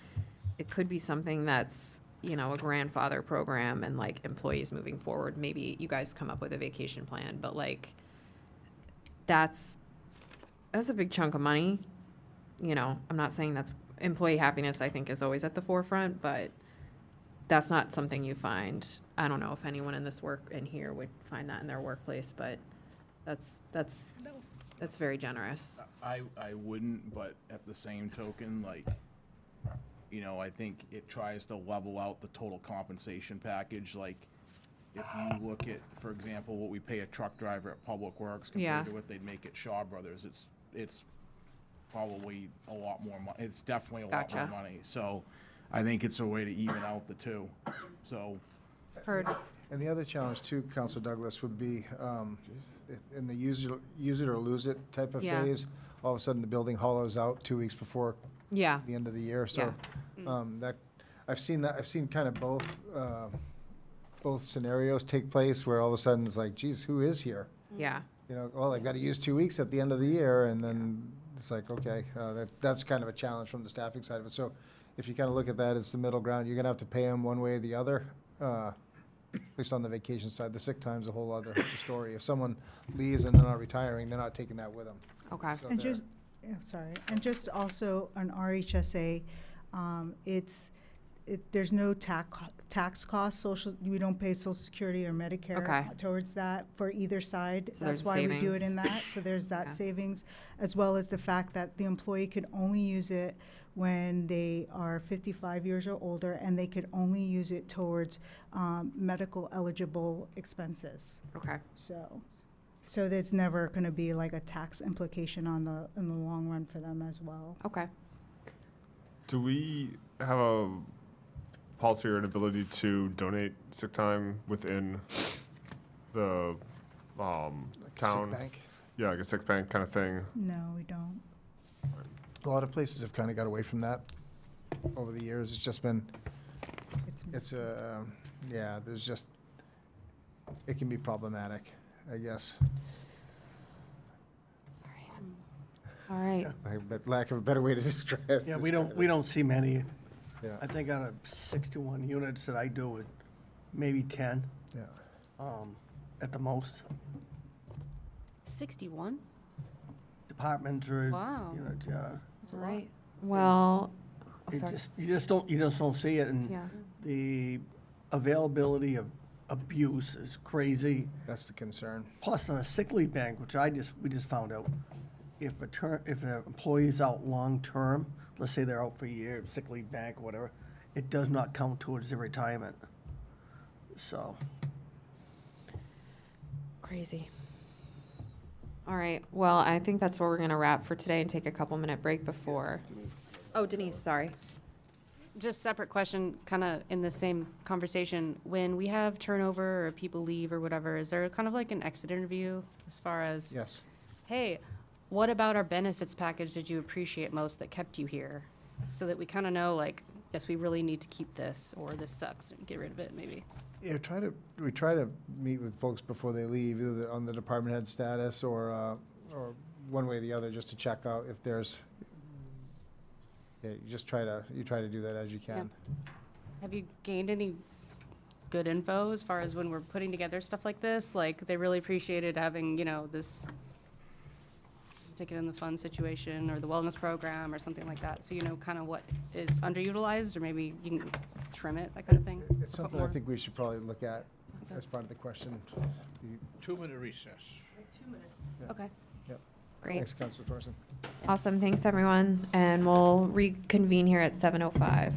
it could be something that's, a grandfather program and like employees moving forward. Maybe you guys come up with a vacation plan, but like that's a big chunk of money. I'm not saying that's employee happiness, I think, is always at the forefront, but that's not something you find. I don't know if anyone in here would find that in their workplace, but that's very generous. I wouldn't, but at the same token, I think it tries to level out the total compensation package. Like, if you look at, for example, what we pay a truck driver at Public Works Yeah. compared to what they'd make at Shaw Brothers, it's probably a lot more money. It's definitely a lot more Gotcha. money. So I think it's a way to even out the two. So Heard. And the other challenge too, Council Douglas, would be in the use it or lose it type of Yeah. phase. All of a sudden, the building hollows out 2 weeks before Yeah. the end of the year. So that I've seen kind of both scenarios take place where all of a sudden it's like, geez, who is here? Yeah. Well, I've got to use 2 weeks at the end of the year, and then it's like, okay, that's kind of a challenge from the staffing side of it. So if you kind of look at that as the middle ground, you're going to have to pay them one way or the other. At least on the vacation side, the sick time's a whole other story. If someone leaves and they're not retiring, they're not taking that with them. Okay. So And there. just, and just also on RHSA, There's no tax cost, we don't pay social security or Medicare Okay. towards that for either side. So That's there's why we do it savings. in that, so there's that Okay. savings, as well as the fact that the employee could only use it when they are 55 years or older, and they could only use it towards medical eligible expenses. Okay. So there's never going to be like a tax implication in the long run for them as well. Okay. Do we have a policy or an ability to donate sick time within the Like a town? sick bank. Yeah, like a sick bank kind of thing. No, we don't. A lot of places have kind of got away from that over the years. It's just been, it's yeah, there's just, it can be problematic, I guess. All right. Lack of a better way to describe it. Yeah, we don't see many. Yeah, I think out of 61 units that I do, it maybe 10, yeah. at the most. 61? Departments or Wow. units, yeah. That's a All lot. right. Well, oh, You sorry. you just don't see it, and Yeah. the availability of abuse is crazy. That's the concern. Plus, on a sick leave bank, which we just found out, if an employee is out long-term, let's say they're out for a year, sick leave bank or whatever, it does not count towards their retirement. So, Crazy. All right. Well, I think that's where we're going to wrap for today and take a couple minute break before. Oh, Denise, sorry. Just separate question, kind of in the same conversation. When we have turnover or people leave or whatever, is there kind of like an exit interview as far as, Yes. hey, what about our benefits package did you appreciate most that kept you here? So that we kind of know, like, yes, we really need to keep this, or this sucks, and get rid of it, maybe. Yeah, we try to meet with folks before they leave, either on the department head status or one way or the other, just to check out if there's, yeah, you try to do that as you can. Have you gained any good info as far as when we're putting together stuff like this? Like, they really appreciated having, this stick it in the fun situation or the wellness program or something like that. So you know kind of what is underutilized, or maybe you can trim it, that kind of thing? It's something I think we should probably look at as part of the question. 2-minute recess. Okay. Great. Thanks, Councilor Thorson. Awesome. Thanks, everyone. And we'll reconvene here at 7:05.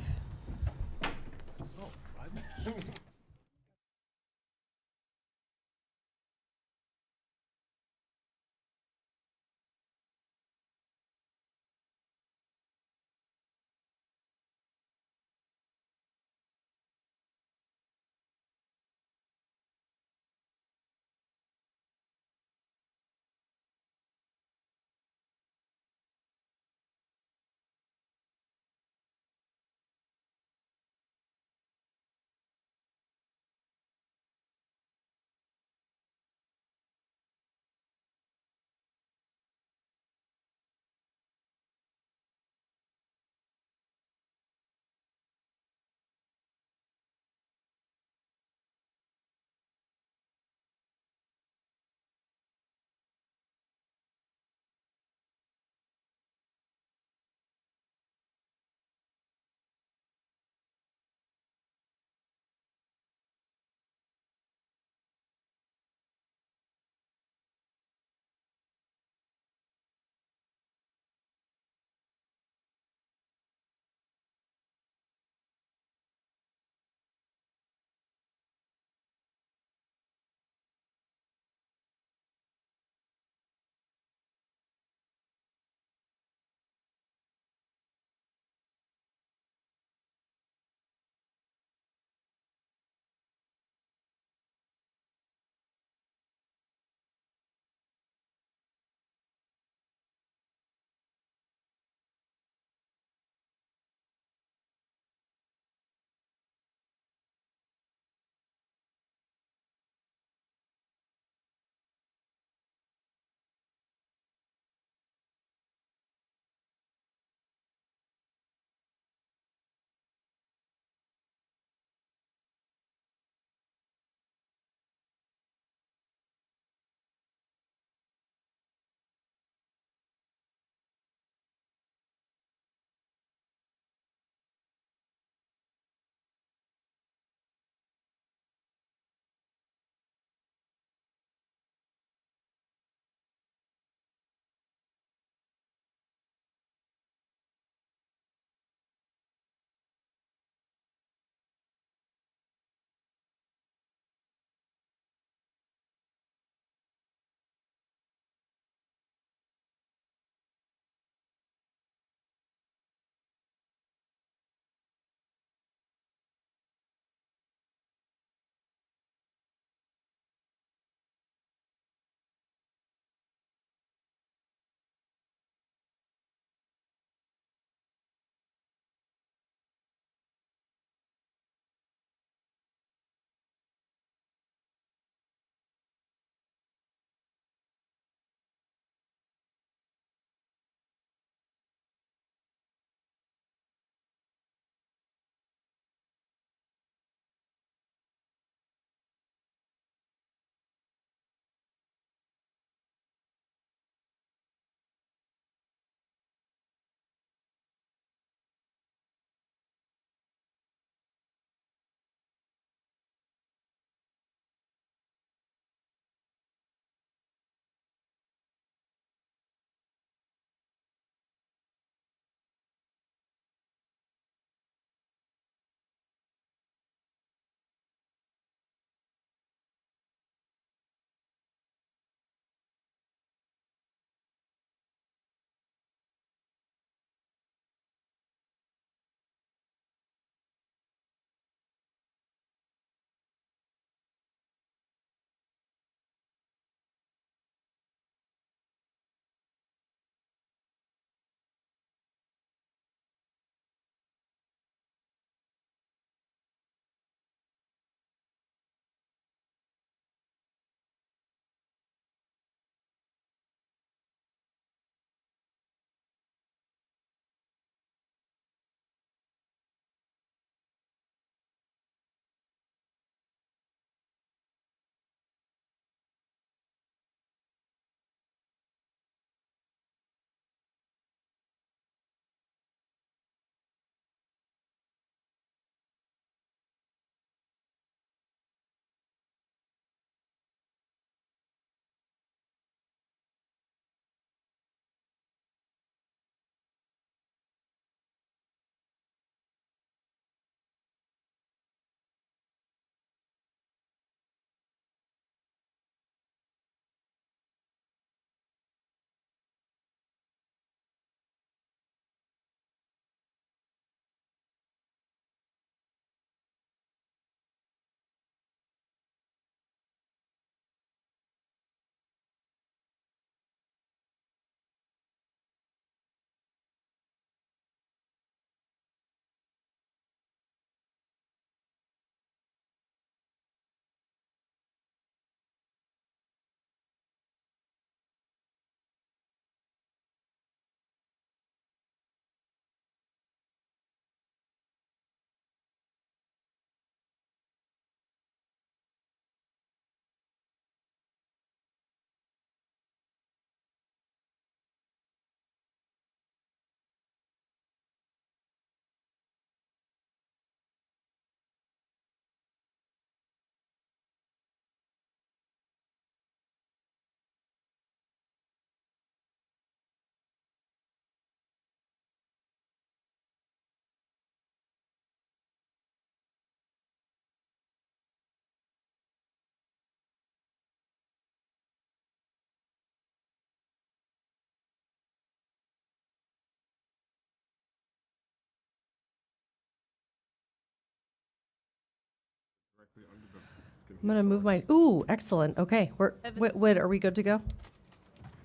I'm gonna move my, ooh, excellent, okay, Whit, are we good to go?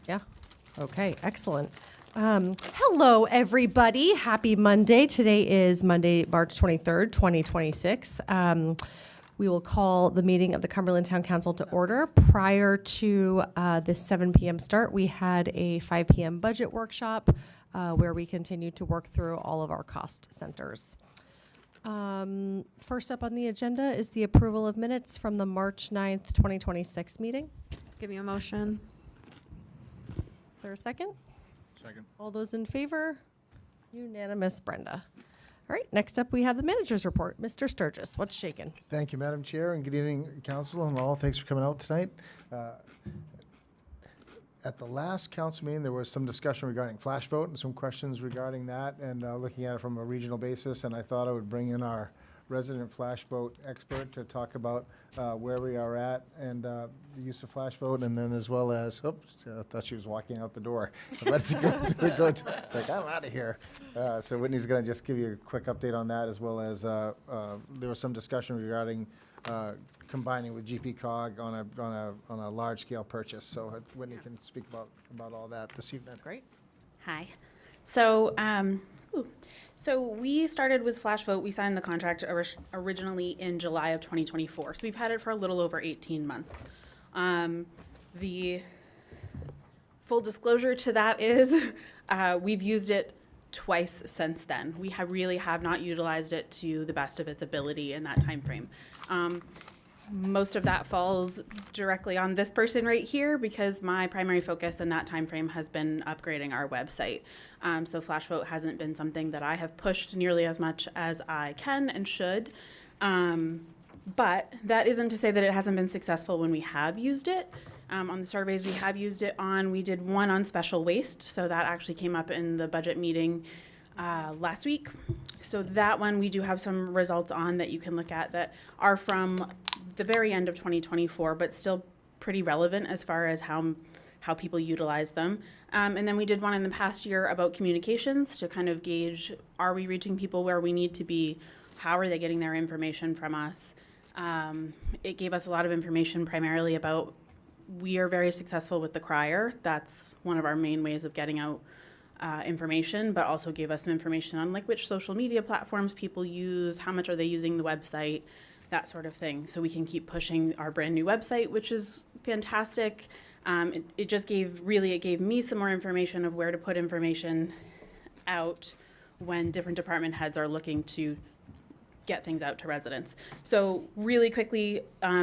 Yeah, okay, excellent. Hello, everybody, happy Monday. Today is Monday, March 23rd, 2026. We will call the meeting of the Cumberland Town Council to order. Prior to this 7 p.m. start, we had a 5 p.m. budget workshop where we continued to work through all of our cost centers. First up on the agenda is the approval of minutes from the March 9th, 2026 meeting. Give me a motion. Is there a second? Second. All those in favor? Unanimous, Brenda. All right, next up, we have the manager's report. Mr. Sturgis, what's shaking? Thank you, Madam Chair, and good evening, council and all. Thanks for coming out tonight. At the last council meeting, there was some discussion regarding flash vote and some questions regarding that and looking at it from a regional basis. And I thought I would bring in our resident flash vote expert to talk about where we are at and the use of flash vote, and then as well as, oops, I thought she was walking out the door. Let's go like, I'm out of here. So Whitney's going to just give you a quick update on that, as well as there was some discussion regarding combining with GPCOG on a large scale purchase. So Whitney can speak about all that this evening. Great. Hi. So, so we started with Flash Vote. We signed the contract originally in July of 2024. So we've had it for a little over 18 months. The full disclosure to that is we've used it twice since then. We really have not utilized it to the best of its ability in that time frame. Most of that falls directly on this person right here because my primary focus in that time frame has been upgrading our website. So Flash Vote hasn't been something that I have pushed nearly as much as I can and should. But that isn't to say that it hasn't been successful when we have used it. On the surveys we have used it on, we did one on special waste. So that actually came up in the budget meeting last week. So that one we do have some results on that you can look at that are from the very end of 2024, but still pretty relevant as far as how people utilize them. And then we did one in the past year about communications to kind of gauge, are we reaching people where we need to be? How are they getting their information from us? It gave us a lot of information primarily about, we are very successful with the crier. That's one of our main ways of getting out information, but also gave us some information on like which social media platforms people use, how much are they using the website, that sort of thing. So we can keep pushing our brand new website, which is fantastic. It just gave me some more information of where to put information out when different department heads are looking to get things out to residents. So really quickly,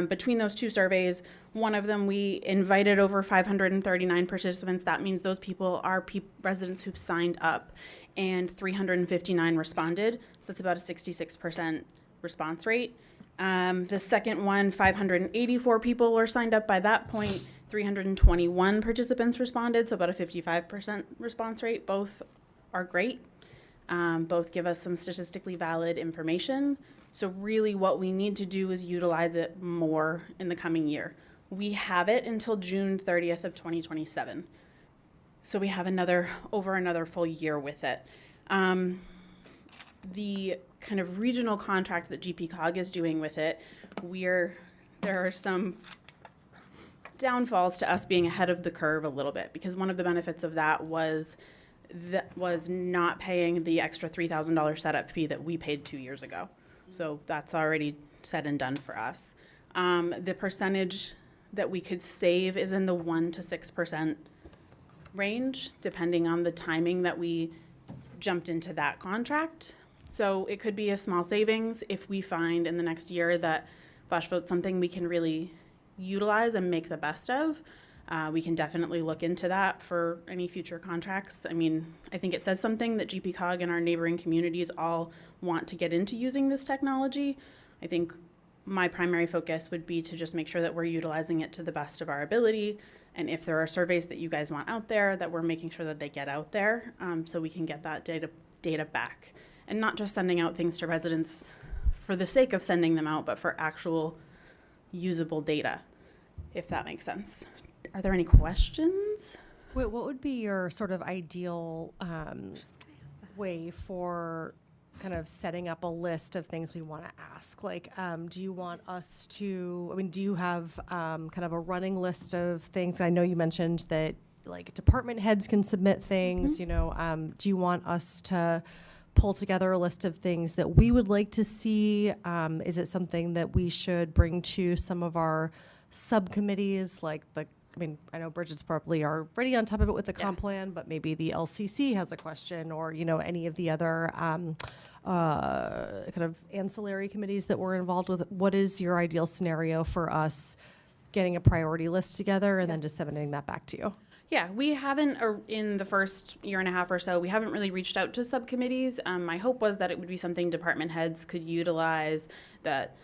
between those two surveys, one of them we invited over 539 participants. That means those people are residents who've signed up, and 359 responded. So that's about a 66% response rate. The second one, 584 people were signed up by that point. 321 participants responded, so about a 55% response rate. Both are great. Both give us some statistically valid information. So really what we need to do is utilize it more in the coming year. We have it until June 30th of 2027. So we have over another full year with it. The kind of regional contract that GPCOG is doing with it, there are some downfalls to us being ahead of the curve a little bit, because one of the benefits of that was not paying the extra $3,000 setup fee that we paid 2 years ago. So that's already said and done for us. The percentage that we could save is in the 1% to 6% range, depending on the timing that we jumped into that contract. So it could be a small savings if we find in the next year that Flash Vote's something we can really utilize and make the best of. We can definitely look into that for any future contracts. I mean, I think it says something that GPCOG and our neighboring communities all want to get into using this technology. I think my primary focus would be to just make sure that we're utilizing it to the best of our ability. And if there are surveys that you guys want out there, that we're making sure that they get out there so we can get that data back. And not just sending out things to residents for the sake of sending them out, but for actual usable data, if that makes sense. Are there any questions? Wait, what would be your sort of ideal way for kind of setting up a list of things we want to ask. Like, do you want us to, I mean, do you have kind of a running list of things? I know you mentioned that like department heads can submit things, you know, do you want us to pull together a list of things that we would like to see? Is it something that we should bring to some of our subcommittees, like I mean, I know Bridget's probably already on top of it with the comp plan, but maybe the LCC has a question, or, you know, any of the other kind of ancillary committees that we're involved with. What is your ideal scenario for us getting a priority list together and then disseminating that back to you? Yeah, we haven't, in the first year and a half or so, we haven't really reached out to subcommittees. My hope was that it would be something department heads could utilize, that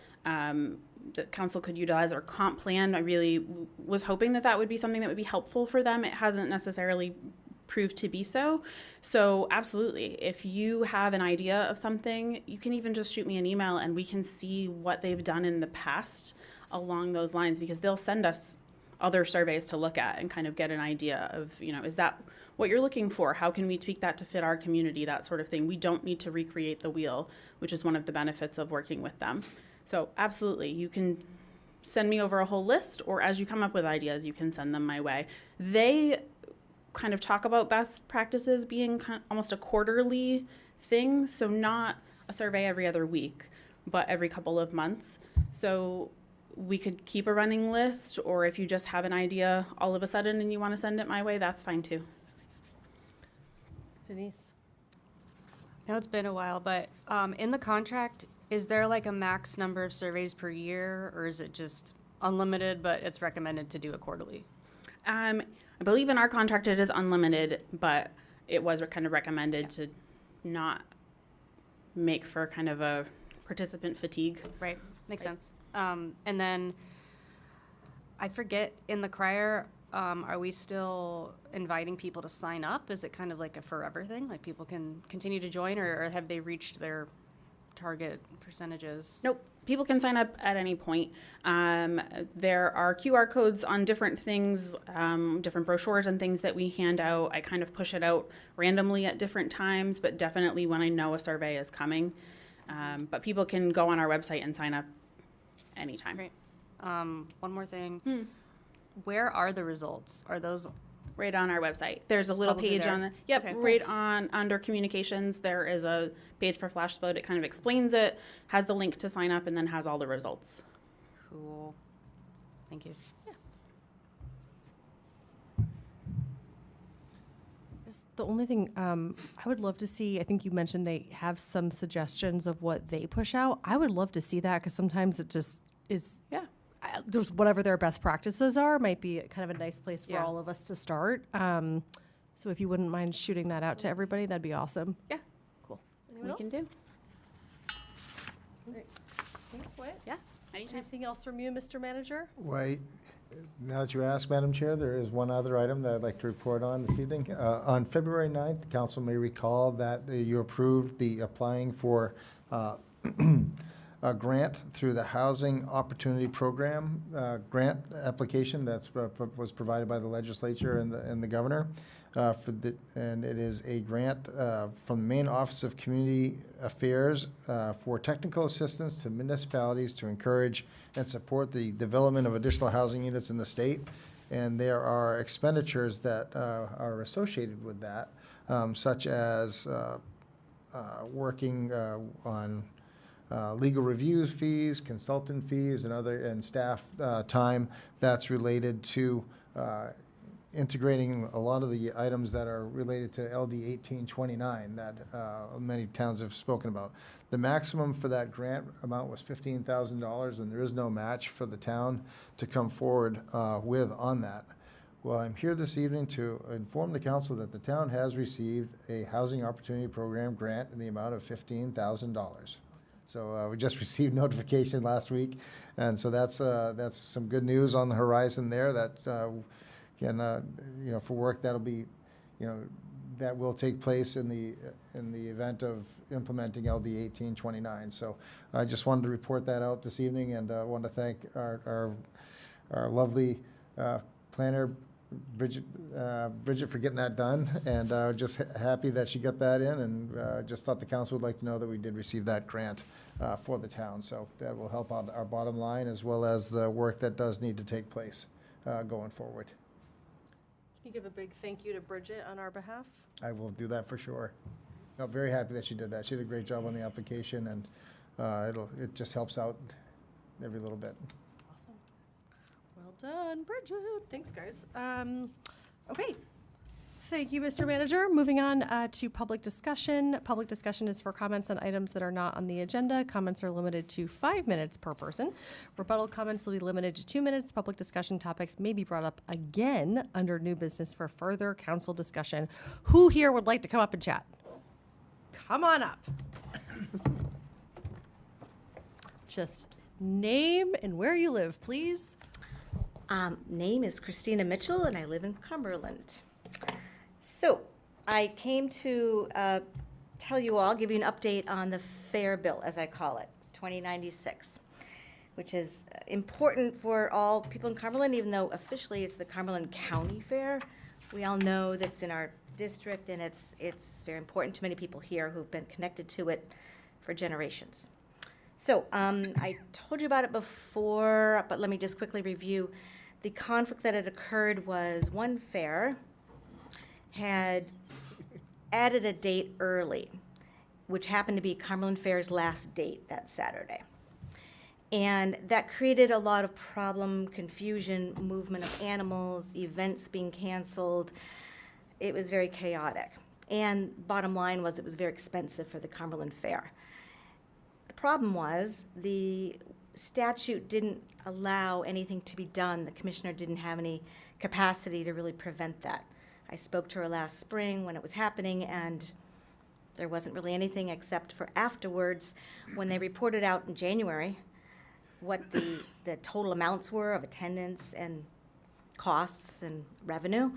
that council could utilize, or comp plan. I really was hoping that that would be something that would be helpful for them. It hasn't necessarily proved to be so. So absolutely, if you have an idea of something, you can even just shoot me an email and we can see what they've done in the past along those lines, because they'll send us other surveys to look at and kind of get an idea of, you know, is that what you're looking for? How can we tweak that to fit our community? That sort of thing. We don't need to recreate the wheel, which is one of the benefits of working with them. So absolutely, you can send me over a whole list, or as you come up with ideas, you can send them my way. They kind of talk about best practices being almost a quarterly thing, so not a survey every other week, but every couple of months. So we could keep a running list, or if you just have an idea all of a sudden and you want to send it my way, that's fine too. Denise? I know it's been a while, but in the contract, is there like a max number of surveys per year, or is it just unlimited, but it's recommended to do it quarterly? I believe in our contract it is unlimited, but it was kind of recommended to not make for kind of a participant fatigue. Right, makes sense. And then, I forget, in the crier, are we still inviting people to sign up? Is it kind of like a forever thing? Like people can continue to join, or have they reached their target percentages? Nope. People can sign up at any point. There are QR codes on different things, different brochures and things that we hand out. I kind of push it out randomly at different times, but definitely when I know a survey is coming. But people can go on our website and sign up anytime. Great. One more thing. Where are the results? Are those Right on our website. There's a little probably page there. on the, yep, Okay, cool. right on, under communications, there is a page for FlashSpout. It kind of explains it, has the link to sign up, and then has all the results. cool? Thank you. The only thing I would love to see, I think you mentioned they have some suggestions of what they push out. I would love to see that, because sometimes it just is, Yeah. there's whatever their best practices are, might be kind of a nice place for Yeah. all of us to start. So if you wouldn't mind shooting that out to everybody, that'd be awesome. Yeah. Cool. We can do. Thanks, Whit. Yeah. Anytime. Anything else from you, Mr. Manager? Wait, now that you ask, Madam Chair, there is one other item that I'd like to report on this evening. On February 9th, the council may recall that you approved the applying for a grant through the Housing Opportunity Program grant application that's was provided by the legislature and the governor. And it is a grant from the Maine Office of Community Affairs for technical assistance to municipalities to encourage and support the development of additional housing units in the state. And there are expenditures that are associated with that, such as working on legal reviews fees, consultant fees, and staff time that's related to integrating a lot of the items that are related to LD 1829 that many towns have spoken about. The maximum for that grant amount was $15,000, and there is no match for the town to come forward with on that. Well, I'm here this evening to inform the council that the town has received a Housing Opportunity Program grant in the amount of $15,000. So we just received notification last week, and so that's some good news on the horizon there. That can for work that'll be, that will take place in the event of implementing LD 1829. So I just wanted to report that out this evening, and want to thank our lovely planner, Bridget for getting that done, and just happy that she got that in, and just thought the council would like to know that we did receive that grant for the town. So that will help out our bottom line, as well as the work that does need to take place going forward. Can you give a big thank you to Bridget on our behalf? I will do that for sure. No, very happy that she did that. She did a great job on the application, and it just helps out every little bit. Awesome. Well done, Bridget. Thanks, guys. Okay. Thank you, Mr. Manager. Moving on to public discussion. Public discussion is for comments on items that are not on the agenda. Comments are limited to 5 minutes per person. Rebuttal comments will be limited to 2 minutes. Public discussion topics may be brought up again under new business for further council discussion. Who here would like to come up and chat? Come on up. Just name and where you live, please. Name is Christina Mitchell, and I live in Cumberland. So, I came to tell you all, give you an update on the fair bill, as I call it, 2096, which is important for all people in Cumberland, even though officially it's the Cumberland County Fair. We all know that's in our district, and it's very important to many people here who've been connected to it for generations. So, I told you about it before, but let me just quickly review. The conflict that had occurred was one fair had added a date early, which happened to be Cumberland Fair's last date that Saturday. And that created a lot of problem, confusion, movement of animals, events being canceled. It was very chaotic. And bottom line was it was very expensive for the Cumberland Fair. The problem was the statute didn't allow anything to be done. The commissioner didn't have any capacity to really prevent that. I spoke to her last spring when it was happening, and there wasn't really anything except for afterwards when they reported out in January what the total amounts were of attendance and costs and revenue.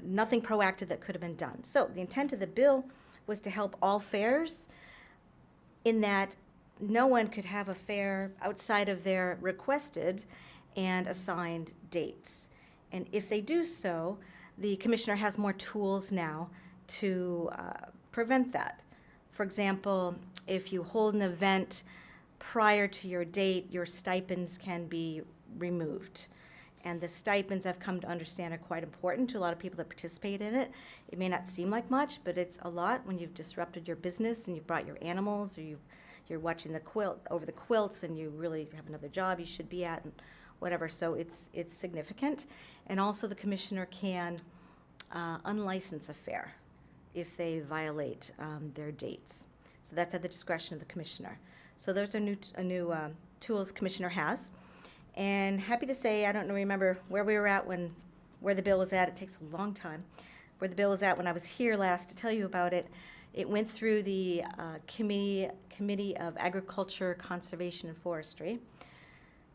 Nothing proactive that could have been done. So the intent of the bill was to help all fairs in that no one could have a fair outside of their requested and assigned dates. And if they do so, the commissioner has more tools now to prevent that. For example, if you hold an event prior to your date, your stipends can be removed. And the stipends, I've come to understand, are quite important to a lot of people that participate in it. It may not seem like much, but it's a lot when you've disrupted your business and you've brought your animals, or you're watching the over the quilts, and you really have another job you should be at, and whatever. So it's significant. And also the commissioner can unlicense a fair if they violate their dates. So that's at the discretion of the commissioner. So those are new tools the commissioner has. And happy to say, I don't remember where we were at where the bill was at. It takes a long time. Where the bill was at when I was here last to tell you about it. It went through the Committee of Agriculture, Conservation, and Forestry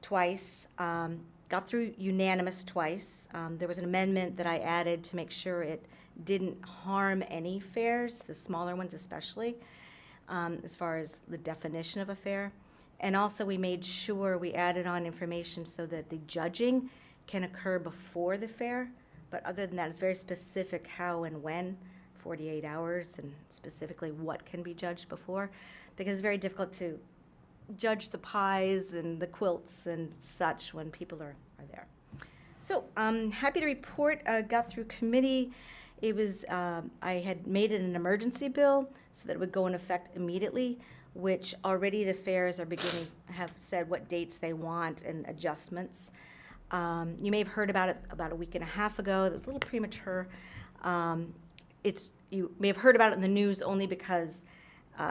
twice. Got through unanimous twice. There was an amendment that I added to make sure it didn't harm any fairs, the smaller ones especially, as far as the definition of a fair. And also we made sure we added on information so that the judging can occur before the fair. But other than that, it's very specific how and when, 48 hours, and specifically what can be judged before, because it's very difficult to judge the pies and the quilts and such when people are there. So I'm happy to report, got through committee. It was, I had made it an emergency bill so that it would go in effect immediately, which already the fairs are have said what dates they want and adjustments. You may have heard about it about a week and a half ago. It was a little premature. You may have heard about it in the news only because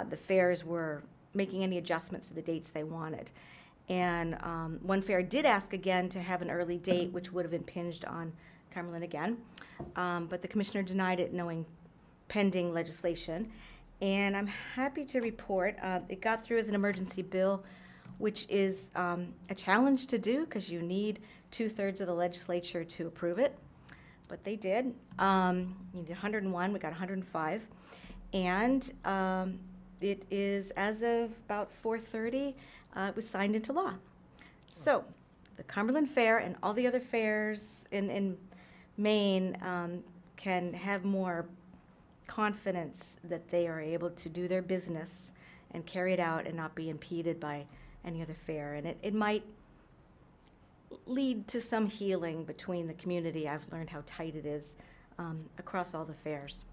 the fairs were making any adjustments to the dates they wanted. And one fair did ask again to have an early date, which would have impinged on Cumberland again. But the commissioner denied it, knowing pending legislation. And I'm happy to report it got through as an emergency bill, which is a challenge to do because you need 2/3 of the legislature to approve it. But they did. You need 101, we got 105. And it is, as of about 4:30, it was signed into law. So the Cumberland Fair and all the other fairs in Maine can have more confidence that they are able to do their business and carry it out and not be impeded by any other fair. And it might lead to some healing between the community. I've learned how tight it is across all the fairs.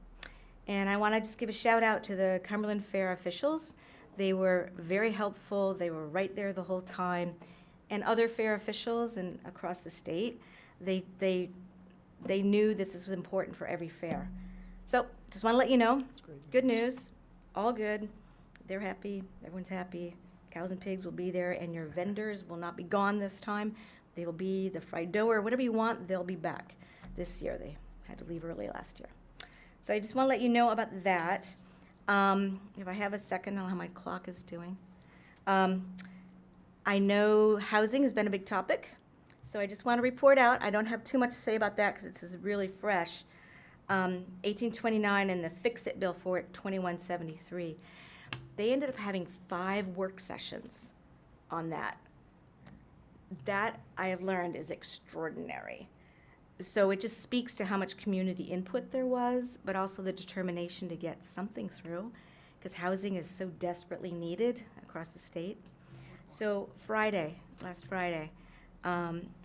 And I want to just give a shout out to the Cumberland Fair officials. They were very helpful. They were right there the whole time. And other fair officials and across the state, they knew that this was important for every fair. So just want to let you know, good news, all good. They're happy, everyone's happy. Cows and pigs will be there, and your vendors will not be gone this time. They will be the fried dough or whatever you want, they'll be back this year. They had to leave early last year. So I just want to let you know about that. If I have a second, I don't know how my clock is doing. I know housing has been a big topic, so I just want to report out. I don't have too much to say about that because it's really fresh. 1829 and the Fix-It bill for it, 2173. They ended up having 5 work sessions on that. That, I have learned, is extraordinary. So it just speaks to how much community input there was, but also the determination to get something through, because housing is so desperately needed across the state. So last Friday,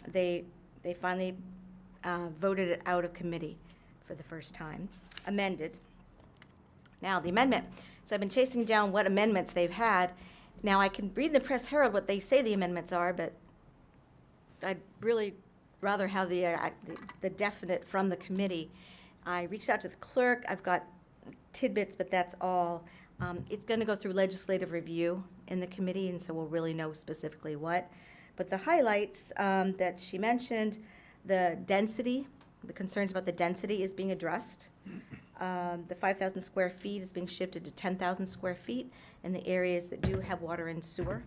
they finally voted it out of committee for the first time, amended. Now, the amendment. So I've been chasing down what amendments they've had. Now, I can read in the Press Herald what they say the amendments are, but I'd really rather have the definite from the committee. I reached out to the clerk. I've got tidbits, but that's all. It's going to go through legislative review in the committee, and so we'll really know specifically what. But the highlights that she mentioned, the density, the concerns about the density is being addressed. The 5,000 square feet is being shifted to 10,000 square feet in the areas that do have water and sewer.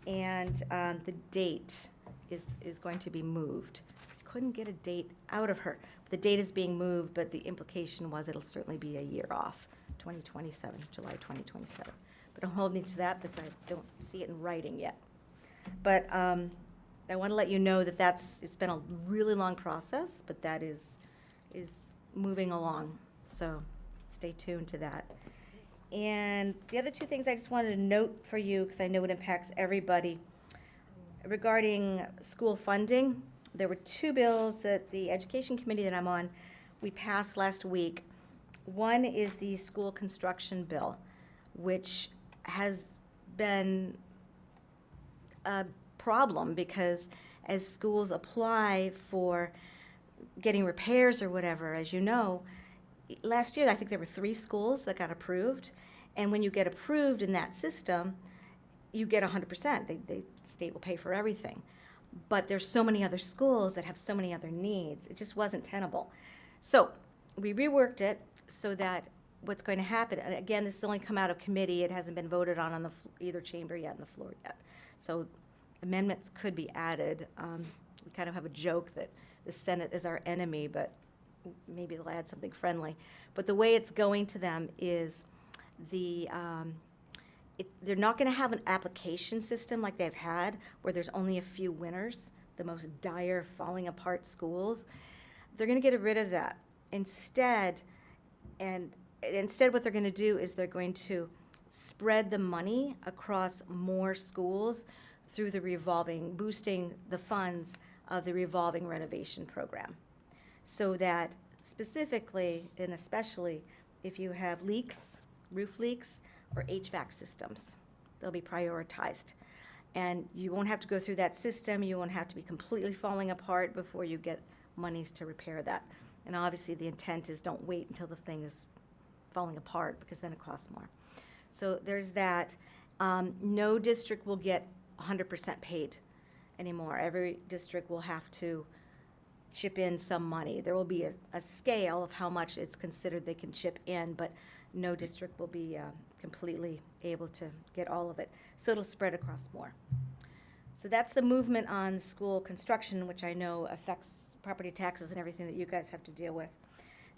And the date is going to be moved. Couldn't get a date out of her. The date is being moved, but the implication was it'll certainly be a year off, 2027, July 2027. But don't hold me to that because I don't see it in writing yet. But I want to let you know that it's been a really long process, but that is moving along. So stay tuned to that. And the other 2 things I just wanted to note for you, because I know it impacts everybody. Regarding school funding, there were 2 bills that the Education Committee that I'm on, we passed last week. One is the school construction bill, which has been a problem because as schools apply for getting repairs or whatever, as you know, last year I think there were 3 schools that got approved, and when you get approved in that system, you get 100%. The state will pay for everything. But there's so many other schools that have so many other needs. It just wasn't tenable. So we reworked it so that what's going to happen, and again, this has only come out of committee. It hasn't been voted on the either chamber yet, on the floor yet. So amendments could be added. We kind of have a joke that the Senate is our enemy, but maybe they'll add something friendly. But the way it's going to them is they're not going to have an application system like they've had, where there's only a few winners, the most dire, falling apart schools. They're going to get rid of that. Instead, what they're going to do is they're going to spread the money across more schools through boosting the funds of the revolving renovation program. So that specifically, and especially, if you have leaks, roof leaks, or HVAC systems, they'll be prioritized. And you won't have to go through that system. You won't have to be completely falling apart before you get monies to repair that. And obviously the intent is don't wait until the thing is falling apart, because then it costs more. So there's that. No district will get 100% paid anymore. Every district will have to chip in some money. There will be a scale of how much it's considered they can chip in, but no district will be completely able to get all of it. So it'll spread across more. So that's the movement on school construction, which I know affects property taxes and everything that you guys have to deal with.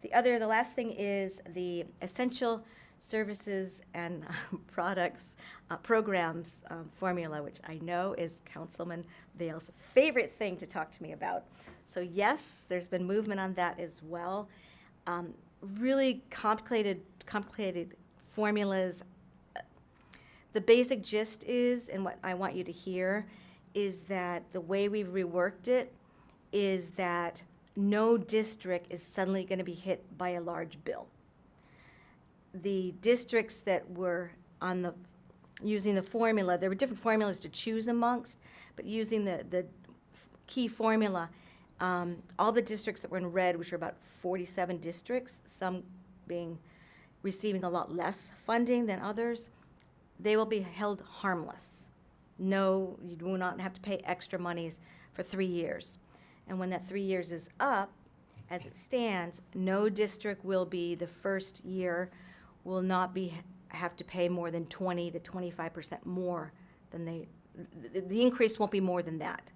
The last thing is the essential services and products, programs formula, which I know is Councilman Vale's favorite thing to talk to me about. So yes, there's been movement on that as well. Really complicated formulas. The basic gist is, and what I want you to hear, is that the way we've reworked it is that no district is suddenly going to be hit by a large bill. The districts that were on the, using the formula, there were different formulas to choose amongst, but using the key formula, all the districts that were in red, which are about 47 districts, some receiving a lot less funding than others, they will be held harmless. No, you will not have to pay extra monies for 3 years. And when that 3 years is up, as it stands, no district will be, the first year, will not have to pay more than 20 to 25% more than the increase won't be more than that.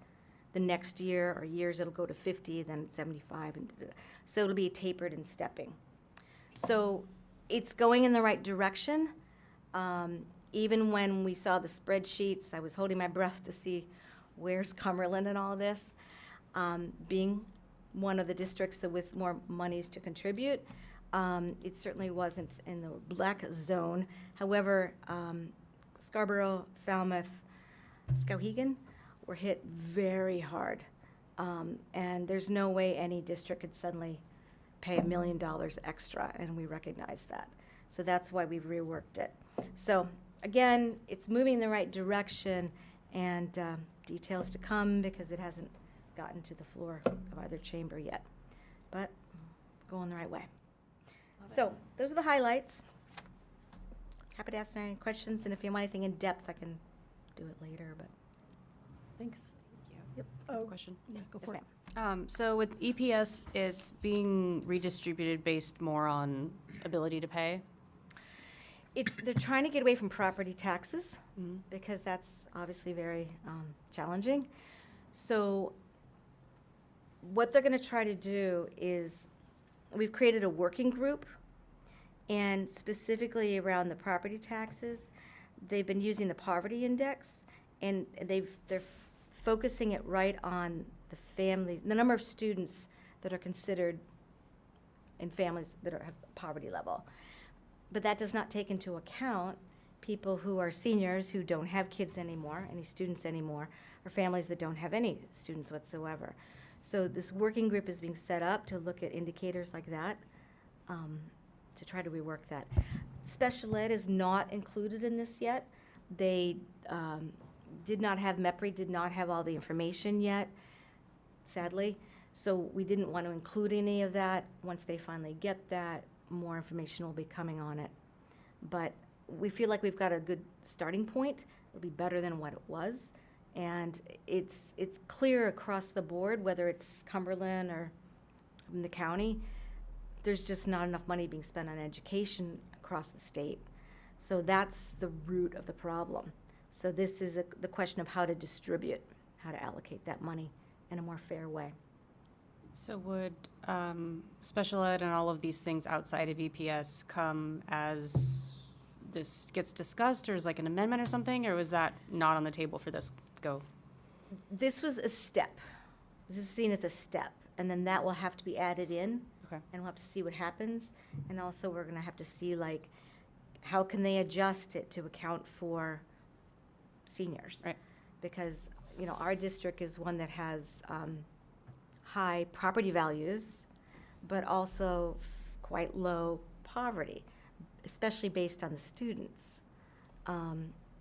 The next year or years, it'll go to 50, then 75, and so it'll be tapered and stepping. So it's going in the right direction. Even when we saw the spreadsheets, I was holding my breath to see where's Cumberland in all this. Being one of the districts with more monies to contribute, it certainly wasn't in the black zone. However, Scarborough, Falmouth, Skowhegan were hit very hard. And there's no way any district could suddenly pay $1 million extra, and we recognize that. So that's why we've reworked it. So again, it's moving in the right direction, and details to come because it hasn't gotten to the floor of either chamber yet. But going the right way. So those are the highlights. Happy to answer any questions, and if you want anything in depth, I can do it later. But Thanks. Yep. Oh, question. Yeah, go yes, for it. ma'am. So with EPS, it's being redistributed based more on ability to pay? They're trying to get away from property taxes because that's obviously very challenging. So what they're going to try to do is, we've created a working group, and specifically around the property taxes, they've been using the poverty index, and they're focusing it right on the families, the number of students that are considered in families that have poverty level. But that does not take into account people who are seniors who don't have kids anymore, any students anymore, or families that don't have any students whatsoever. So this working group is being set up to look at indicators like that, to try to rework that. Special ed is not included in this yet. They did not have, MEPRI did not have all the information yet, sadly. So we didn't want to include any of that. Once they finally get that, more information will be coming on it. But we feel like we've got a good starting point. It'll be better than what it was. And it's clear across the board, whether it's Cumberland or in the county, there's just not enough money being spent on education across the state. So that's the root of the problem. So this is the question of how to distribute, how to allocate that money in a more fair way. So would special ed and all of these things outside of EPS come as this gets discussed, or is like an amendment or something, or was that not on the table for this go? This was a step. This is seen as a step, and then that will have to be added in. Okay. And we'll have to see what happens. And also, we're going to have to see, like, how can they adjust it to account for seniors? Right. Because, you know, our district is one that has high property values, but also quite low poverty, especially based on the students.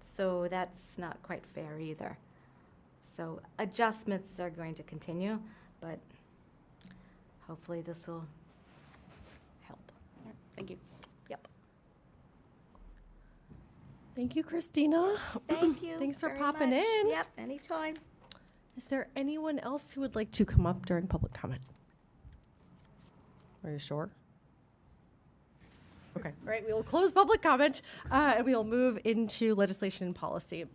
So that's not quite fair either. So adjustments are going to continue, but hopefully this will help. All right, thank you. Yep. Thank you, Christina. Thank you. Thanks for very popping much. in. Yep, anytime. Is there anyone else who would like to come up during public comment? Are you sure? Okay, all right, we will close public comment, and we will move into legislation and policy.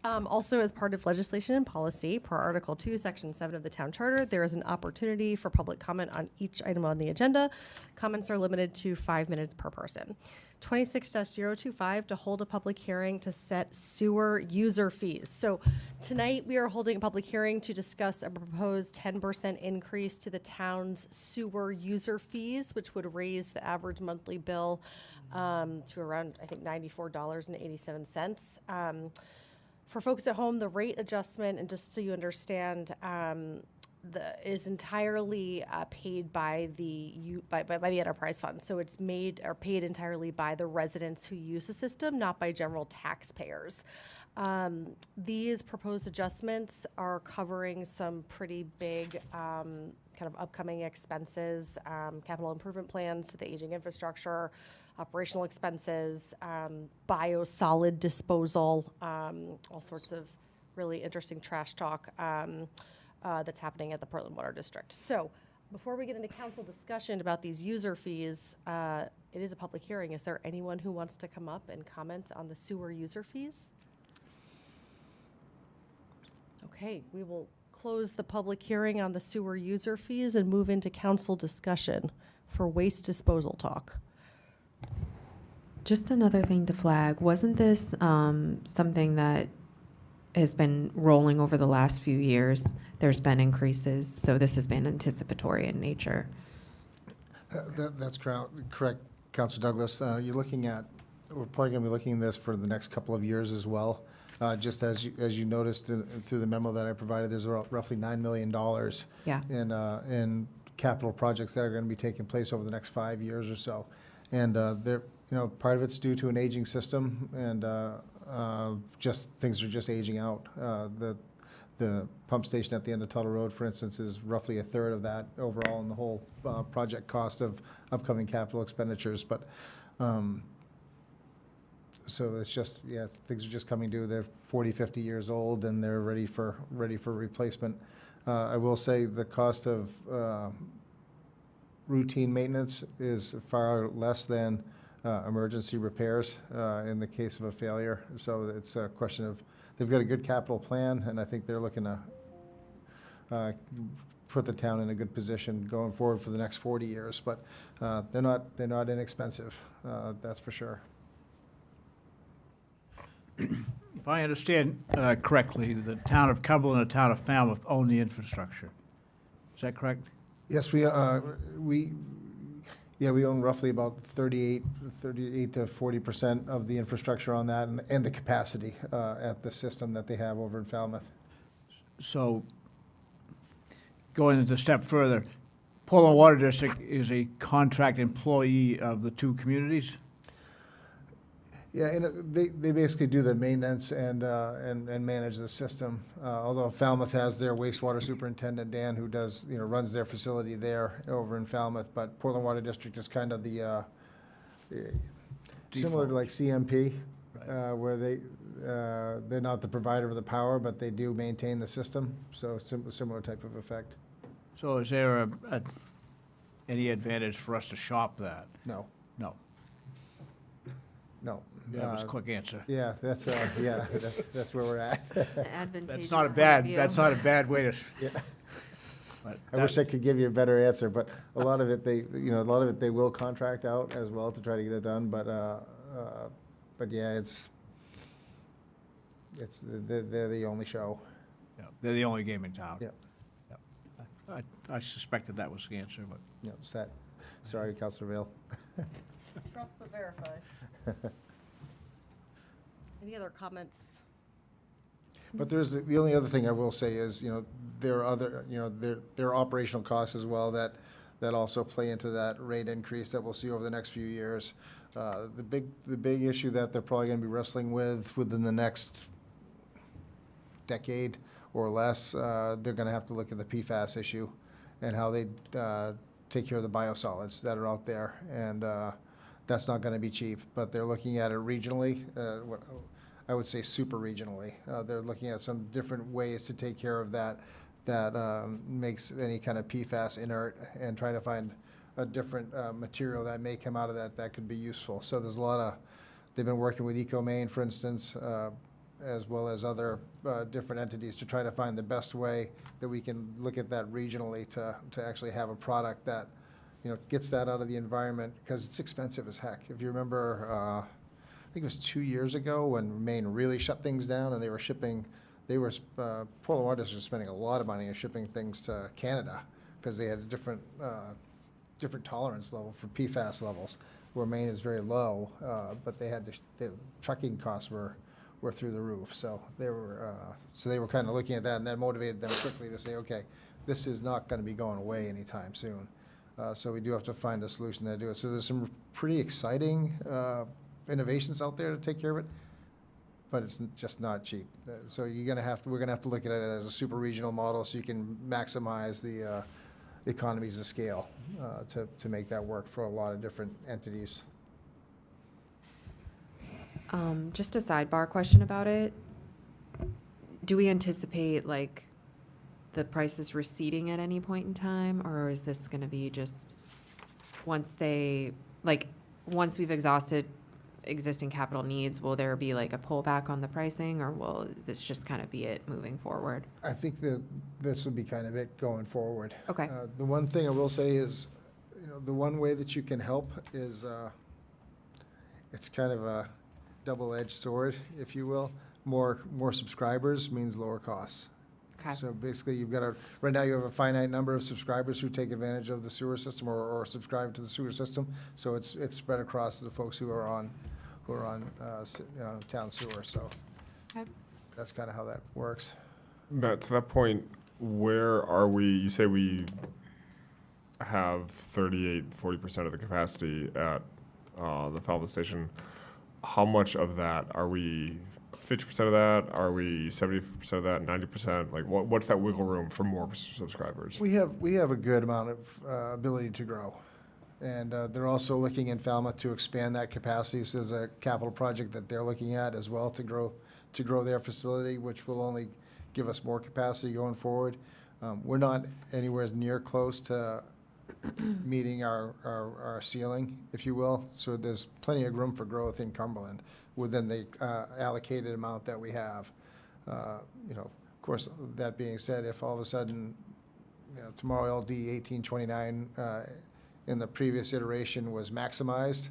Also, as part of legislation and policy, per Article 2, Section 7 of the Town Charter, there is an opportunity for public comment on each item on the agenda. Comments are limited to 5 minutes per person. 26-025, to hold a public hearing to set sewer user fees. So tonight, we are holding a public hearing to discuss a proposed 10% increase to the town's sewer user fees, which would raise the average monthly bill to around, I think, $94.87. For folks at home, the rate adjustment, and just so you understand, is entirely paid by the enterprise fund. So it's paid entirely by the residents who use the system, not by general taxpayers. These proposed adjustments are covering some pretty big kind of upcoming expenses, capital improvement plans to the aging infrastructure, operational expenses, biosolid disposal, all sorts of really interesting trash talk that's happening at the Portland Water District. So before we get into council discussion about these user fees, it is a public hearing. Is there anyone who wants to come up and comment on the sewer user fees? Okay, we will close the public hearing on the sewer user fees and move into council discussion for waste disposal talk. Just another thing to flag, wasn't this something that has been rolling over the last few years? There's been increases, so this has been anticipatory in nature. That's correct, Councilor Douglas. You're looking at, we're probably going to be looking at this for the next couple of years as well. Just as you noticed through the memo that I provided, there's roughly $9 million in capital projects that are going to be taking place over the next 5 years or so. And part of it's due to an aging system, and just things are just aging out. The pump station at the end of Tuttle Road, for instance, is roughly a third of that overall in the whole project cost of upcoming capital expenditures. But so it's just, things are just coming due. They're 40, 50 years old, and they're ready for replacement. I will say the cost of routine maintenance is far less than emergency repairs in the case of a failure. So it's a question of, they've got a good capital plan, and I think they're looking to put the town in a good position going forward for the next 40 years. But they're not inexpensive, that's for sure. If I understand correctly, the town of Cumberland and the town of Falmouth own the infrastructure. Is that correct? Yes, we own roughly about 38 to 40% of the infrastructure on that, and the capacity at the system that they have over in Falmouth. So going into a step further, Portland Water District is a contract employee of the two communities? Yeah, and they basically do the maintenance and manage the system. Although Falmouth has their wastewater superintendent, Dan, who does, runs their facility there over in Falmouth. But Portland Water District is kind of the similar to like CMP, where they're not the provider of the power, but they do maintain the system. So similar type of effect. So is there any advantage for us to shop that? No. No. No. That was a quick answer. Yeah, that's where we're at. That's not a bad way to. Yeah. But I wish I could give you a better answer, but a lot of it they will contract out as well to try to get it done. But yeah, they're the only show. Yeah, they're the only game in town. Yeah. Yeah. I suspected that was the answer, but. Yeah, sad. Sorry, Councilor Vail. Trust but verify. Any other comments? But there's the only other thing I will say is, there are other, there are operational costs as well that also play into that rate increase that we'll see over the next few years. The big issue that they're probably going to be wrestling with within the next decade or less, they're going to have to look at the PFAS issue and how they take care of the biosolids that are out there, and that's not going to be cheap. But they're looking at it regionally. I would say super regionally. They're looking at some different ways to take care of that makes any kind of PFAS inert, and trying to find a different material that may come out of that could be useful. So there's a lot of, they've been working with EcoMaine, for instance, as well as other different entities to try to find the best way that we can look at that regionally to actually have a product that, gets that out of the environment, because it's expensive as heck. If you remember, I think it was 2 years ago when Maine really shut things down and Portland Water District was spending a lot of money on shipping things to Canada because they had a different tolerance level for PFAS levels, where Maine is very low, but the trucking costs were through the roof. So they were kind of looking at that, and that motivated them quickly to say, okay, this is not going to be going away anytime soon. So we do have to find a solution to do it. So there's some pretty exciting innovations out there to take care of it, but it's just not cheap. So we're gonna have to look at it as a super regional model, so you can maximize the economies of scale to make that work for a lot of different entities. Just a sidebar question about it. Do we anticipate like the prices receding at any point in time, or is this going to be just once we've exhausted existing capital needs, will there be like a pullback on the pricing, or will this just kind of be it moving forward? I think that this would be kind of it going forward. Okay. The one thing I will say is, the one way that you can help is, it's kind of a double-edged sword, if you will. More subscribers means lower costs. Okay. So basically, right now you have a finite number of subscribers who take advantage of the sewer system or subscribe to the sewer system. So it's spread across the folks who are on town sewer. So Okay. that's kind of how that works. Matt, to that point, where are we? You say we have 40% of the capacity at the Falmouth station. How much of that are we? 50% of that? Are we 70% of that? 90%? Like, what's that wiggle room for more subscribers? We have a good amount of ability to grow, and they're also looking in Falmouth to expand that capacity. So there's a capital project that they're looking at as well to grow their facility, which will only give us more capacity going forward. We're not anywhere near close to meeting our ceiling, if you will. So there's plenty of room for growth in Cumberland within the allocated amount that we have. Of course, that being said, if all of a sudden, tomorrow LD 1829 in the previous iteration was maximized,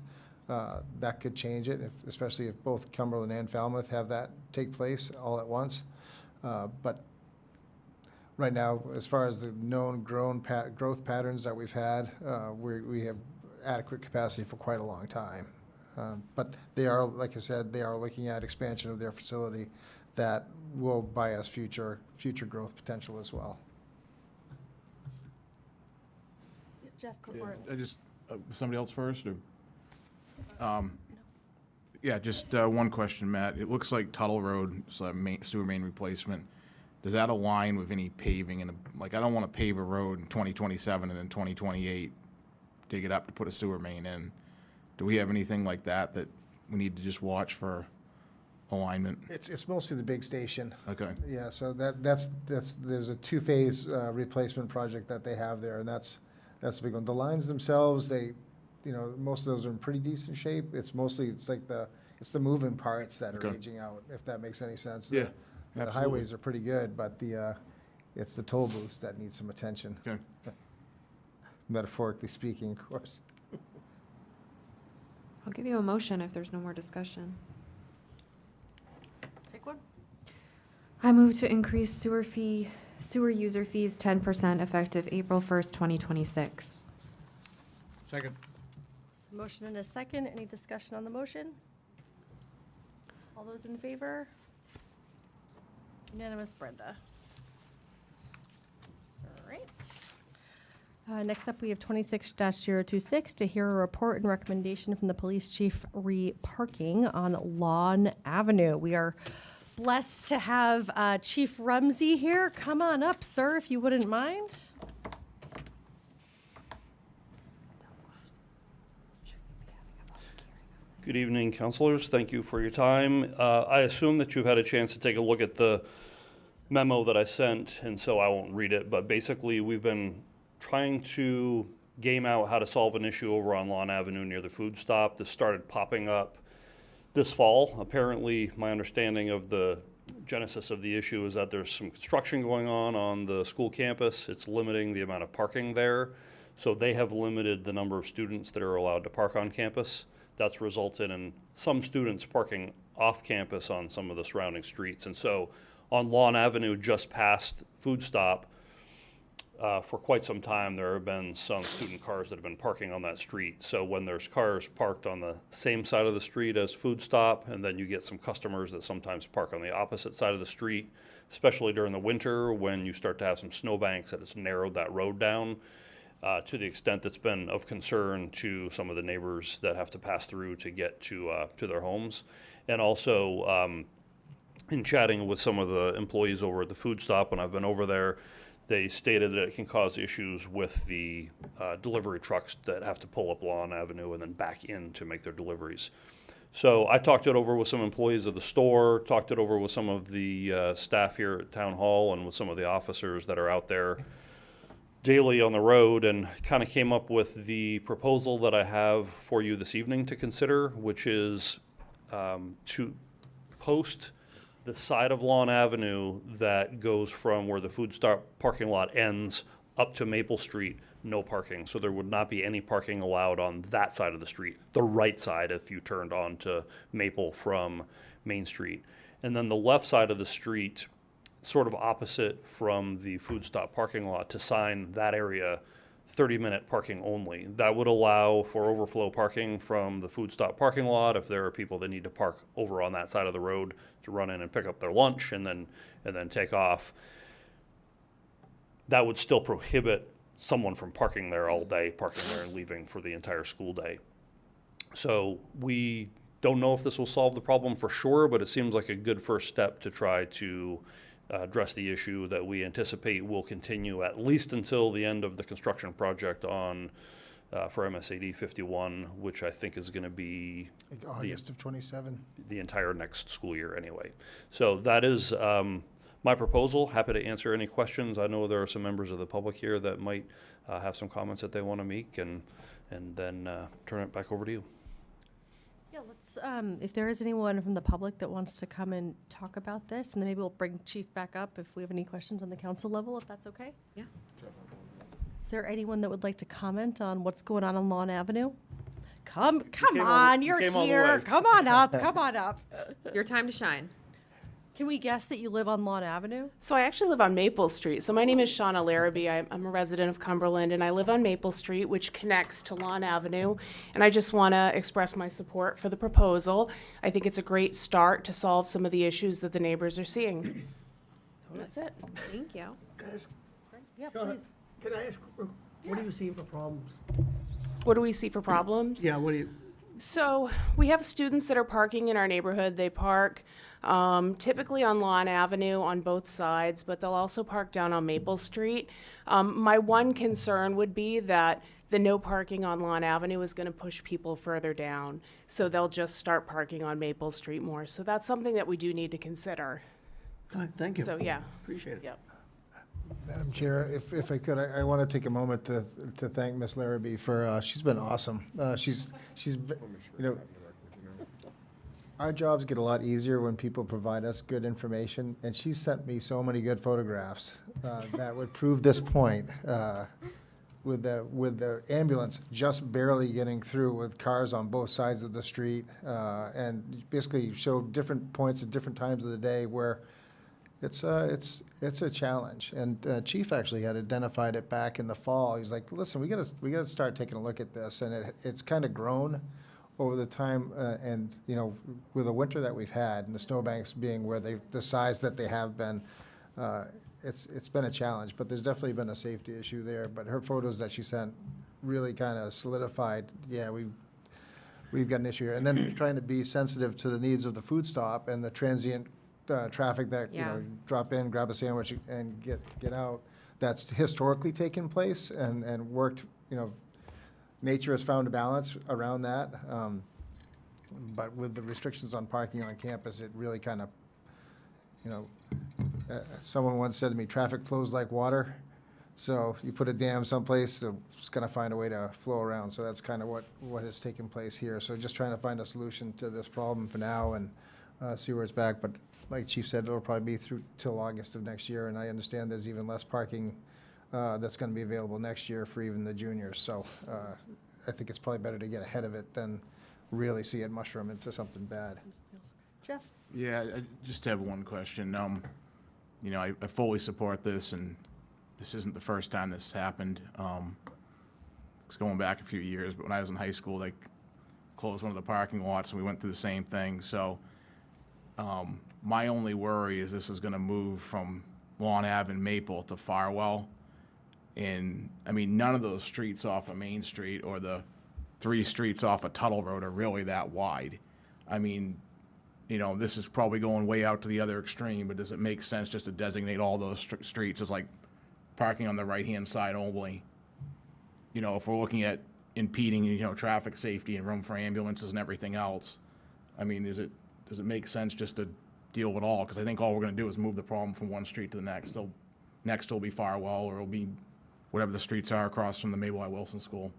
that could change it, especially if both Cumberland and Falmouth have that take place all at once. But right now, as far as the known growth patterns that we've had, we have adequate capacity for quite a long time. But they are, like I said, they are looking at expansion of their facility that will buy us future growth potential as well. Jeff, go for it. I just, somebody else first, or? Yeah, just one question, Matt. It looks like Tuttle Road, so sewer main replacement. Does that align with any paving? And like, I don't want to pave a road in 2027 and then 2028, dig it up to put a sewer main in. Do we have anything like that we need to just watch for alignment? It's mostly the big station. Okay. Yeah, so there's a two-phase replacement project that they have there, and that's a big one. The lines themselves, most of those are in pretty decent shape. It's the moving parts that are Okay. aging out, if that makes any sense. Yeah, The absolutely. highways are pretty good, but it's the toll booths that need some attention. Okay. Metaphorically speaking, of course. I'll give you a motion if there's no more discussion. Take one. I move to increase sewer user fees 10% effective April 1st, 2026. Second. So motion and a second. Any discussion on the motion? All those in favor? Unanimous, Brenda. All right. Next up, we have 26-026 to hear a report and recommendation from the police chief re-parking on Lawn Avenue. We are blessed to have Chief Rumsey here. Come on up, sir, if you wouldn't mind. Good evening, councilors. Thank you for your time. I assume that you've had a chance to take a look at the memo that I sent, and so I won't read it, but basically we've been trying to game out how to solve an issue over on Lawn Avenue near the food stop. This started popping up this fall. Apparently, my understanding of the genesis of the issue is that there's some construction going on the school campus. It's limiting the amount of parking there. So they have limited the number of students that are allowed to park on campus. That's resulted in some students parking off campus on some of the surrounding streets. And so on Lawn Avenue, just past Food Stop, for quite some time, there have been some student cars that have been parking on that street. So when there's cars parked on the same side of the street as Food Stop, and then you get some customers that sometimes park on the opposite side of the street, especially during the winter when you start to have some snowbanks that has narrowed that road down, to the extent that's been of concern to some of the neighbors that have to pass through to get to their homes. And also, in chatting with some of the employees over at the Food Stop when I've been over there, they stated that it can cause issues with the delivery trucks that have to pull up Lawn Avenue and then back in to make their deliveries. So I talked it over with some employees of the store, talked it over with some of the staff here at Town Hall and with some of the officers that are out there daily on the road, and kind of came up with the proposal that I have for you this evening to consider, which is to post the side of Lawn Avenue that goes from where the Food Stop parking lot ends up to Maple Street, no parking. So there would not be any parking allowed on that side of the street, the right side if you turned on to Maple from Main Street. And then the left side of the street, sort of opposite from the Food Stop parking lot, to sign that area 30-minute parking only. That would allow for overflow parking from the Food Stop parking lot if there are people that need to park over on that side of the road to run in and pick up their lunch and then take off. That would still prohibit someone from parking there all day, parking there and leaving for the entire school day. So we don't know if this will solve the problem for sure, but it seems like a good first step to try to address the issue that we anticipate will continue at least until the end of the construction project on for MSAD 51, which I think is going to be Like August of 27. the entire next school year anyway. So that is my proposal. Happy to answer any questions. I know there are some members of the public here that might have some comments that they want to make, and then turn it back over to you. Yeah, let's, if there is anyone from the public that wants to come and talk about this, and then maybe we'll bring Chief back up if we have any questions on the council level, if that's okay? Yeah. Is there anyone that would like to comment on what's going on Lawn Avenue? Come came all on, the- you're you came all the here. way. Come on up, come on up. Your time to shine. Can we guess that you live on Lawn Avenue? So I actually live on Maple Street. So my name is Shauna Larrabee. I'm a resident of Cumberland, and I live on Maple Street, which connects to Lawn Avenue. And I just want to express my support for the proposal. I think it's a great start to solve some of the issues that the neighbors are seeing. That's it. Thank you. Guys, Yeah, Shauna, please. can I ask, what do you see for problems? What do we see for problems? Yeah, what do you, So we have students that are parking in our neighborhood. They park typically on Lawn Avenue on both sides, but they'll also park down on Maple Street. My one concern would be that the no parking on Lawn Avenue is going to push people further down. So they'll just start parking on Maple Street more. So that's something that we do need to consider. thank you. So, yeah. Appreciate it. Yep. Madam Chair, if I could, I want to take a moment to thank Ms. Larrabee for, she's been awesome. She's, been- you know, our jobs get a lot easier when people provide us good information, and she sent me so many good photographs that would prove this point. With the ambulance just barely getting through with cars on both sides of the street, and basically showed different points at different times of the day where it's a challenge. And Chief actually had identified it back in the fall. He's like, listen, we gotta start taking a look at this, and it's kind of grown over the time, and you know, with the winter that we've had and the snowbanks being where the size that they have been, it's been a challenge. But there's definitely been a safety issue there. But her photos that she sent really kind of solidified, yeah, we've got an issue here. And then trying to be sensitive to the needs of the Food Stop and the transient traffic that, you know, drop in, grab a sandwich and get out. That's historically taken place and worked, you know, nature has found a balance around that. But with the restrictions on parking on campus, it really kind of, you know, someone once said to me, traffic flows like water. So you put a dam someplace, so it's gonna find a way to flow around. So that's kind of what has taken place here. So just trying to find a solution to this problem for now and see where it's back. But like Chief said, it'll probably be through till August of next year. And I understand there's even less parking that's gonna be available next year for even the juniors. So I think it's probably better to get ahead of it than really see it mushroom into something bad. Jeff? Yeah, I just have one question. You know, I fully support this, and this isn't the first time this happened. It's going back a few years, but when I was in high school, they closed one of the parking lots, and we went through the same thing. So my only worry is this is going to move from Lawn Ave and Maple to Farwell. And, I mean, none of those streets off of Main Street or the 3 streets off of Tuttle Road are really that wide. I mean, you know, this is probably going way out to the other extreme, but does it make sense just to designate all those streets as like parking on the right-hand side only? You know, if we're looking at impeding, you know, traffic safety and room for ambulances and everything else, I mean, does it make sense just to deal with all? Because I think all we're going to do is move the problem from one street to the next. Next will be Farwell, or it'll be whatever the streets are across from the Mabel I. Wilson School.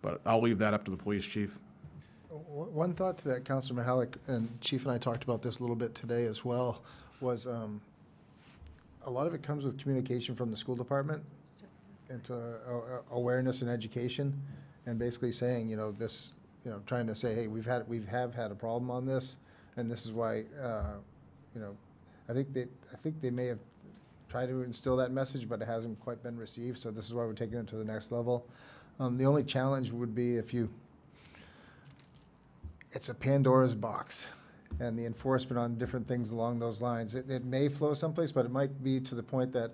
But I'll leave that up to the police chief. One thought to that, Councilor Mihalik, and Chief and I talked about this a little bit today as well, was a lot of it comes with communication from the school department into awareness and education, and basically saying, you know, this, you know, trying to say, hey, we have had a problem on this, and this is why, you know, I think they may have tried to instill that message, but it hasn't quite been received. So this is why we're taking it to the next level. The only challenge would be if it's a Pandora's box, and the enforcement on different things along those lines. It may flow someplace, but it might be to the point that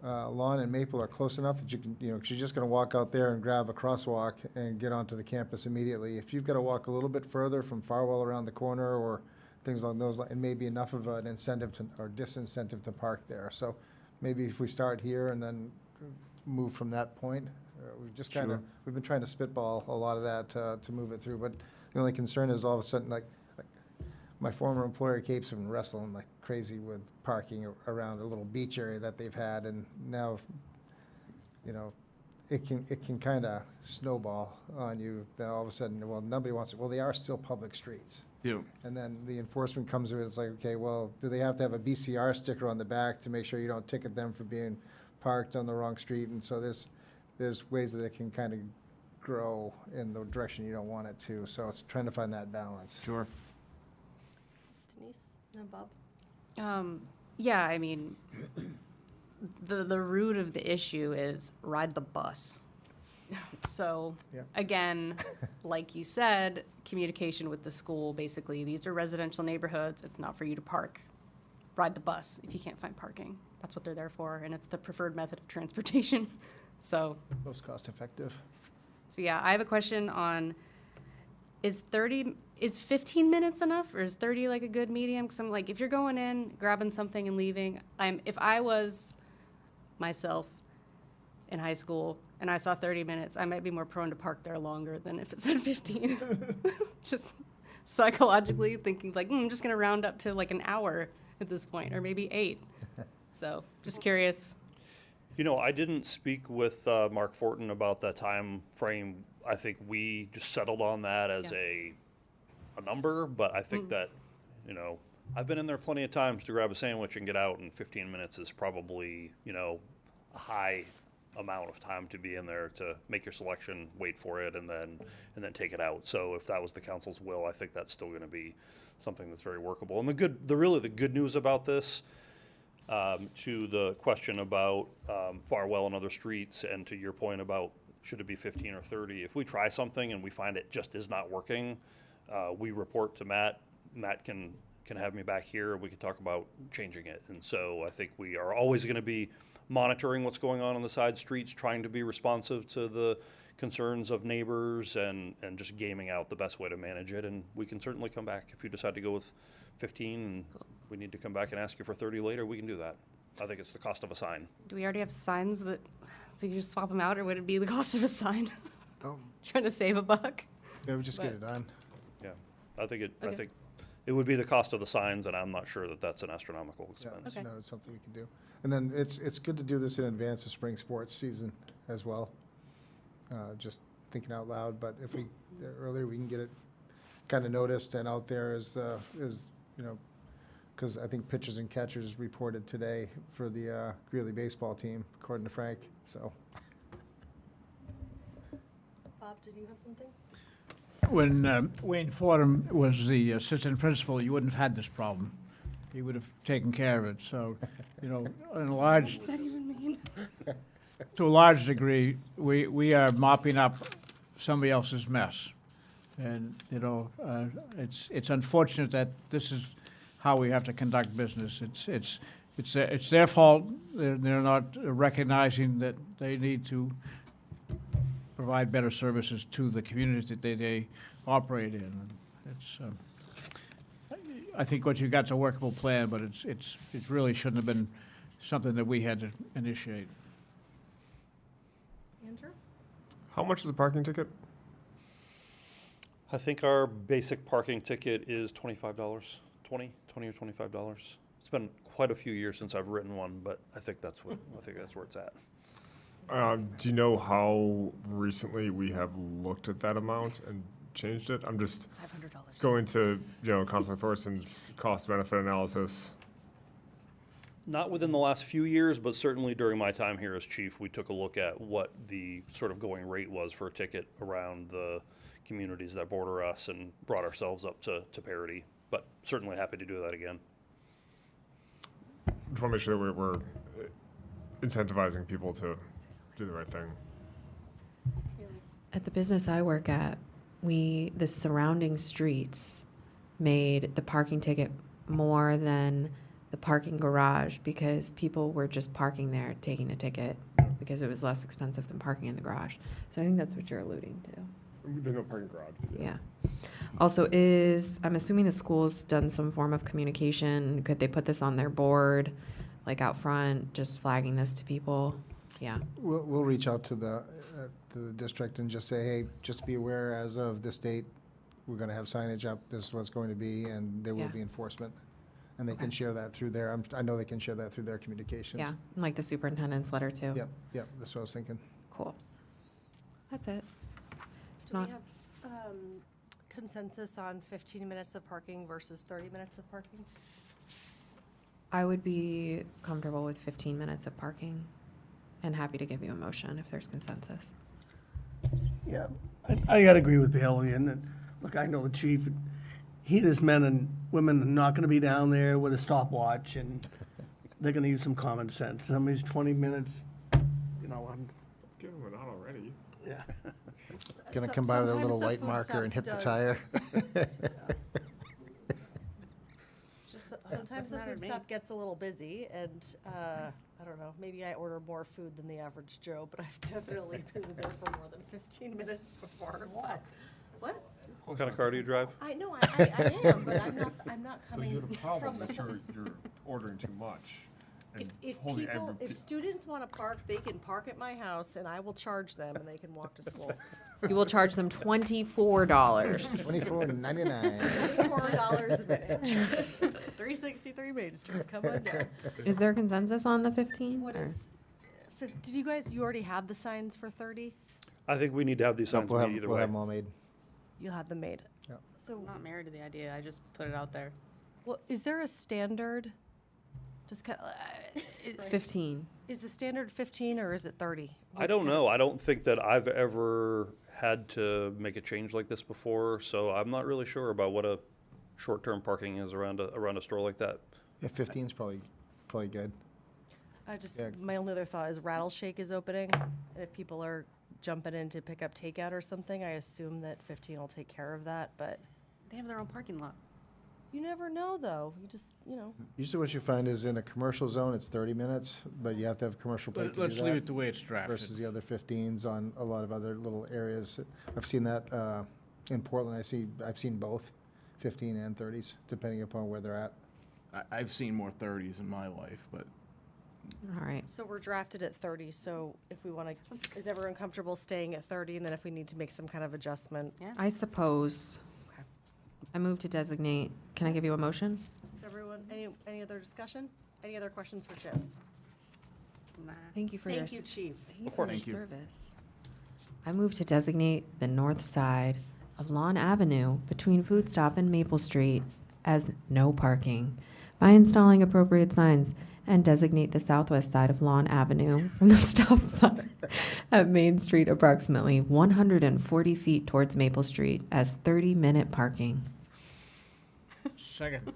Lawn and Maple are close enough that you can, you know, 'cause you're just going to walk out there and grab a crosswalk and get onto the campus immediately. If you've got to walk a little bit further from Farwell around the corner or things along those lines, it may be enough of an incentive to, or disincentive to park there. So maybe if we start here and then move from that point, we've just kind of, we've been trying to spitball a lot of that to move it through. But the only concern is all of a sudden, like my former employer keeps them wrestling like crazy with parking around a little beach area that they've had, and now, you know, it can kind of snowball on you. Then all of a sudden, well, nobody wants it. Well, they are still public streets. Yeah. And then the enforcement comes in. It's like, okay, well, do they have to have a BCR sticker on the back to make sure you don't ticket them for being parked on the wrong street? And so there's ways that it can kind of grow in the direction you don't want it to. So it's trying to find that balance. Sure. Denise and Bob? Yeah, I mean, the root of the issue is ride the bus. So, Yeah. again, like you said, communication with the school, basically, these are residential neighborhoods, it's not for you to park. Ride the bus if you can't find parking. That's what they're there for, and it's the preferred method of transportation. So, Most cost effective. so yeah, I have a question on, is 15 minutes enough, or is 30 like a good medium? Because I'm like, if you're going in, grabbing something and leaving, if I was myself in high school and I saw 30 minutes, I might be more prone to park there longer than if it said 15. Just psychologically thinking like, I'm just gonna round up to like an hour at this point, or maybe 8. So, just curious. You know, I didn't speak with Mark Fortin about that time frame. I think we just settled on that as a number, but I think that, you know, I've been in there plenty of times to grab a sandwich and get out, and 15 minutes is probably, you know, a high amount of time to be in there to make your selection, wait for it, and then take it out. So if that was the council's will, I think that's still going to be something that's very workable. And the good news about this, to the question about Farwell and other streets, and to your point about should it be 15 or 30, if we try something and we find it just is not working, we report to Matt. Matt can have me back here. We can talk about changing it. And so I think we are always going to be monitoring what's going on the side streets, trying to be responsive to the concerns of neighbors, and just gaming out the best way to manage it. And we can certainly come back if you decide to go with 15 and we need to come back and ask you for 30 later, we can do that. I think it's the cost of a sign. Do we already have signs that, so you just swap them out, or would it be the cost of a sign? Oh. Trying to save a buck? Yeah, we just get it done. Yeah, I think Okay. It would be the cost of the signs, and I'm not sure that that's an astronomical Yeah, expense. no, it's something we can do. And then it's good to do this in advance of spring sports season as well. Just thinking out loud, but if we, the earlier we can get it kind of noticed and out there because I think pitchers and catchers reported today for the Greeley baseball team, according to Frank, so. Bob, did you have something? When Wayne Fordham was the assistant principal, you wouldn't have had this problem. He would have taken care of it, so, in a large, What does that even mean? to a large degree, we are mopping up somebody else's mess. And, it's unfortunate that this is how we have to conduct business. It's their fault. They're not recognizing that they need to provide better services to the communities that they operate in. It's, I think what you got's a workable plan, but it really shouldn't have been something that we had to initiate. Andrew? How much is a parking ticket? I think our basic parking ticket is $25, $20 or $25. It's been quite a few years since I've written one, but I think that's where it's at. Do you know how recently we have looked at that amount and changed it? I'm just $500. going to, Councilor Thorson's cost-benefit analysis. Not within the last few years, but certainly during my time here as chief, we took a look at what the sort of going rate was for a ticket around the communities that border us and brought ourselves up to parity. But certainly happy to do that again. Just want to make sure that we're incentivizing people to do the right thing. At the business I work at, the surrounding streets made the parking ticket more than the parking garage because people were just parking there, taking the ticket because it was less expensive than parking in the garage. So I think that's what you're alluding to. There's no parking garage. Yeah. Also, I'm assuming the school's done some form of communication. Could they put this on their board, like out front, just flagging this to people? Yeah. We'll reach out to the district and just say, hey, just be aware as of this date, we're going to have signage up, this is what it's going to be, and there will Yeah. be enforcement. And they can Okay. share that through I know they can share that through their communications. Yeah, and like the superintendent's letter too. Yep, that's what I was thinking. Cool. That's it. Do we Not- have consensus on 15 minutes of parking versus 30 minutes of parking? I would be comfortable with 15 minutes of parking and happy to give you a motion if there's consensus. Yeah, I gotta agree with Bailey, and look, I know the chief, his men and women are not gonna be down there with a stopwatch, and they're gonna use some common sense. Somebody's 20 minutes, I'm, Give them an out already. yeah. Gonna So- come by with a sometimes little the light food marker and hit stop the does- tire. Just sometimes the food stop gets a little busy, and I don't know, maybe I order more food than the average Joe, but I've definitely been there for more than 15 minutes before. What? What? What kind of car do you drive? I know, I am, but I'm not So coming you have a problem from that you're ordering too much. and If holding people, every- if students want to park, they can park at my house, and I will charge them, and they can walk to school. You will charge them $24. $24.99. $4 a minute. 363 Main Street, come on down. Is there consensus on the 15? What or- is, did you guys, you already have the signs for 30? I think we need to have these signs We'll made have, either we'll way. have them all made. You'll have them made. Yeah. So, I'm not married to the idea, I just put it out there. well, is there a standard? Just kind of, It's 15. is the standard 15 or is it 30? I don't know. I don't think that I've ever had to make a change like this before, so I'm not really sure about what a short-term parking is around a store like that. Yeah, 15's probably good. Yeah. My only other thought is Rattleshake is opening, and if people are jumping in to pick up takeout or something, I assume that 15 will take care of that, but They have their own parking lot. you never know, though. You just, Usually what you find is in a commercial zone, it's 30 minutes, but you have to have a commercial plate to do Let's that. leave it the way it's drafted. Versus the other 15s on a lot of other little areas. I've seen that in Portland. I've seen both, 15 and 30s, depending upon where they're at. I've seen more 30s in my life, but All right. so we're drafted at 30, so if we want to, is everyone comfortable staying at 30, and then if we need to make some kind of adjustment? I suppose. I move to designate, can I give you a motion? Is everyone, any other discussion? Any other questions for Chip? Thank you for your. Thank you, Chief. Thank you for your Thank you. service. I move to designate the north side of Lawn Avenue between Food Stop and Maple Street as no parking by installing appropriate signs and designate the southwest side of Lawn Avenue from the stop sign at Main Street approximately 140 feet towards Maple Street as 30-minute parking. Second.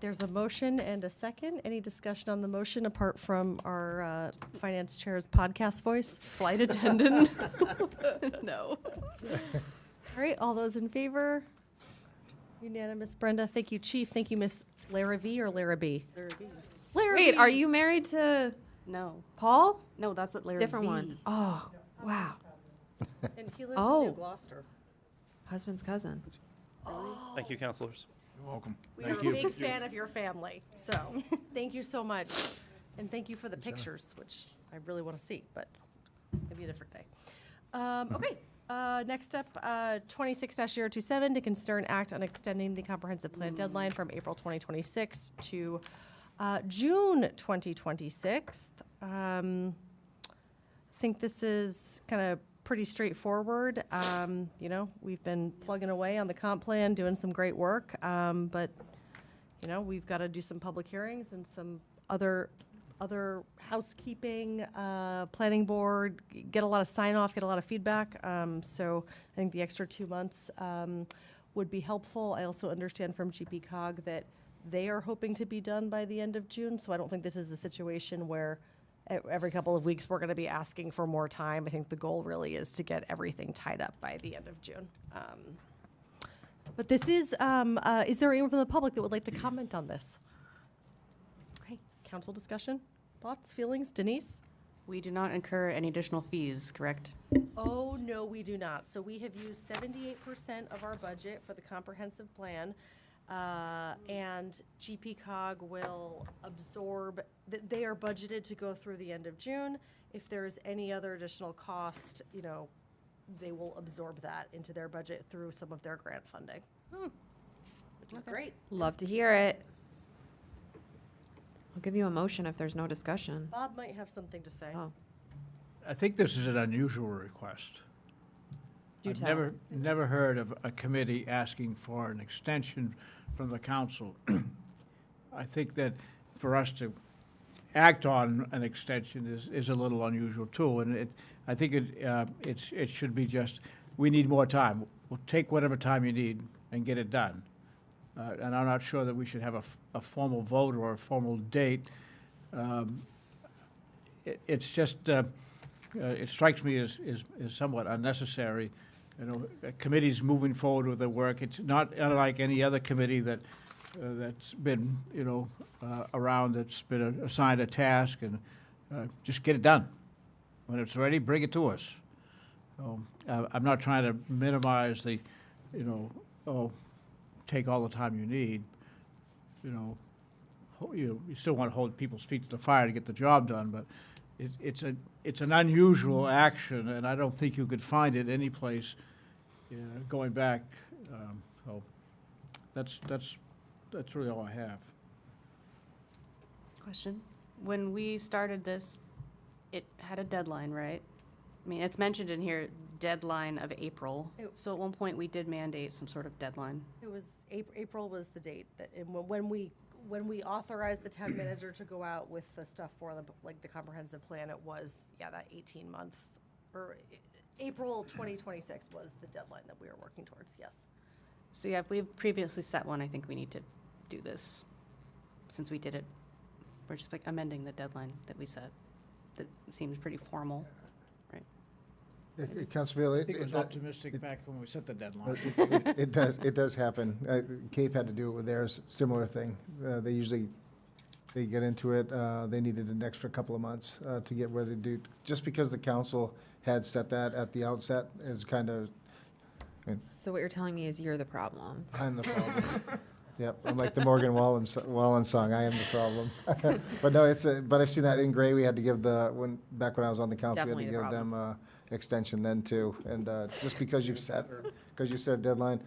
There's a motion and a second. Any discussion on the motion apart from our finance chair's podcast voice? Flight attendant? No. All right, all those in favor? Unanimous, Brenda. Thank you, Chief. Thank you, Miss Larrabee or Larrabee? Wait, are you married to No. Paul? No, that's what Larry Different one. Oh, wow. And he lives Oh. in New Gloucester. Husband's cousin. Thank you, counselors. You're welcome. We are a big fan of your family, so thank you so much. And thank you for the pictures, which I really want to see, but maybe a different day. Okay, next up, 26-027, to consider an act on extending the comprehensive plan deadline from April 2026 to June 2026. Think this is kind of pretty straightforward. You know, we've been plugging away on the comp plan, doing some great work, but, you know, we've got to do some public hearings and some other housekeeping, planning board, get a lot of sign-off, get a lot of feedback. So I think the extra 2 months would be helpful. I also understand from GPCOG that they are hoping to be done by the end of June, so I don't think this is a situation where every couple of weeks we're going to be asking for more time. I think the goal really is to get everything tied up by the end of June. But this is there anyone from the public that would like to comment on this? Okay, council discussion, thoughts, feelings? Denise? We do not incur any additional fees, correct? Oh, no, we do not. So we have used 78% of our budget for the comprehensive plan. And GPCOG will absorb, they are budgeted to go through the end of June. If there's any other additional cost, you know, they will absorb that into their budget through some of their grant funding. Which is great. Love to hear it. I'll give you a motion if there's no discussion. Bob might have something to say. Oh, I think this is an unusual request. do I've tell. never heard of a committee asking for an extension from the council. I think that for us to act on an extension is a little unusual too, and I think it should be just, we need more time. We'll take whatever time you need and get it done. And I'm not sure that we should have a formal vote or a formal date. It's just, it strikes me as somewhat unnecessary. You know, committees moving forward with their work. It's not unlike any other committee that's been, you know, around, that's been assigned a task, and just get it done. When it's ready, bring it to us. So, I'm not trying to minimize the, you know, take all the time you need. You know, you still want to hold people's feet to the fire to get the job done, but it's an unusual action, and I don't think you could find it any place going back. So that's really all I have. Question. When we started this, it had a deadline, right? I mean, it's mentioned in here, deadline of April. So at one point, we did mandate some sort of deadline. It was, April was the date that, and when we authorized the town manager to go out with the stuff for the comprehensive plan, it was, that 18-month, or April 2026 was the deadline that we were working towards, yes. So yeah, if we've previously set one, I think we need to do this. Since we did it, we're just like amending the deadline that we set. That seems pretty formal, right? Councilor I think it was optimistic back when we set the deadline. It does happen. Cape had to do it with theirs, similar thing. They get into it, they needed an extra couple of months to get where they do. Just because the council had set that at the outset is kind of, So what you're telling me is you're the problem. I'm the problem. Yep, I'm like the Morgan Wallen song, I am the problem. But no, but I've seen that in Gray, we had to give back when I was on the council, we had Definitely to the give them extension then too. And just because you set a deadline.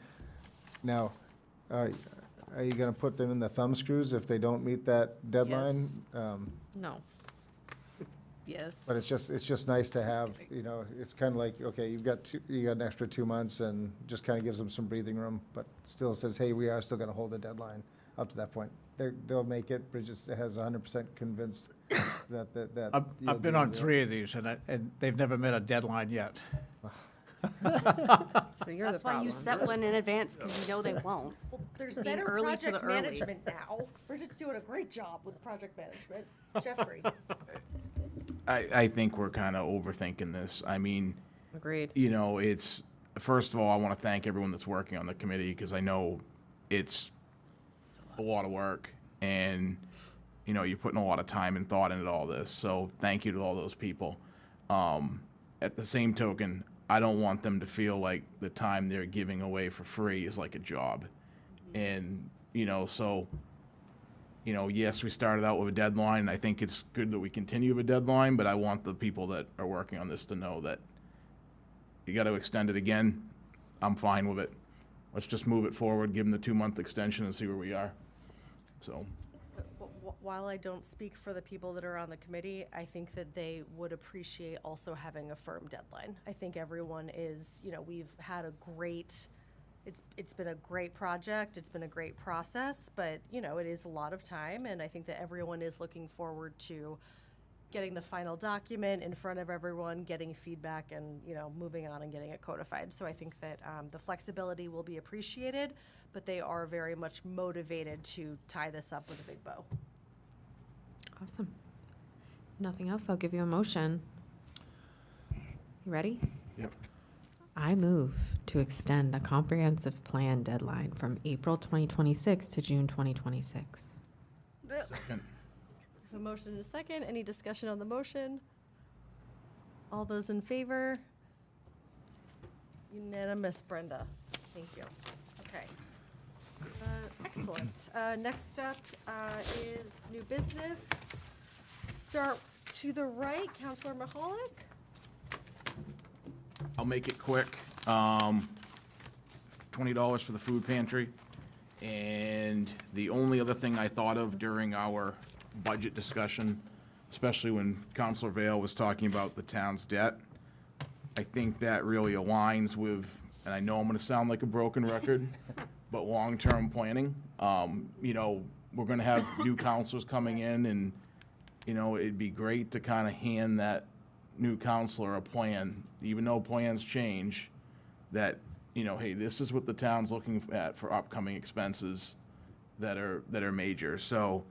Now, are you gonna put them in the thumb screws if they don't meet that deadline? Yes. No. Yes. But it's just nice to have, you know, it's kind of like, okay, you got an extra 2 months and just kind of gives them some breathing room, but still says, hey, we are still gonna hold the deadline up to that point. They'll make it, Bridget has 100% convinced that you'll I've been do on it. 3 of these, and they've never met a deadline yet. So you're That's the why you problem. set one in advance, because you know they won't. Well, there's Being better early to the project early. management now. Bridget's doing a great job with project management. Jeffrey? I think we're kind of overthinking this. I mean, Agreed. you know, it's, first of all, I want to thank everyone that's working on the committee, because I know it's a lot of work, and, you know, you're putting a lot of time and thought into all this, so thank you to all those people. At the same token, I don't want them to feel like the time they're giving away for free is like a job. And, you know, so, you know, yes, we started out with a deadline, and I think it's good that we continue with a deadline, but I want the people that are working on this to know that you got to extend it again. I'm fine with it. Let's just move it forward, give them the 2-month extension and see where we are. So, While I don't speak for the people that are on the committee, I think that they would appreciate also having a firm deadline. I think everyone is, you know, we've had a great, it's been a great project, it's been a great process, but, you know, it is a lot of time, and I think that everyone is looking forward to getting the final document in front of everyone, getting feedback, and, you know, moving on and getting it codified. So I think that the flexibility will be appreciated, but they are very much motivated to tie this up with a big bow. Awesome. Nothing else, I'll give you a motion. You ready? yep. I move to extend the comprehensive plan deadline from April 2026 to June 2026. Second. A motion and a second. Any discussion on the motion? All those in favor? Unanimous, Brenda. Thank you. Okay. Excellent. Next up is new business. Start to the right, Counselor Mahalik. I'll make it quick. $20 for the food pantry. And the only other thing I thought of during our budget discussion, especially when Counselor Vale was talking about the town's debt, I think that really aligns with, and I know I'm gonna sound like a broken record, but long-term planning. You know, we're gonna have new counselors coming in, and, you know, it'd be great to kind of hand that new counselor a plan, even though plans change, that, you know, hey, this is what the town's looking at for upcoming expenses that are major. So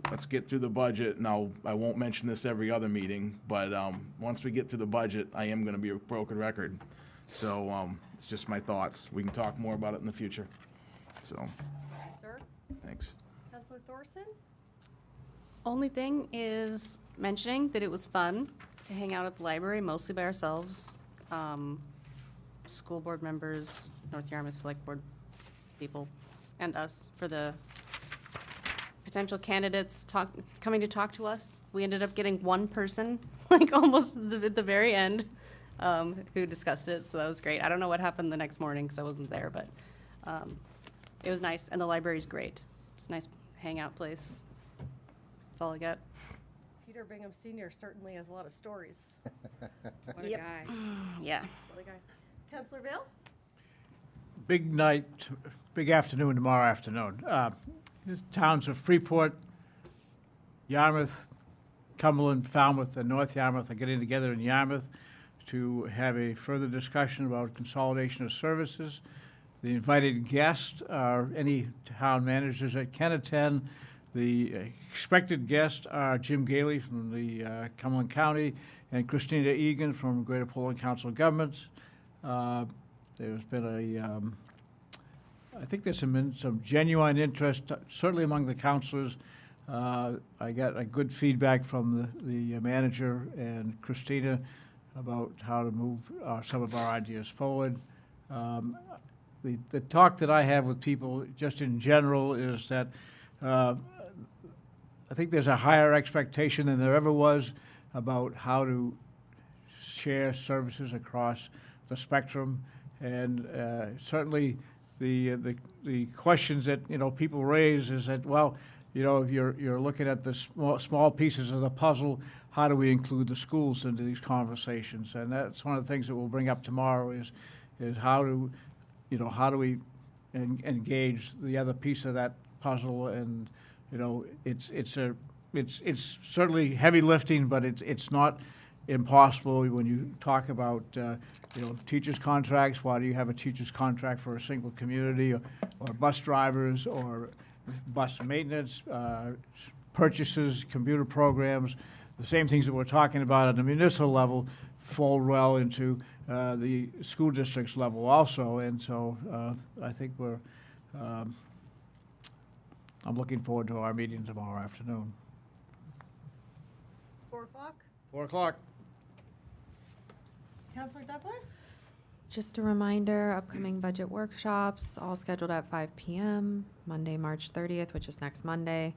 let's get through the budget, and I won't mention this every other meeting, but once we get to the budget, I am gonna be a broken record. So it's just my thoughts. We can talk more about it in the future. So, Sir? thanks. Counselor Thorson? Only thing is mentioning that it was fun to hang out at the library, mostly by ourselves. School board members, North Yarmouth Select Board people, and us for the potential candidates coming to talk to us. We ended up getting one person, like almost at the very end, who discussed it, so that was great. I don't know what happened the next morning, because I wasn't there, but it was nice, and the library's great. It's a nice hangout place. That's all I got. Peter Bingham Senior certainly has a lot of stories. What a guy. Yeah. What a guy. Counselor Vale? Big night, big afternoon tomorrow afternoon. Towns of Freeport, Yarmouth, Cumberland, Falmouth, and North Yarmouth are getting together in Yarmouth to have a further discussion about consolidation of services. The invited guests are any town managers that can attend. The expected guests are Jim Gailey from the Cumberland County and Christina Egan from Greater Portland Council of Governments. There's been I think there's some genuine interest, certainly among the counselors. I got a good feedback from the manager and Christina about how to move some of our ideas forward. The talk that I have with people, just in general, is that I think there's a higher expectation than there ever was about how to share services across the spectrum. And certainly the questions that, people raise is that, well, if you're looking at the small pieces of the puzzle, how do we include the schools into these conversations? And that's one of the things that we'll bring up tomorrow is how do we engage the other piece of that puzzle? And it's certainly heavy lifting, but it's not impossible when you talk about teachers' contracts. Why do you have a teacher's contract for a single community, or bus drivers, or bus maintenance, purchases, computer programs? The same things that we're talking about at the municipal level fold well into the school district's level also. And so I think I'm looking forward to our meeting tomorrow afternoon. 4 o'clock? 4 o'clock. Counselor Douglas? Just a reminder, upcoming budget workshops, all scheduled at 5 p.m., Monday, March 30th, which is next Monday,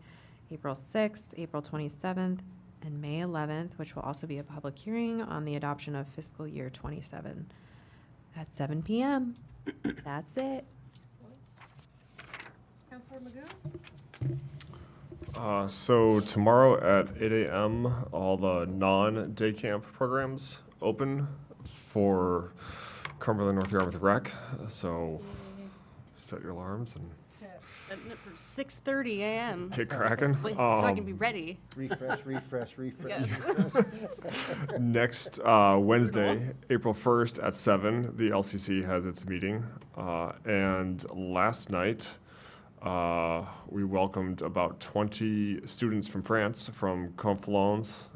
April 6th, April 27th, and May 11th, which will also be a public hearing on the adoption of fiscal year 27 at 7 p.m. That's it. Counselor Magoo? So tomorrow at 8 a.m., all the non-day camp programs open for Cumberland North Yarmouth Rec. So set your alarms and Setting it for 6:30 a.m. get cracking. So I can be ready. Refresh. Yes. Next Wednesday, April 1st at 7, the LCC has its meeting. And last night, we welcomed about 20 students from France, from Conflans,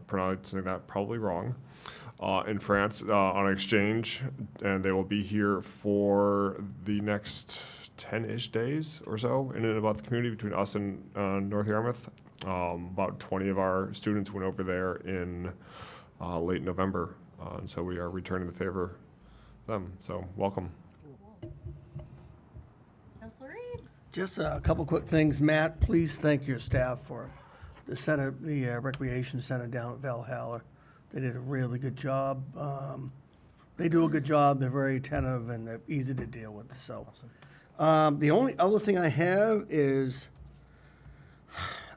pronouncing that probably wrong, in France on exchange. And they will be here for the next 10-ish days or so in and about the community between us and North Yarmouth. About 20 of our students went over there in late November, and so we are returning the favor to them. So welcome. Counselor Reeves? Just a couple quick things. Matt, please thank your staff for the recreation center down at Valhalla. They did a really good job. They do a good job. They're very attentive and they're easy to deal with. So, the only other thing I have is,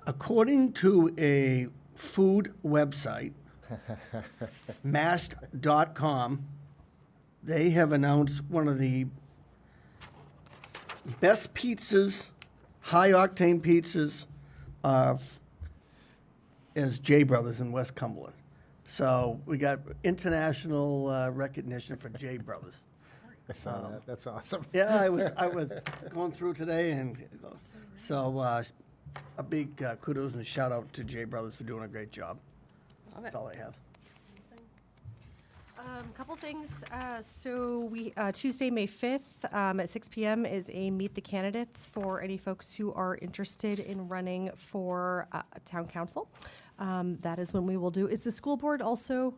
according to a food website, mast.com, they have announced one of the best pizzas, high-octane pizzas, is J Brothers in West Cumberland. So we got international recognition for J Brothers. I saw that. That's awesome. Yeah, I was going through today, and so a big kudos and shout out to J Brothers for doing a great job. That's all I have. Couple things. So we Tuesday, May 5th at 6 p.m. is a Meet the Candidates for any folks who are interested in running for town council. That is when we will do. Is the school board also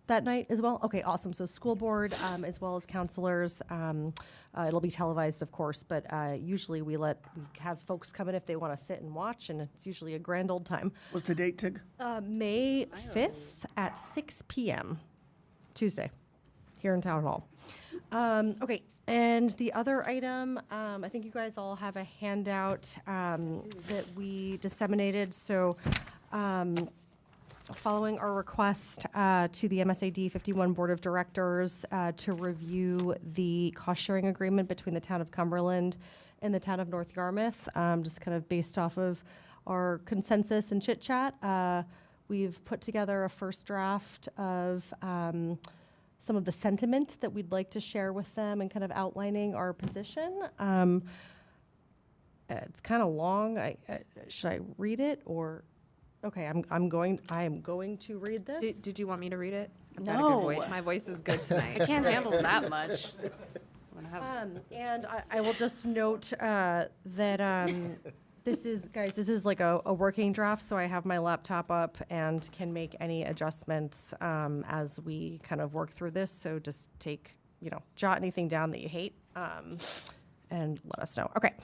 that night as well? Okay, awesome. So school board as well as counselors. It'll be televised, of course, but usually we have folks come in if they want to sit and watch, and it's usually a grand old time. What's the date, Tig? May 5th at 6 p.m. Tuesday, here in Town Hall. Okay, and the other item, I think you guys all have a handout that we disseminated. So, following our request to the MSAD 51 Board of Directors to review the cost-sharing agreement between the Town of Cumberland and the Town of North Yarmouth, just kind of based off of our consensus and chit-chat, we've put together a first draft of some of the sentiment that we'd like to share with them and kind of outlining our position. It's kind of long. Should I read it or? Okay, I am going to read this. Did you want me to read it? I've got a No. good voice. My voice is good tonight. I can't handle that much. And I will just note that this is like a working draft, so I have my laptop up and can make any adjustments as we kind of work through this. So just jot anything down that you hate and let us know. Okay.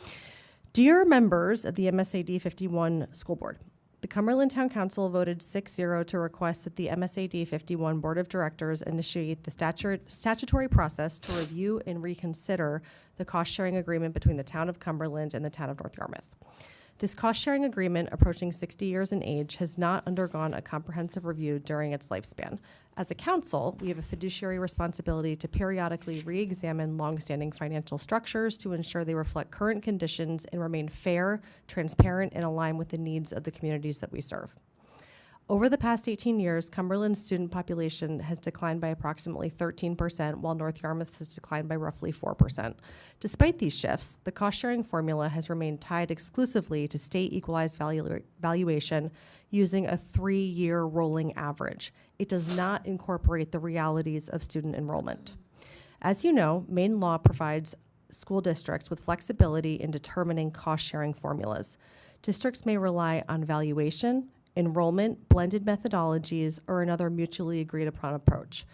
Dear members of the MSAD 51 School Board, the The Cumberland Town Council voted 6-0 to request that the MSAD 51 Board of Directors initiate the statutory process to review and reconsider the cost-sharing agreement between the Town of Cumberland and the Town of North Yarmouth. This cost-sharing agreement, approaching 60 years in age, has not undergone a comprehensive review during its lifespan. As a council, we have a fiduciary responsibility to periodically re-examine longstanding financial structures to ensure they reflect current conditions and remain fair, transparent, and align with the needs of the communities that we serve. Over the past 18 years, Cumberland's student population has declined by approximately 13%, while North Yarmouth's has declined by roughly 4%. Despite these shifts, the cost-sharing formula has remained tied exclusively to state equalized valuation using a 3-year rolling average. It does not incorporate the realities of student enrollment. As you know, Maine law provides school districts with flexibility in determining cost-sharing formulas. Districts may rely on valuation, enrollment, blended methodologies, or another mutually agreed upon approach.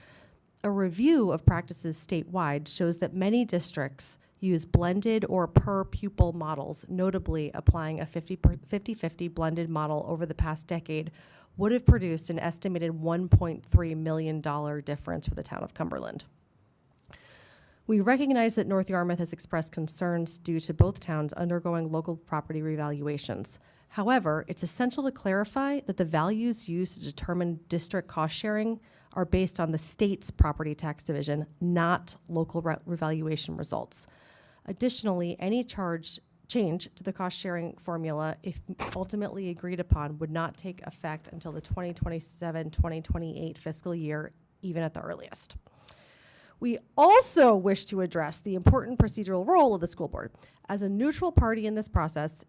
A review of practices statewide shows that many districts use blended or per pupil models, notably applying a 50-50 blended model over the past decade would have produced an estimated $1.3 million difference for the town of Cumberland. We recognize that North Yarmouth has expressed concerns due to both towns undergoing local property revaluations. However, it's essential to clarify that the values used to determine district cost sharing are based on the state's property tax division, not local revaluation results. Additionally, any change to the cost sharing formula, if ultimately agreed upon, would not take effect until the 2027-2028 fiscal year, even at the earliest. We also wish to address the important procedural role of the school board. As a neutral party in this process,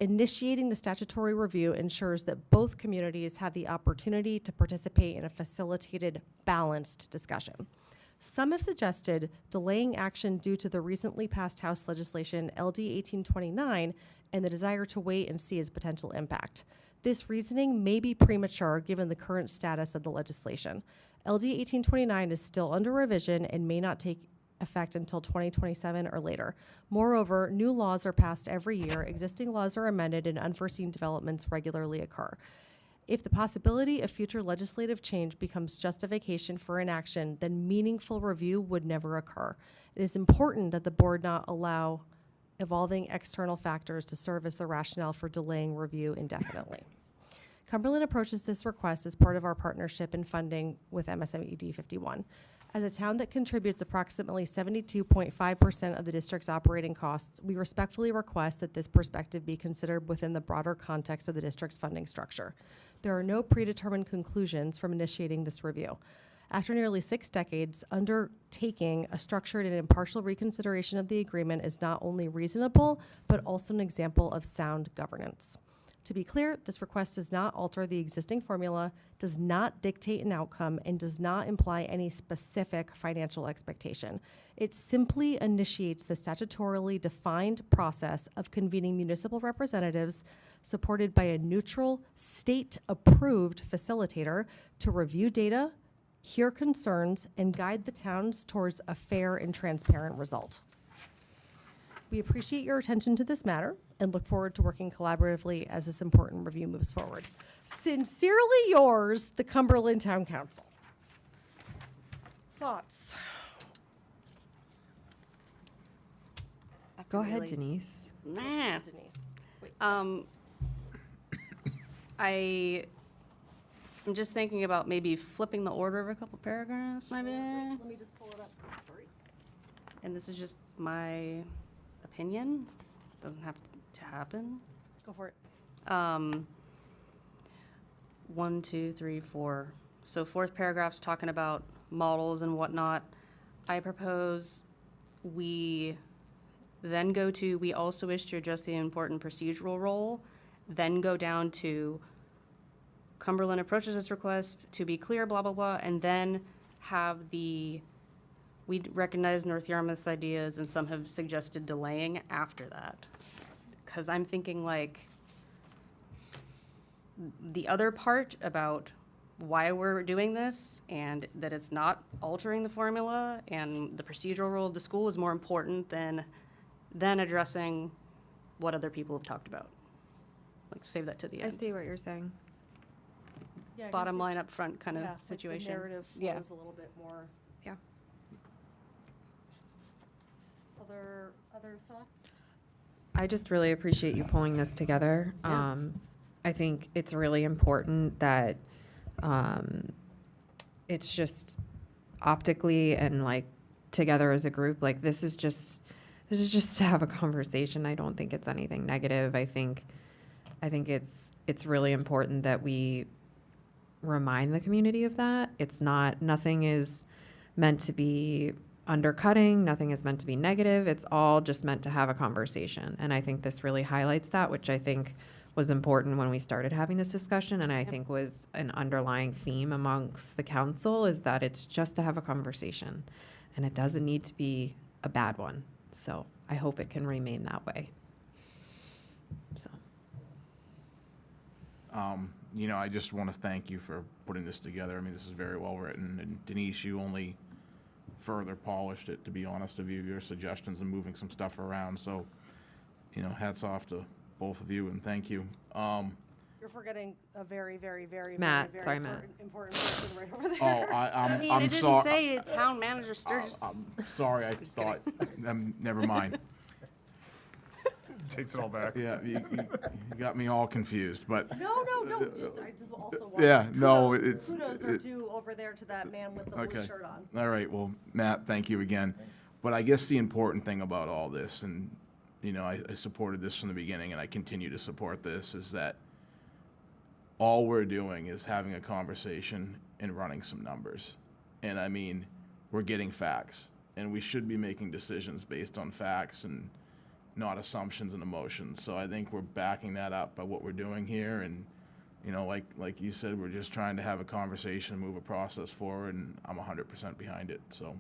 initiating the statutory review ensures that both communities have the opportunity to participate in a facilitated, balanced discussion. Some have suggested delaying action due to the recently passed House legislation LD 1829 and the desire to wait and see its potential impact. This reasoning may be premature given the current status of the legislation. LD 1829 is still under revision and may not take effect until 2027 or later. Moreover, new laws are passed every year, existing laws are amended, and unforeseen developments regularly occur. If the possibility of future legislative change becomes justification for inaction, then meaningful review would never occur. It is important that the board not allow evolving external factors to serve as the rationale for delaying review indefinitely. Cumberland approaches this request as part of our partnership and funding with MSAD 51. As a town that contributes approximately 72.5% of the district's operating costs, we respectfully request that this perspective be considered within the broader context of the district's funding structure. There are no predetermined conclusions from initiating this review. After nearly 6 decades, undertaking a structured and impartial reconsideration of the agreement is not only reasonable, but also an example of sound governance. To be clear, this request does not alter the existing formula, does not dictate an outcome, and does not imply any specific financial expectation. It simply initiates the statutorily defined process of convening municipal representatives supported by a neutral, state-approved facilitator to review data, hear concerns, and guide the towns towards a fair and transparent result. We appreciate your attention to this matter and look forward to working collaboratively as this important review moves forward. Sincerely yours, the Cumberland Town Council. Thoughts? Go ahead, Denise. Nah. Denise. I'm just thinking about maybe flipping the order of a couple paragraphs, maybe. Let me just pull it up. Sorry. And this is just my opinion. Doesn't have to happen. Go for it. 1, 2, 3, 4. So fourth paragraph's talking about models and whatnot. I propose we then go to, we also wish to address the important procedural role, then go down to Cumberland approaches this request to be clear, blah, blah, blah, and then have we recognize North Yarmouth's ideas, and some have suggested delaying after that. Because I'm thinking like the other part about why we're doing this and that it's not altering the formula and the procedural role of the school is more important than addressing what other people have talked about. like save that to the I end. see what you're saying. Yeah, I guess Bottom it- line up front kind of yeah, like the situation. narrative Yeah. flows a little bit more. Yeah. Other thoughts? I just really appreciate you pulling this together. Yeah. I think it's really important that it's just optically and like together as a group, like this is just to have a conversation. I don't think it's anything negative. I think it's really important that we remind the community of that. Nothing is meant to be undercutting, nothing is meant to be negative. It's all just meant to have a conversation. And I think this really highlights that, which I think was important when we started having this discussion, and I think was an underlying theme amongst the council, is that it's just to have a conversation, and it doesn't need to be a bad one. So I hope it can remain that way. So. I just want to thank you for putting this together. I mean, this is very well written, and Denise, you only further polished it, to be honest with you, your suggestions and moving some stuff around. So, hats off to both of you, and thank you. You're forgetting a very, very, very, Matt, very, sorry, very Matt. important person right over there. I mean, I mean, it didn't say town manager Sturgis. I'm sorry, I thought, never mind. Takes it all back. Yeah, you got me all confused, but. No. I just also want. Yeah, no, Kudos are due over there to that man with the blue Okay. shirt on. All right, well, Matt, thank you again. But I guess the important thing about all this, and, I supported this from the beginning, and I continue to support this, is that all we're doing is having a conversation and running some numbers. And I mean, we're getting facts, and we should be making decisions based on facts and not assumptions and emotions. So I think we're backing that up by what we're doing here, and like you said, we're just trying to have a conversation and move a process forward, and I'm 100% behind it. So,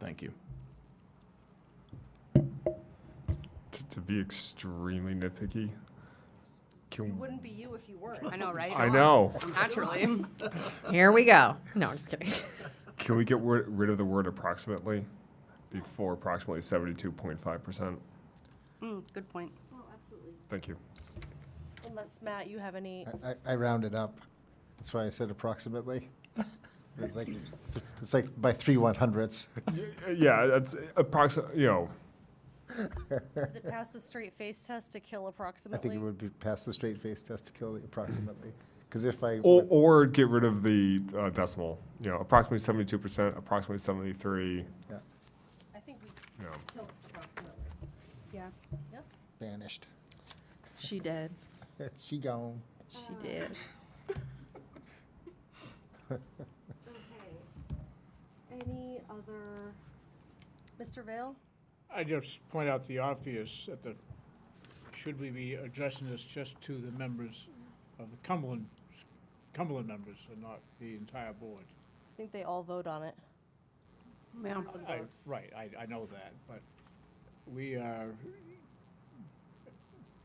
thank you. To be extremely nitpicky, It wouldn't be you if you weren't. I know, right? I know. Naturally. Here we go. No, I'm just kidding. Can we get rid of the word approximately before approximately 72.5%? Good point. Oh, absolutely. Thank you. Unless, Matt, you have any. I rounded up. That's why I said approximately. It's like by 3/100ths. Yeah, that's approximately, Does it pass the straight face test to kill I approximately? think it would be past the straight face test to kill the approximately. Because if I. or get rid of the decimal, approximately 72%, approximately 73, I think we you know. killed approximately. Yeah. Yep. Vanished. She did. She gone. She did. Okay. Any other? Mr. Vale? I just point out the obvious, that should we be addressing this just to the members of the Cumberland members and not the entire board? I think they all vote on it. Yeah. Right, I know that, but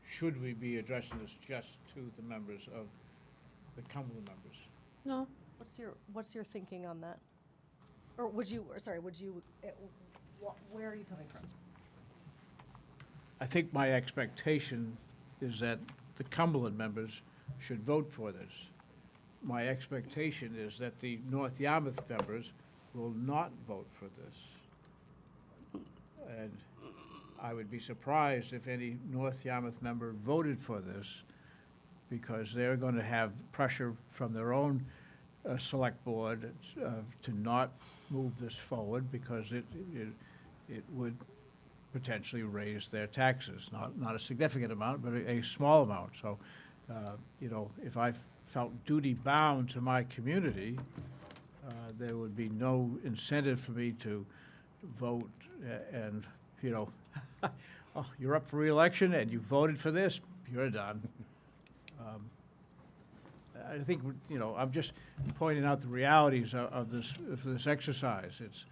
should we be addressing this just to the members of the Cumberland members? No. What's your thinking on that? Or where are you coming from? I think my expectation is that the Cumberland members should vote for this. My expectation is that the North Yarmouth members will not vote for this. And I would be surprised if any North Yarmouth member voted for this, because they're going to have pressure from their own select board to not move this forward, because it would potentially raise their taxes, not a significant amount, but a small amount. So, if I felt duty bound to my community, there would be no incentive for me to vote and, oh, you're up for re-election and you voted for this, you're done. I think, I'm just pointing out the realities of this exercise. It's,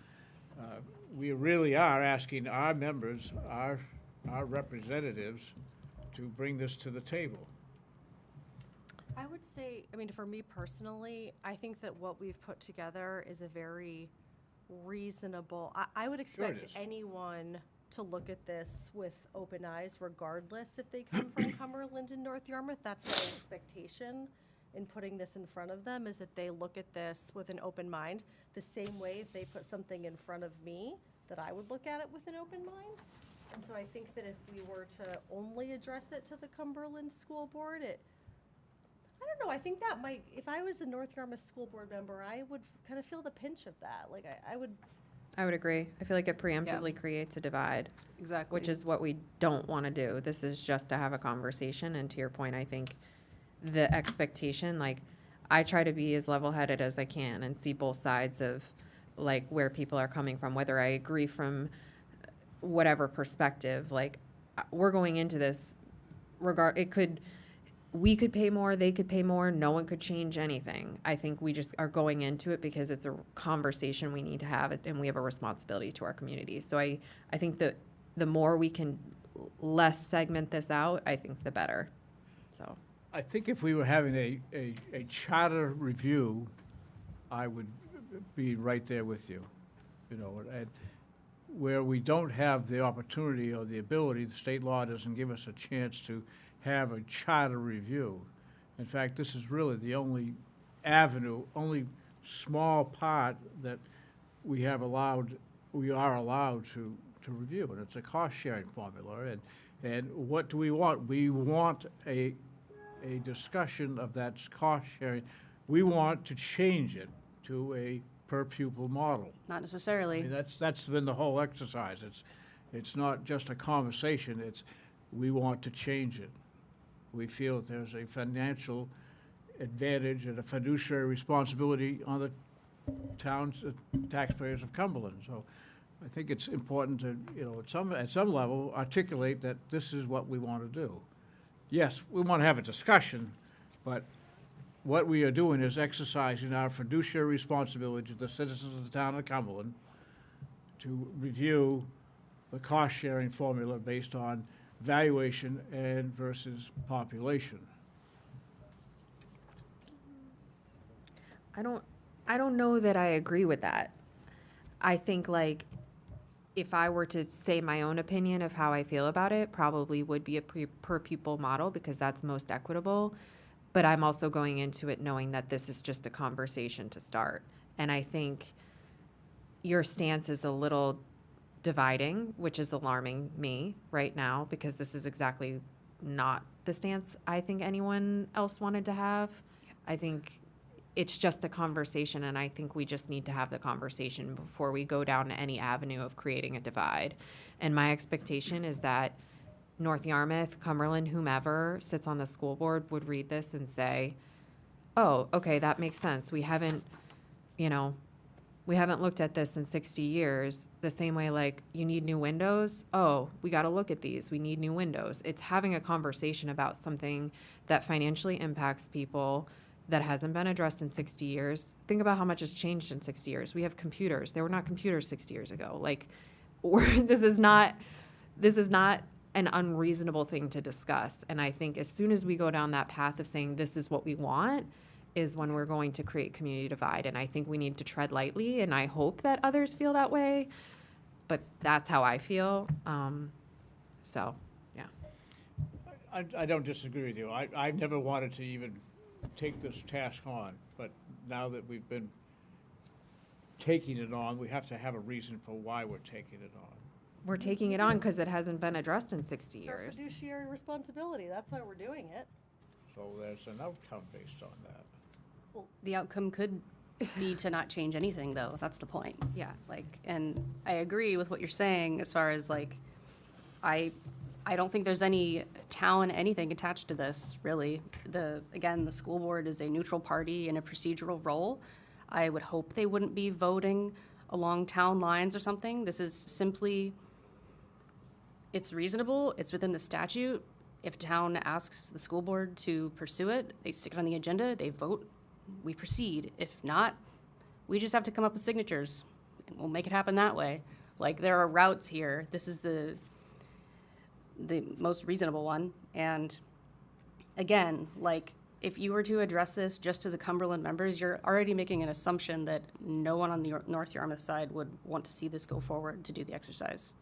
we really are asking our members, our representatives, to bring this to the table. I would say, for me personally, I think that what we've put together is a very reasonable, I would expect is. anyone to look at this with open eyes regardless if they come from Cumberland and North Yarmouth. That's my expectation in putting this in front of them, is that they look at this with an open mind. The same way if they put something in front of me, that I would look at it with an open mind. And so I think that if we were to only address it to the Cumberland School Board, I don't know, I think that might, if I was a North Yarmouth School Board member, I would kind of feel the pinch of that. Like, I would, I would agree. I feel like it preemptively creates a divide. Exactly. Which is what we don't want to do. This is just to have a conversation, and to your point, I think the expectation, like, I try to be as level-headed as I can and see both sides of, like, where people are coming from, whether I agree from whatever perspective. Like, we're going into this we could pay more, they could pay more, no one could change anything. I think we just are going into it because it's a conversation we need to have, and we have a responsibility to our community. So I think that the more we can less segment this out, I think the better. So I think if we were having a charter review, I would be right there with you, you know, and where we don't have the opportunity or the ability, the state law doesn't give us a chance to have a charter review. In fact, this is really the only avenue, only small part that we are allowed to review, and it's a cost-sharing formula. And what do we want? We want a discussion of that cost-sharing. We want to change it to a per-pupil model. Not necessarily. I mean, that's been the whole exercise. It's not just a conversation, we want to change it. We feel that there's a financial advantage and a fiduciary responsibility on the town's taxpayers of Cumberland. So I think it's important to, you know, at some level, articulate that this is what we want to do. Yes, we want to have a discussion, but what we are doing is exercising our fiduciary responsibility to the citizens of the town of Cumberland to review the cost-sharing formula based on valuation and versus population. I don't know that I agree with that. I think, like, if I were to say my own opinion of how I feel about it, probably would be a per pupil model because that's most equitable. But I'm also going into it knowing that this is just a conversation to start. And I think your stance is a little dividing, which is alarming me right now because this is exactly not the stance I think anyone else wanted to have. I think it's just a conversation, and I think we just need to have the conversation before we go down any avenue of creating a divide. And my expectation is that North Yarmouth, Cumberland, whomever sits on the school board would read this and say, oh, okay, that makes sense. We haven't looked at this in 60 years. The same way, like, you need new windows. Oh, we got to look at these. We need new windows. It's having a conversation about something that financially impacts people that hasn't been addressed in 60 years. Think about how much has changed in 60 years. We have computers. There were not computers 60 years ago. Like, this is not an unreasonable thing to discuss. And I think as soon as we go down that path of saying this is what we want, is when we're going to create community divide. And I think we need to tread lightly, and I hope that others feel that way, but that's how I feel. So, yeah. I don't disagree with you. I never wanted to even take this task on, but now that we've been taking it on, we have to have a reason for why we're taking it on. We're taking it on because it hasn't been addressed in 60 it's our years. fiduciary responsibility. That's why we're doing it. So there's an outcome based on that. Well, the outcome could be to not change anything, though. That's the point. Yeah. Like, and I agree with what you're saying as far as, like, I don't think there's any town, anything attached to this, really. Again, the school board is a neutral party in a procedural role. I would hope they wouldn't be voting along town lines or something. This is simply, it's reasonable, it's within the statute. If town asks the school board to pursue it, they stick it on the agenda, they vote, we proceed. If not, we just have to come up with signatures, and we'll make it happen that way. Like, there are routes here. This is the most reasonable one. And again, like, if you were to address this just to the Cumberland members, you're already making an assumption that no one on the North Yarmouth side would want to see this go forward to do the exercise.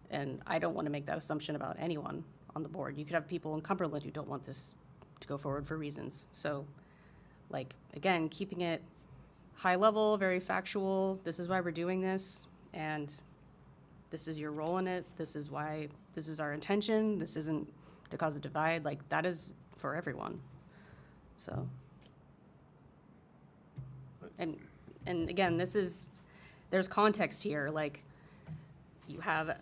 And I don't want to make that assumption about anyone on the board. You could have people in Cumberland who don't want this to go forward for reasons. So, like, again, keeping it high level, very factual. This is why we're doing this, and this is your role in it. This is why, this is our intention. This isn't to cause a divide. Like, that is for everyone. So, and again, there's context here. Like, you have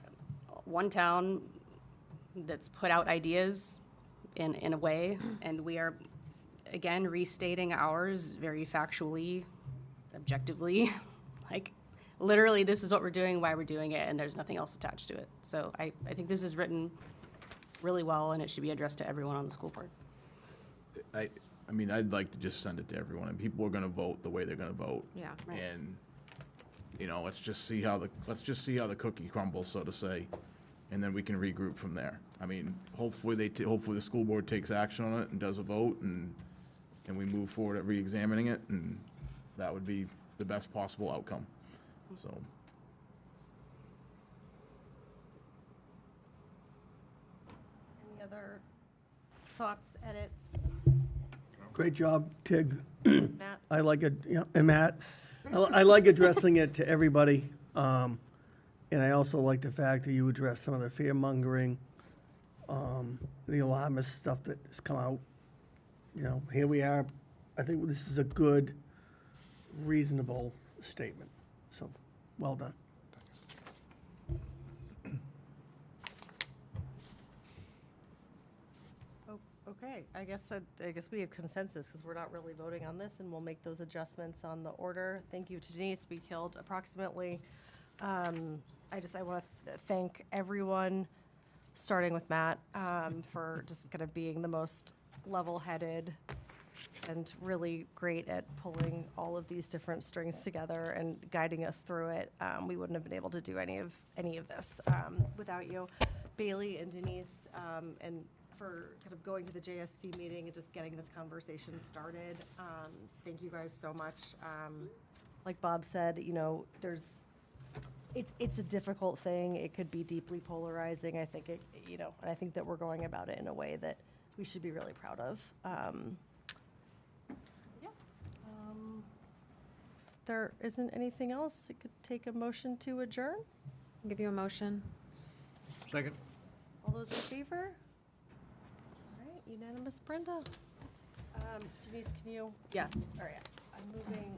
one town that's put out ideas in a way, and we are, again, restating ours very factually, objectively. Like, literally, this is what we're doing, why we're doing it, and there's nothing else attached to it. So I think this is written really well, and it should be addressed to everyone on the school board. I mean, I'd like to just send it to everyone, and people are gonna vote the way they're gonna vote. Yeah. Right. And, you know, let's just see how the cookie crumbles, so to say, and then we can regroup from there. I mean, hopefully hopefully the school board takes action on it and does a vote, and we move forward at re-examining it, and that would be the best possible outcome, so. Any other thoughts, edits? Great job, Tig. Matt? I like it, yeah, and Matt, I like addressing it to everybody. And I also like the fact that you address some of the fear mongering, the alarmist stuff that has come out. You know, here we are. I think this is a good, reasonable statement. So, well done. Okay, I guess we have consensus because we're not really voting on this, and we'll make those adjustments on the order. Thank you to Denise. We killed approximately. I want to thank everyone, starting with Matt, for just kind of being the most level-headed and really great at pulling all of these different strings together and guiding us through it. We wouldn't have been able to do any of this without you, Bailey and Denise, and for kind of going to the JSC meeting and just getting this conversation started. Thank you guys so much. Like Bob said, you know, it's a difficult thing. It could be deeply polarizing. I think and I think that we're going about it in a way that we should be really proud of. If there isn't anything else, it could take a motion to adjourn. I'll give you a motion. Second. All those in favor? All right, unanimous, Brenda. Denise, can you? Yeah. All right, I'm moving